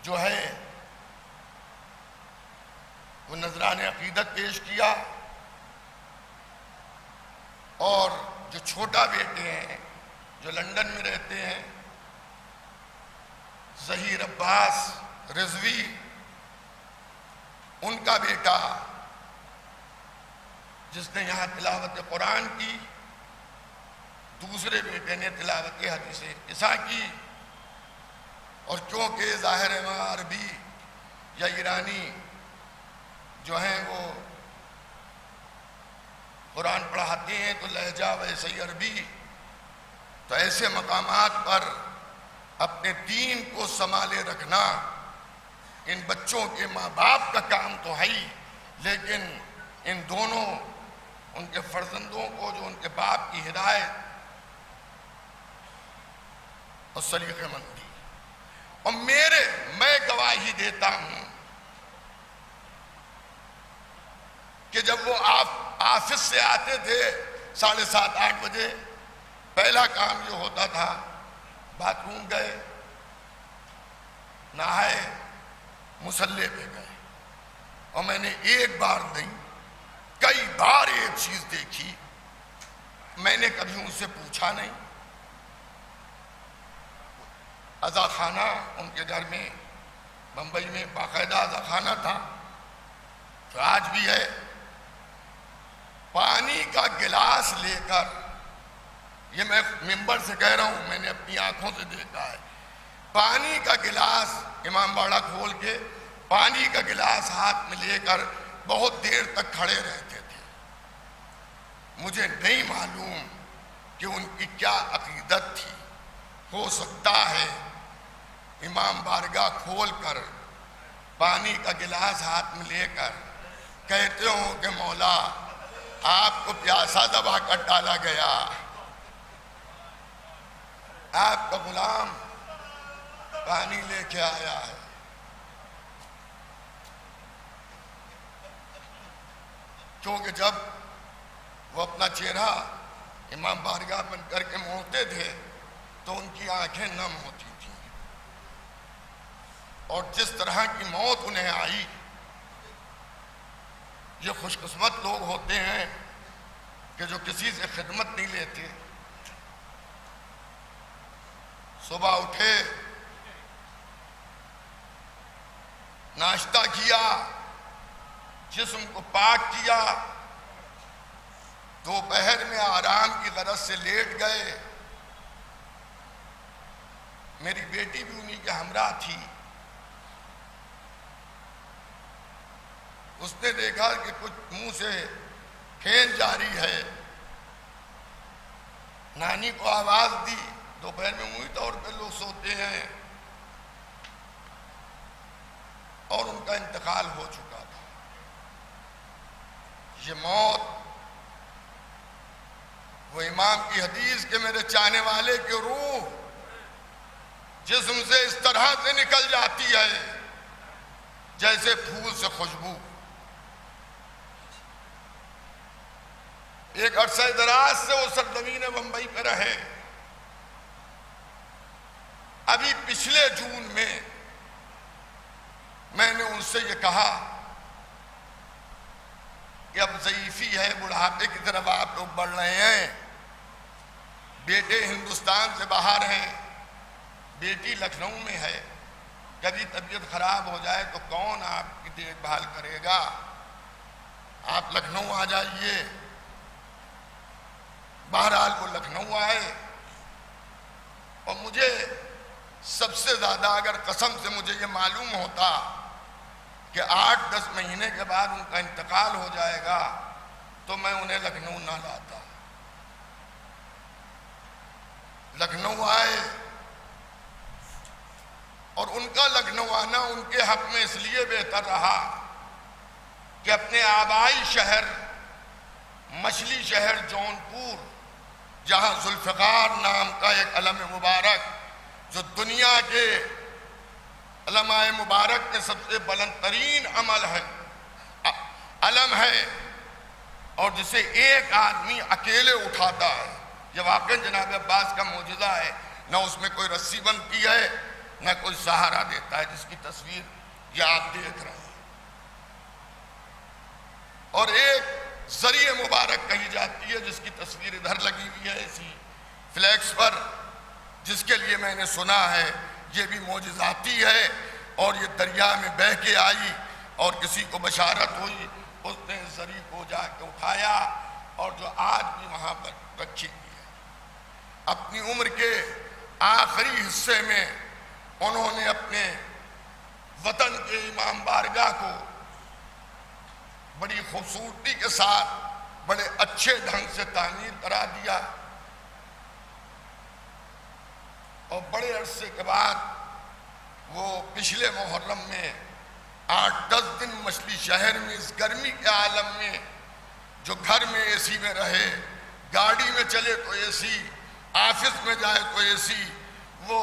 جو ہے وہ نذران عقیدت پیش کیا. اور جو چھوٹا بیٹے ہیں جو لندن میں رہتے ہیں، ظہیر عباس رضوی، ان کا بیٹا جس نے یہاں تلاوت قرآن کی، دوسرے بیٹے نے تلاوت حدیث عیسیٰ کی. اور کیونکہ ظاہر ہے وہاں عربی یا ایرانی جو ہیں وہ قرآن پڑھاتے ہیں تو لہجہ ویسے ہی عربی. تو ایسے مقامات پر اپنے دین کو سنبھالے رکھنا ان بچوں کے ماں باپ کا کام تو ہے ہی، لیکن ان دونوں ان کے فرزندوں کو جو ان کے باپ کی ہدایت اور سلیقہ مندی. اور میں گواہی دیتا ہوں کہ جب وہ آفس سے آتے تھے 7:30 8 بجے، پہلا کام یہ ہوتا تھا باتھ روم گئے، نہائے، مصلے پہ گئے. اور میں نے ایک بار نہیں کئی بار ایک چیز دیکھی، میں نے کبھی ان سے پوچھا نہیں. عزا خانہ ان کے گھر میں بمبئی میں باقاعدہ عزا خانہ تھا. تو آج بھی ہے. پانی کا گلاس لے کر، یہ میں ممبر سے کہہ رہا ہوں، میں نے اپنی آنکھوں سے دیکھا ہے، پانی کا گلاس امام باڑہ کھول کے پانی کا گلاس ہاتھ میں لے کر بہت دیر تک کھڑے رہتے تھے. مجھے نہیں معلوم کہ ان کی کیا عقیدت تھی. ہو سکتا ہے امام بارگاہ کھول کر پانی کا گلاس ہاتھ میں لے کر کہتے ہوں کہ مولا آپ کو پیاسا دبا کر ڈالا گیا، آپ کا غلام پانی لے کے آیا ہے. کیونکہ جب وہ اپنا چہرہ امام بارگاہ بن کر کے موڑتے تھے تو ان کی آنکھیں نم ہوتی تھیں. اور جس طرح کی موت انہیں آئی، یہ خوش قسمت لوگ ہوتے ہیں کہ جو کسی سے خدمت نہیں لیتے. صبح اٹھے، ناشتہ کیا، جسم کو پاک کیا، دوپہر میں آرام کی غرض سے لیٹ گئے. میری بیٹی بھی انہی کے ہمراہ تھی. اس نے دیکھا کہ کچھ منہ سے پھین جاری ہے، نانی کو آواز دی. دوپہر میں عمومی طور پہ لوگ سوتے ہیں، اور ان کا انتقال ہو چکا تھا. یہ موت، وہ امام کی حدیث کے میرے چاہنے والے کی روح جسم سے اس طرح سے نکل جاتی ہے جیسے پھول سے خوشبو. ایک عرصہ دراز سے وہ سرزمین بمبئی پہ رہے. ابھی پچھلے جون میں نے ان سے یہ کہا کہ اب ضعیفی ہے، بڑھاپے کی طرف آپ لوگ بڑھ رہے ہیں. بیٹے ہندوستان سے باہر ہیں، بیٹی لکھنؤ میں ہے. کبھی طبیعت خراب ہو جائے تو کون آپ کی دیکھ بھال کرے گا؟ آپ لکھنؤ آ جائیے. بہرحال وہ لکھنؤ آئے، اور مجھے سب سے زیادہ اگر قسم سے مجھے یہ معلوم ہوتا کہ 8-10 مہینے کے بعد ان کا انتقال ہو جائے گا تو میں انہیں لکھنؤ نہ لاتا. لکھنؤ آئے، اور ان کا لکھنؤ آنا ان کے حق میں اس لیے بہتر رہا کہ اپنے آبائی شہر مچھلی شہر جونپور، جہاں ذوالفقار نام کا ایک علم مبارک جو دنیا کے علماء مبارک میں سب سے بلند ترین علم ہے، اور جسے ایک آدمی اکیلے اٹھاتا ہے. یہ واقعی جناب عباس کا معجزہ ہے. نہ اس میں کوئی رسی بنتی ہے، نہ کوئی سہارا دیتا ہے، جس کی تصویر یہ آپ دیکھ رہے ہیں. اور ایک ذریعہ مبارک کہی جاتی ہے جس کی تصویر ادھر لگی ہوئی ہے اسی فلیکس پر، جس کے لیے میں نے سنا ہے یہ بھی معجزاتی ہے. اور یہ دریا میں بہہ کے آئی اور کسی کو بشارت ہوئی، اس نے زری کو جا کے اٹھایا، اور جو آج بھی وہاں پر رکھی ہوئی ہے. اپنی عمر کے آخری حصے میں انہوں نے اپنے وطن کے امام بارگاہ کو بڑی خوبصورتی کے ساتھ بڑے اچھے ڈھنگ سے تعمیر کرا دیا. اور بڑے عرصے کے بعد وہ پچھلے محرم میں 8-10 دن مچھلی شہر میں اس گرمی کے عالم میں، جو گھر میں اے سی میں رہے، گاڑی میں چلے تو اے سی، آفس میں جائے تو اے سی، وہ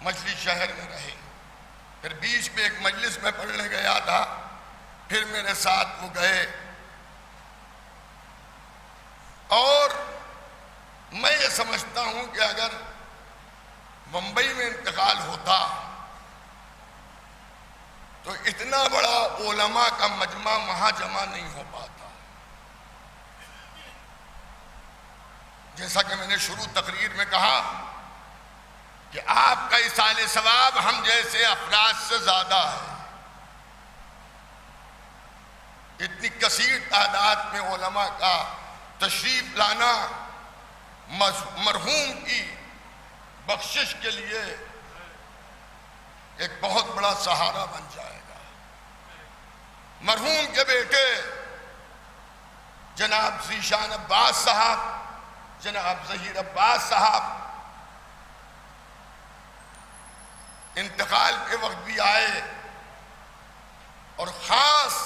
مچھلی شہر میں رہے. پھر بیچ میں ایک مجلس میں پڑھنے گیا تھا، پھر میرے ساتھ وہ گئے. اور میں یہ سمجھتا ہوں کہ اگر ممبئی میں انتقال ہوتا تو اتنا بڑا علماء کا مجمع وہاں جمع نہیں ہو پاتا. جیسا کہ میں نے شروع تقریر میں کہا کہ آپ کا ایصال ثواب ہم جیسے افراد سے زیادہ ہے. اتنی کثیر تعداد میں علماء کا تشریف لانا مرحوم کی بخشش کے لیے ایک بہت بڑا سہارا بن جائے گا۔ مرحوم کے بیٹے جناب ذیشان عباس صاحب، جناب ظہیر عباس صاحب انتقال کے وقت بھی آئے، اور خاص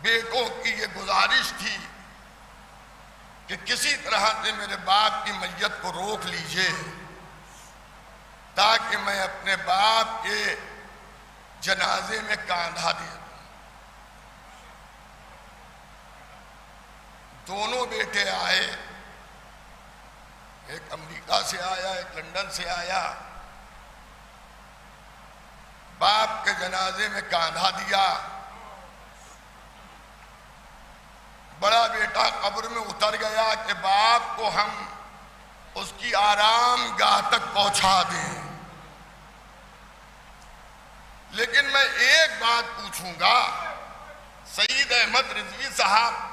بیٹوں کی یہ گزارش تھی کہ کسی طرح سے میرے باپ کی میت کو روک لیجئے تاکہ میں اپنے باپ کے جنازے میں کاندھا دے دوں۔ دونوں بیٹے آئے، ایک امریکہ سے آیا، ایک لندن سے آیا، باپ کے جنازے میں کاندھا دیا۔ بڑا بیٹا قبر میں اتر گیا کہ باپ کو ہم اس کی آرام گاہ تک پہنچا دیں، لیکن میں ایک بات پوچھوں گا، سعید احمد رضوی صاحب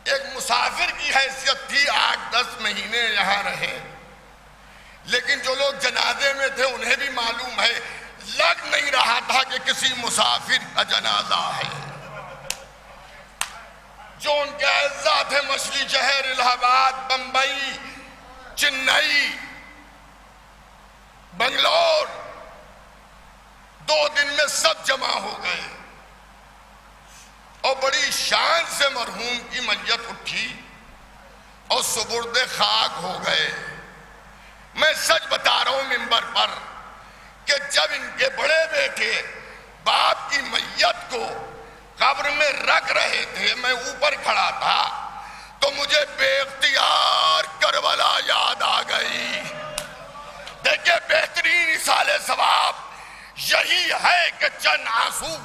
ایک مسافر کی حیثیت تھی، 8-10 مہینے یہاں رہے، لیکن جو لوگ جنازے میں تھے انہیں بھی معلوم ہے، لگ نہیں رہا تھا کہ کسی مسافر کا جنازہ ہے۔ جو ان کے اعزاء تھے مچھلی شہر، الہ آباد، بمبئی، چنئی، بنگلور، 2 دن میں سب جمع ہو گئے اور بڑی شان سے مرحوم کی میت اٹھی اور سپرد خاک ہو گئے۔ میں سچ بتا رہا ہوں ممبر پر کہ جب ان کے بڑے بیٹے باپ کی میت کو قبر میں رکھ رہے تھے، میں اوپر کھڑا تھا تو مجھے بے اختیار کربلا یاد آ گئی۔ دیکھیں بہترین ایصال ثواب یہی ہے کہ چند آنسو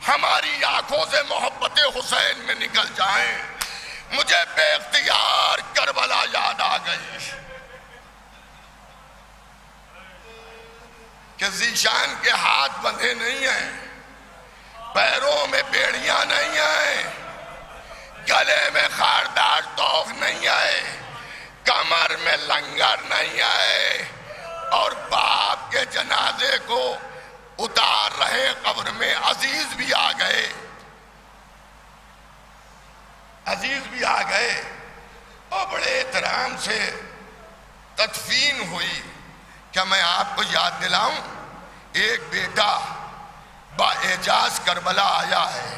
ہماری آنکھوں سے محبت حسین میں نکل جائیں۔ مجھے بے اختیار کربلا یاد آ گئی کہ ذیشان کے ہاتھ بندھے نہیں ہیں، پیروں میں بیڑیاں نہیں ہیں، گلے میں خاردار توق نہیں ہے، کمر میں لنگر نہیں ہے، اور باپ کے جنازے کو اتار رہے قبر میں عزیز بھی آ گئے، عزیز بھی آ گئے، اور بڑے احترام سے تدفین ہوئی۔ کیا میں آپ کو یاد دلاؤں، ایک بیٹا باعجاز کربلا آیا ہے،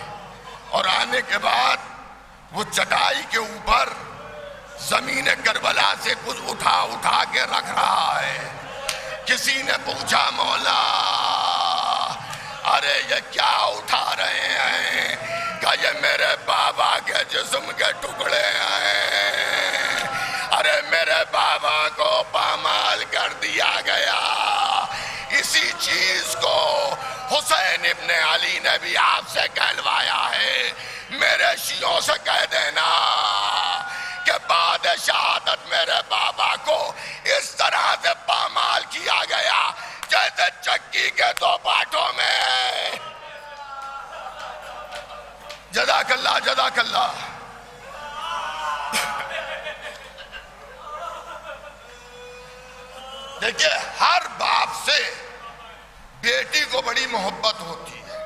اور آنے کے بعد وہ چٹائی کے اوپر زمین کربلا سے کچھ اٹھا کے رکھ رہا ہے۔ کسی نے پوچھا مولا ارے یہ کیا اٹھا رہے ہیں؟ کہ یہ میرے بابا کے جسم کے ٹکڑے ہیں، ارے میرے بابا کو پامال کر دیا گیا۔ اسی چیز کو حسین ابن علی نے بھی آپ سے کہلوایا ہے۔ میرے شیعوں سے کہہ دینا کہ بعد شہادت میرے بابا کو اس طرح سے پامال کیا گیا جیسے چکی کے 2 پاٹوں میں۔ جزاک اللہ، جزاک اللہ۔ دیکھیے ہر باپ سے بیٹی کو بڑی محبت ہوتی ہے،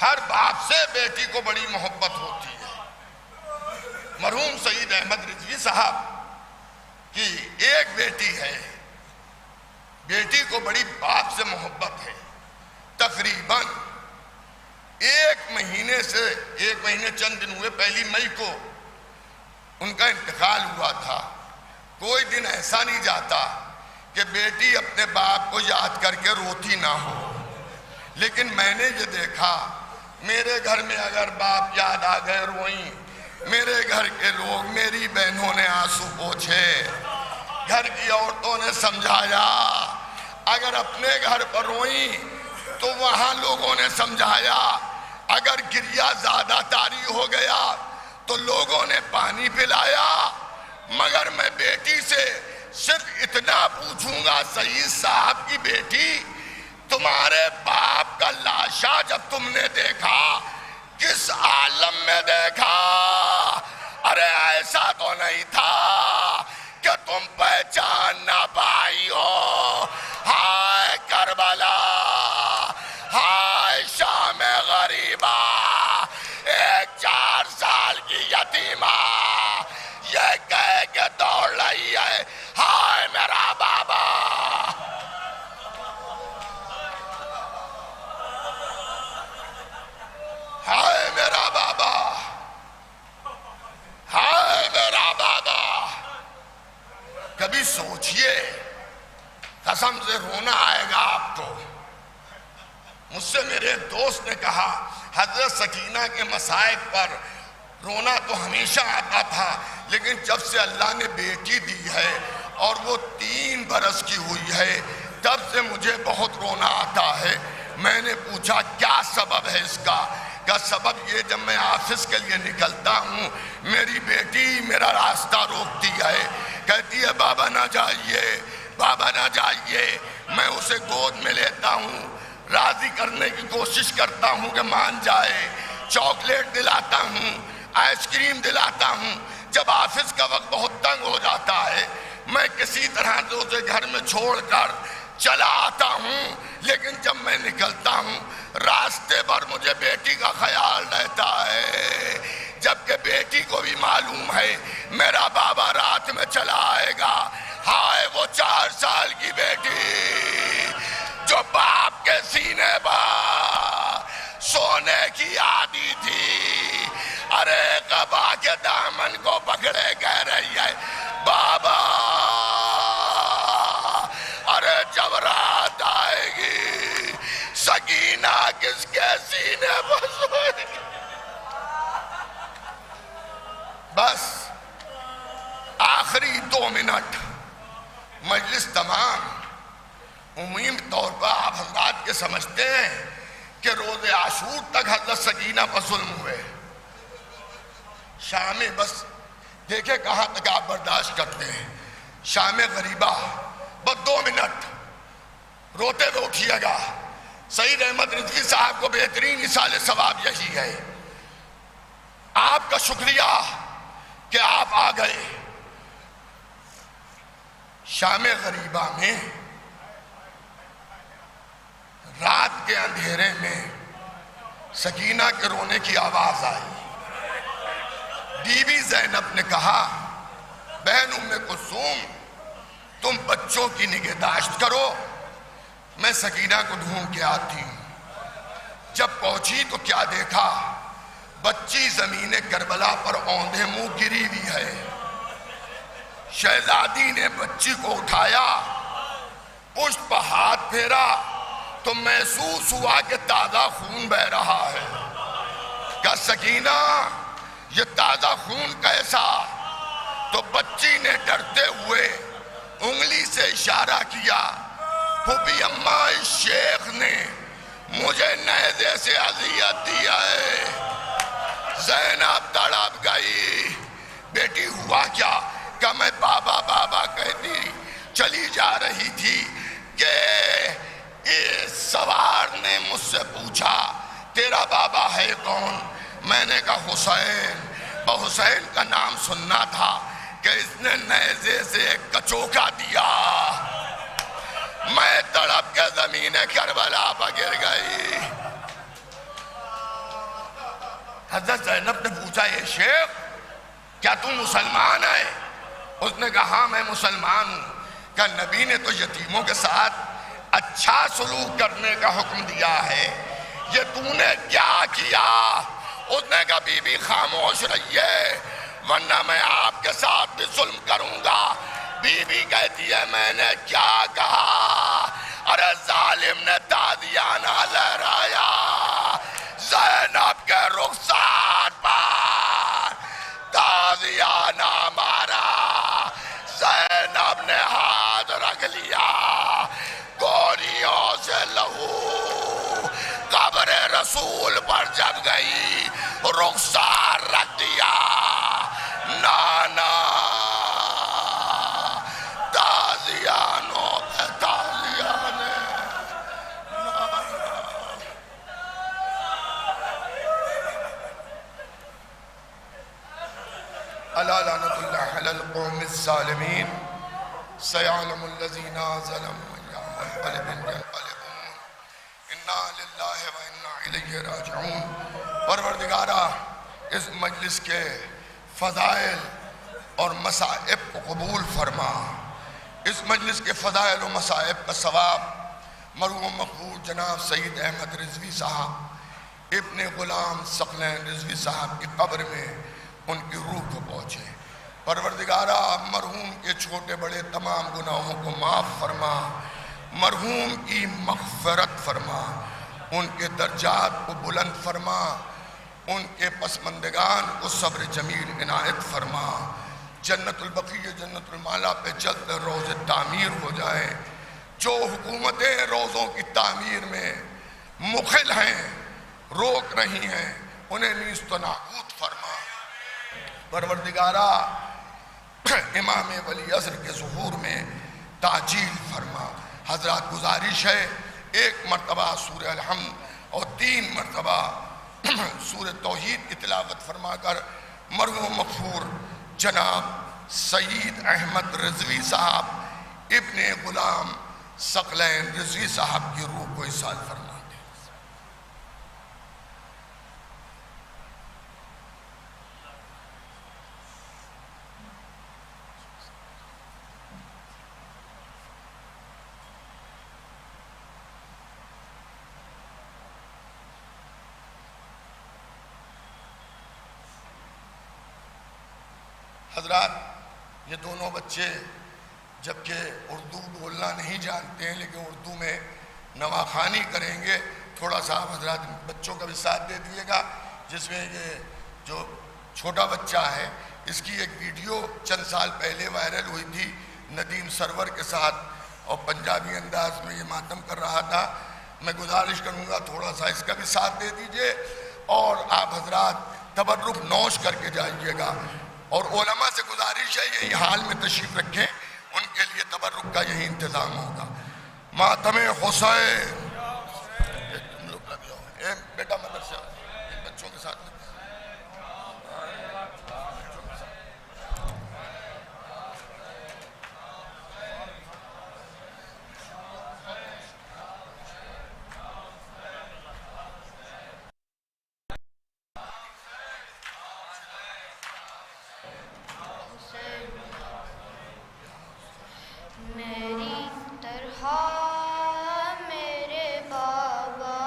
ہر باپ سے بیٹی کو بڑی محبت ہوتی ہے۔ مرحوم سعید احمد رضوی صاحب کی ایک بیٹی ہے، بیٹی کو بڑی باپ سے محبت ہے۔ تقریباً 1 مہینے چند دن ہوئے، 1 مئی کو ان کا انتقال ہوا تھا۔ کوئی دن ایسا نہیں جاتا کہ بیٹی اپنے باپ کو یاد کر کے روتی نہ ہو، لیکن میں نے یہ دیکھا میرے گھر میں اگر باپ یاد آ گئے روئیں، میرے گھر کے لوگ، میری بہنوں نے آنسو پوچھے، گھر کی عورتوں نے سمجھایا، اگر اپنے گھر پر روئیں تو وہاں لوگوں نے سمجھایا، اگر گریہ زیادہ طاری ہو گیا تو لوگوں نے پانی پلایا۔ مگر میں بیٹی سے صرف اتنا پوچھوں گا، سعید صاحب کی بیٹی تمہارے باپ کا لاشا جب تم نے دیکھا کس عالم میں دیکھا؟ ارے ایسا تو نہیں تھا کہ تم پہچان نہ پائی ہو. ہائے کربلا، ہائے شام غریبہ، ایک 4 سال کی یتیمہ یہ کہہ کے دوڑ رہی ہے ہائے میرا بابا. ہائے میرا بابا، ہائے میرا بابا. کبھی سوچئے، قسم سے رونا آئے گا آپ کو. مجھ سے میرے دوست نے کہا حضرت سکینہ کے مصائب پر رونا تو ہمیشہ آتا تھا، لیکن جب سے اللہ نے بیٹی دی ہے اور وہ 3 برس کی ہوئی ہے تب سے مجھے بہت رونا آتا ہے. میں نے پوچھا کیا سبب ہے اس کا؟ کہ سبب یہ جب میں آفس کے لیے نکلتا ہوں میری بیٹی میرا راستہ روکتی ہے، کہتی ہے بابا نہ جائیے، بابا نہ جائیے. میں اسے گود میں لیتا ہوں، راضی کرنے کی کوشش کرتا ہوں کہ مان جائے، چاکلیٹ دلاتا ہوں، آئس کریم دلاتا ہوں. جب آفس کا وقت بہت تنگ ہو جاتا ہے میں کسی طرح سے اسے گھر میں چھوڑ کر چلا آتا ہوں، لیکن جب میں نکلتا ہوں راستے پر مجھے بیٹی کا خیال رہتا ہے، جبکہ بیٹی کو بھی معلوم ہے میرا بابا رات میں چلا آئے گا. ہائے وہ 4 سال کی بیٹی جو باپ کے سینے پر سونے کی عادی تھی، ارے قبا کے دامن کو پکڑے کہہ رہی ہے بابا. ارے جب رات آئے گی سکینہ کس کے سینے پر سوئے گی؟ بس آخری 2 منٹ مجلس تمام. عمومی طور پر آپ حضرات کے سمجھتے ہیں کہ روز عاشور تک حضرت سکینہ پر ظلم ہوئے. شام بس دیکھیں کہاں تک آپ برداشت کرتے ہیں. شام غریبہ بس 2 منٹ روتے ہوئے اٹھیے گا. سعید احمد رضوی صاحب کو بہترین اصال ثواب یہی ہے. آپ کا شکریہ کہ آپ آ گئے. شام غریبہ میں رات کے اندھیرے میں سکینہ کے رونے کی آواز آئی. بی بی زینب نے کہا بہن ام کلثوم تم بچوں کی نگہداشت کرو، میں سکینہ کو ڈھونڈ کے آتی ہوں. جب پہنچی تو کیا دیکھا، بچی زمین کربلا پر اوندھے منہ گری ہوئی ہے. شہزادی نے بچی کو اٹھایا، پشت پر ہاتھ پھیرا تو محسوس ہوا کہ تازہ خون بہہ رہا ہے. کہ سکینہ یہ تازہ خون کیسا؟ تو بچی نے ڈرتے ہوئے انگلی سے اشارہ کیا، پھوپھی اماں اس شیخ نے مجھے نیزے سے اذیت دیا ہے. زینب تڑپ گئی. بیٹی ہوا کیا؟ کہ میں بابا بابا کہتی چلی جا رہی تھی کہ اس سوار نے مجھ سے پوچھا تیرا بابا ہے کون؟ میں نے کہا حسین. حسین کا نام سننا تھا کہ اس نے نیزے سے ایک کچوکا دیا. میں تڑپ کے زمین کربلا پر گر گئی. حضرت زینب نے پوچھا یہ شیخ کیا تم مسلمان ہے؟ اس نے کہا ہاں میں مسلمان ہوں. کہ نبی نے تو یتیموں کے ساتھ اچھا سلوک کرنے کا حکم دیا ہے، یہ تو نے کیا کیا؟ اس نے کہا بی بی خاموش رہیے ورنہ میں آپ کے ساتھ بھی ظلم کروں گا. بی بی کہتی ہے میں نے کیا کہا؟ ارے ظالم نے تازیانہ لہرایا زینب کے رخسار پر، تازیانہ مارا. زینب نے ہاتھ رکھ لیا، گولیوں سے لہو قبر رسول پر جب گئی، رخسار رکھ دیا. نانا تازیانوں پہ تازیانے، الظالمين سيعلم الذين ظلموا أيام منقلب ينقلبون إنا لله وإنا إليه راجعون۔ پروردگارہ اس مجلس کے فضائل اور مصائب کو قبول فرما، اس مجلس کے فضائل و مصائب کا ثواب مرحوم مقبول جناب سید احمد رضوی صاحب ابن غلام ثقلین رضوی صاحب کی قبر میں ان کی روح کو پہنچے۔ پروردگارہ مرحوم کے چھوٹے بڑے تمام گناہوں کو معاف فرما، مرحوم کی مغفرت فرما، ان کے درجات کو بلند فرما، ان کے پسماندگان کو صبر جمیل عنایت فرما، جنت البقیع جنت المعلا پہ جلد روز تعمیر ہو جائے۔ جو حکومتیں روزوں کی تعمیر میں مخل ہیں، روک رہی ہیں، انہیں نیست و نابود فرما۔ پروردگارہ امام ولی عصر کے ظہور میں تعجیل فرما۔ حضرات گزارش ہے ایک مرتبہ سورہ الحمد اور 3 مرتبہ سورہ توحید کی تلاوت فرما کر مرحوم مغفور جناب سید احمد رضوی صاحب ابن غلام ثقلین رضوی صاحب کی روح کو ایصال فرما۔ حضرات یہ دونوں بچے جبکہ اردو بولنا نہیں جانتے ہیں لیکن اردو میں نواخوانی کریں گے، تھوڑا سا حضرات بچوں کا بھی ساتھ دے دیے گا، جس میں یہ جو چھوٹا بچہ ہے اس کی ایک ویڈیو چند سال پہلے وائرل ہوئی تھی ندیم سرور کے ساتھ اور پنجابی انداز میں یہ ماتم کر رہا تھا۔ میں گزارش کروں گا تھوڑا سا اس کا بھی ساتھ دے دیجئے اور آپ حضرات تبرک نوش کر کے جائیے گا، اور علماء سے گزارش ہے یہی حال میں تشریف رکھیں، ان کے لیے تبرک کا یہی انتظام ہوگا۔ ماتم حسین تم لوگ لگ جاؤ، اے بیٹا مدرسہ بچوں کے ساتھ میری طرح میرے بابا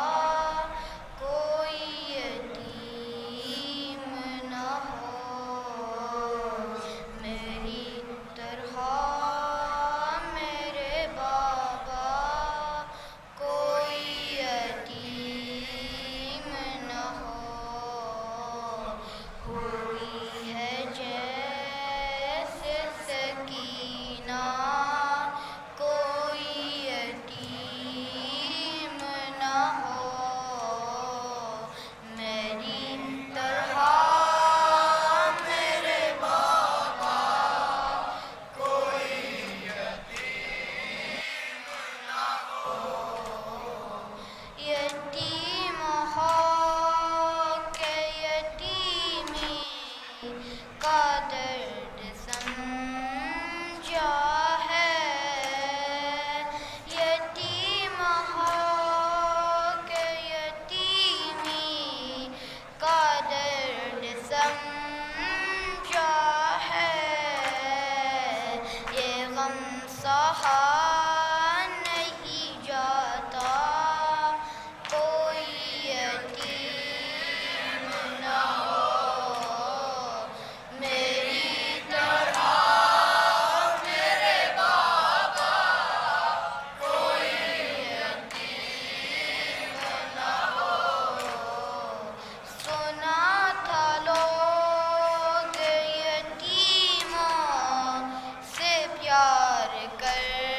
کوئی یتیم نہ ہو، میری طرح میرے بابا کوئی یتیم نہ ہو، ہوئی ہے جیسے سکینہ پیار کر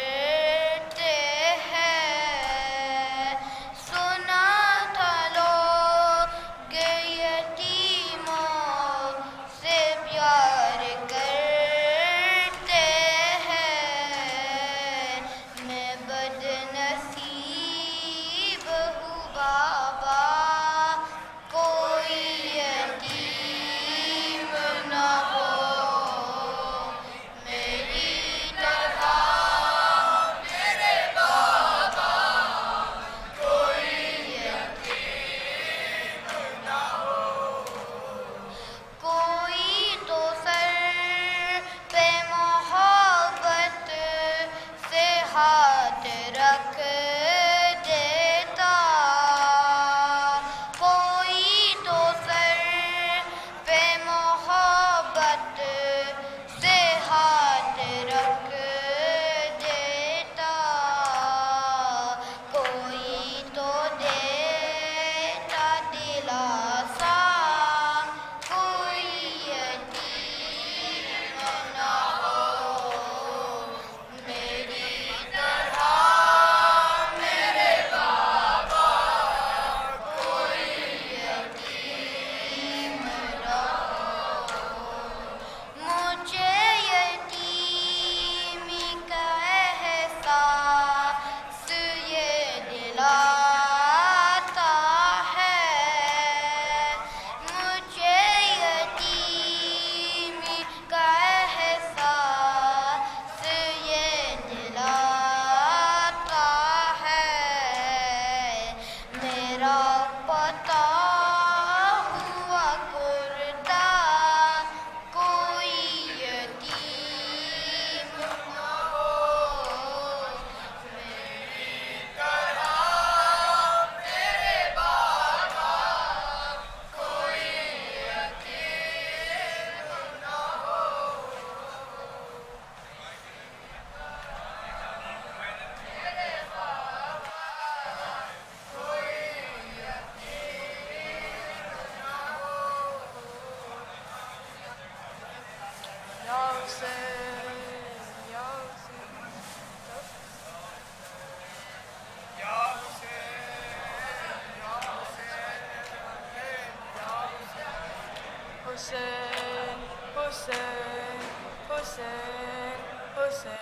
حسین حسین حسین حسین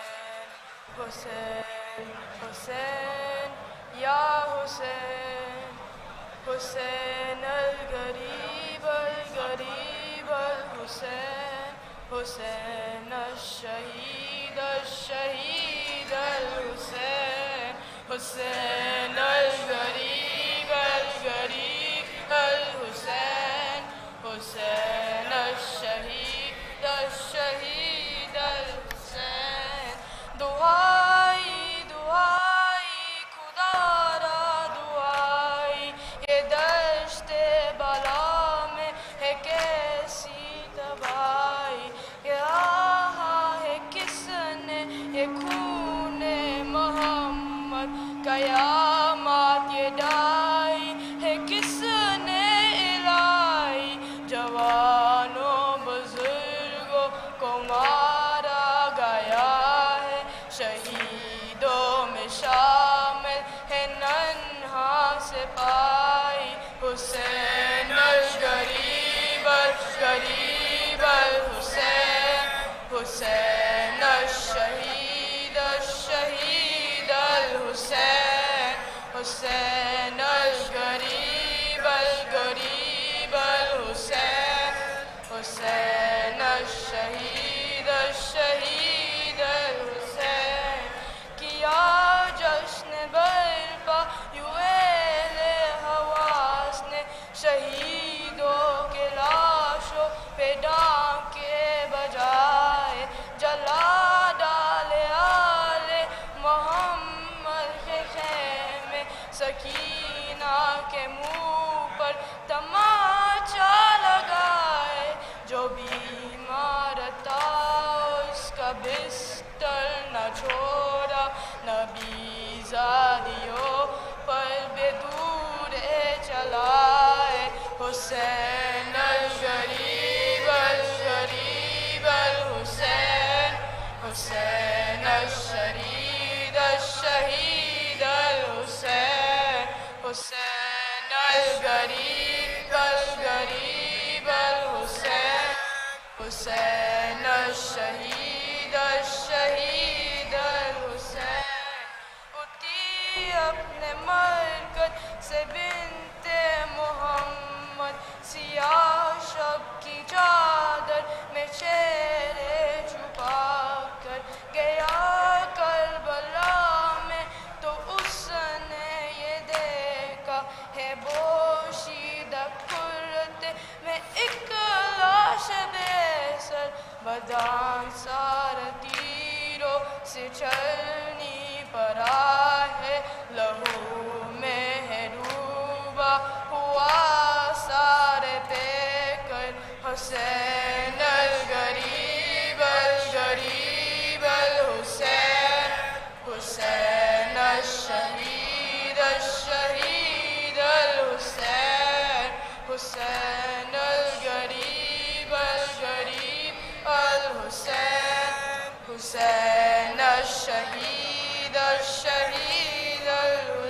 حسین حسین یا حسین حسین الغریب الغریب الحسین حسین الشہید الشہید الحسین حسین الغریب الغریب الحسین حسین الشہید الشہید الحسین دعائی دعائی خدا را دعائی یہ دشت بلا میں ہے کیسی تباہی یہ آہا ہے کس نے یہ خون محمد قیامت یہ ڈائی ہے کس نے الہی جوانوں بزرگوں کو مارا گیا ہے شہیدوں میں شامل ہے ننھا سپاہی حسین الغریب الغریب الحسین حسین الشہید الشہید الحسین حسین الغریب الغریب الحسین حسین الشہید الشہید الحسین کیا جشن برپا یوں اہل حواس نے شہیدوں کے لاشوں پہ ڈانکے بجائے جلا ڈالے آل محمد کے خیمے سکینہ کے منہ پر تماچا لگائے جو بیمار تھا اس کا بستر نہ چھوڑا نبی زادیوں پر بے دورے چلائے حسین الغریب الغریب الحسین حسین الشہید الشہید الحسین حسین الغریب الغریب الحسین حسین الشہید الشہید الحسین اٹھی اپنے مرکز سے بنت محمد سیاہ شب کی چادر میں چہرے چھپا کر گیا کربلا میں تو اس نے یہ دیکھا ہے بوشیدہ کرتے میں ایک لاش بے سر بدان سارا تیروں سے چلنی پڑا ہے لہو میں ہے ڈوبا ہوا سارے پہ کر حسین الغریب الغریب الحسین حسین الشہید الشہید الحسین حسین الغریب الغریب الحسین حسین الشہید الشہید الحسین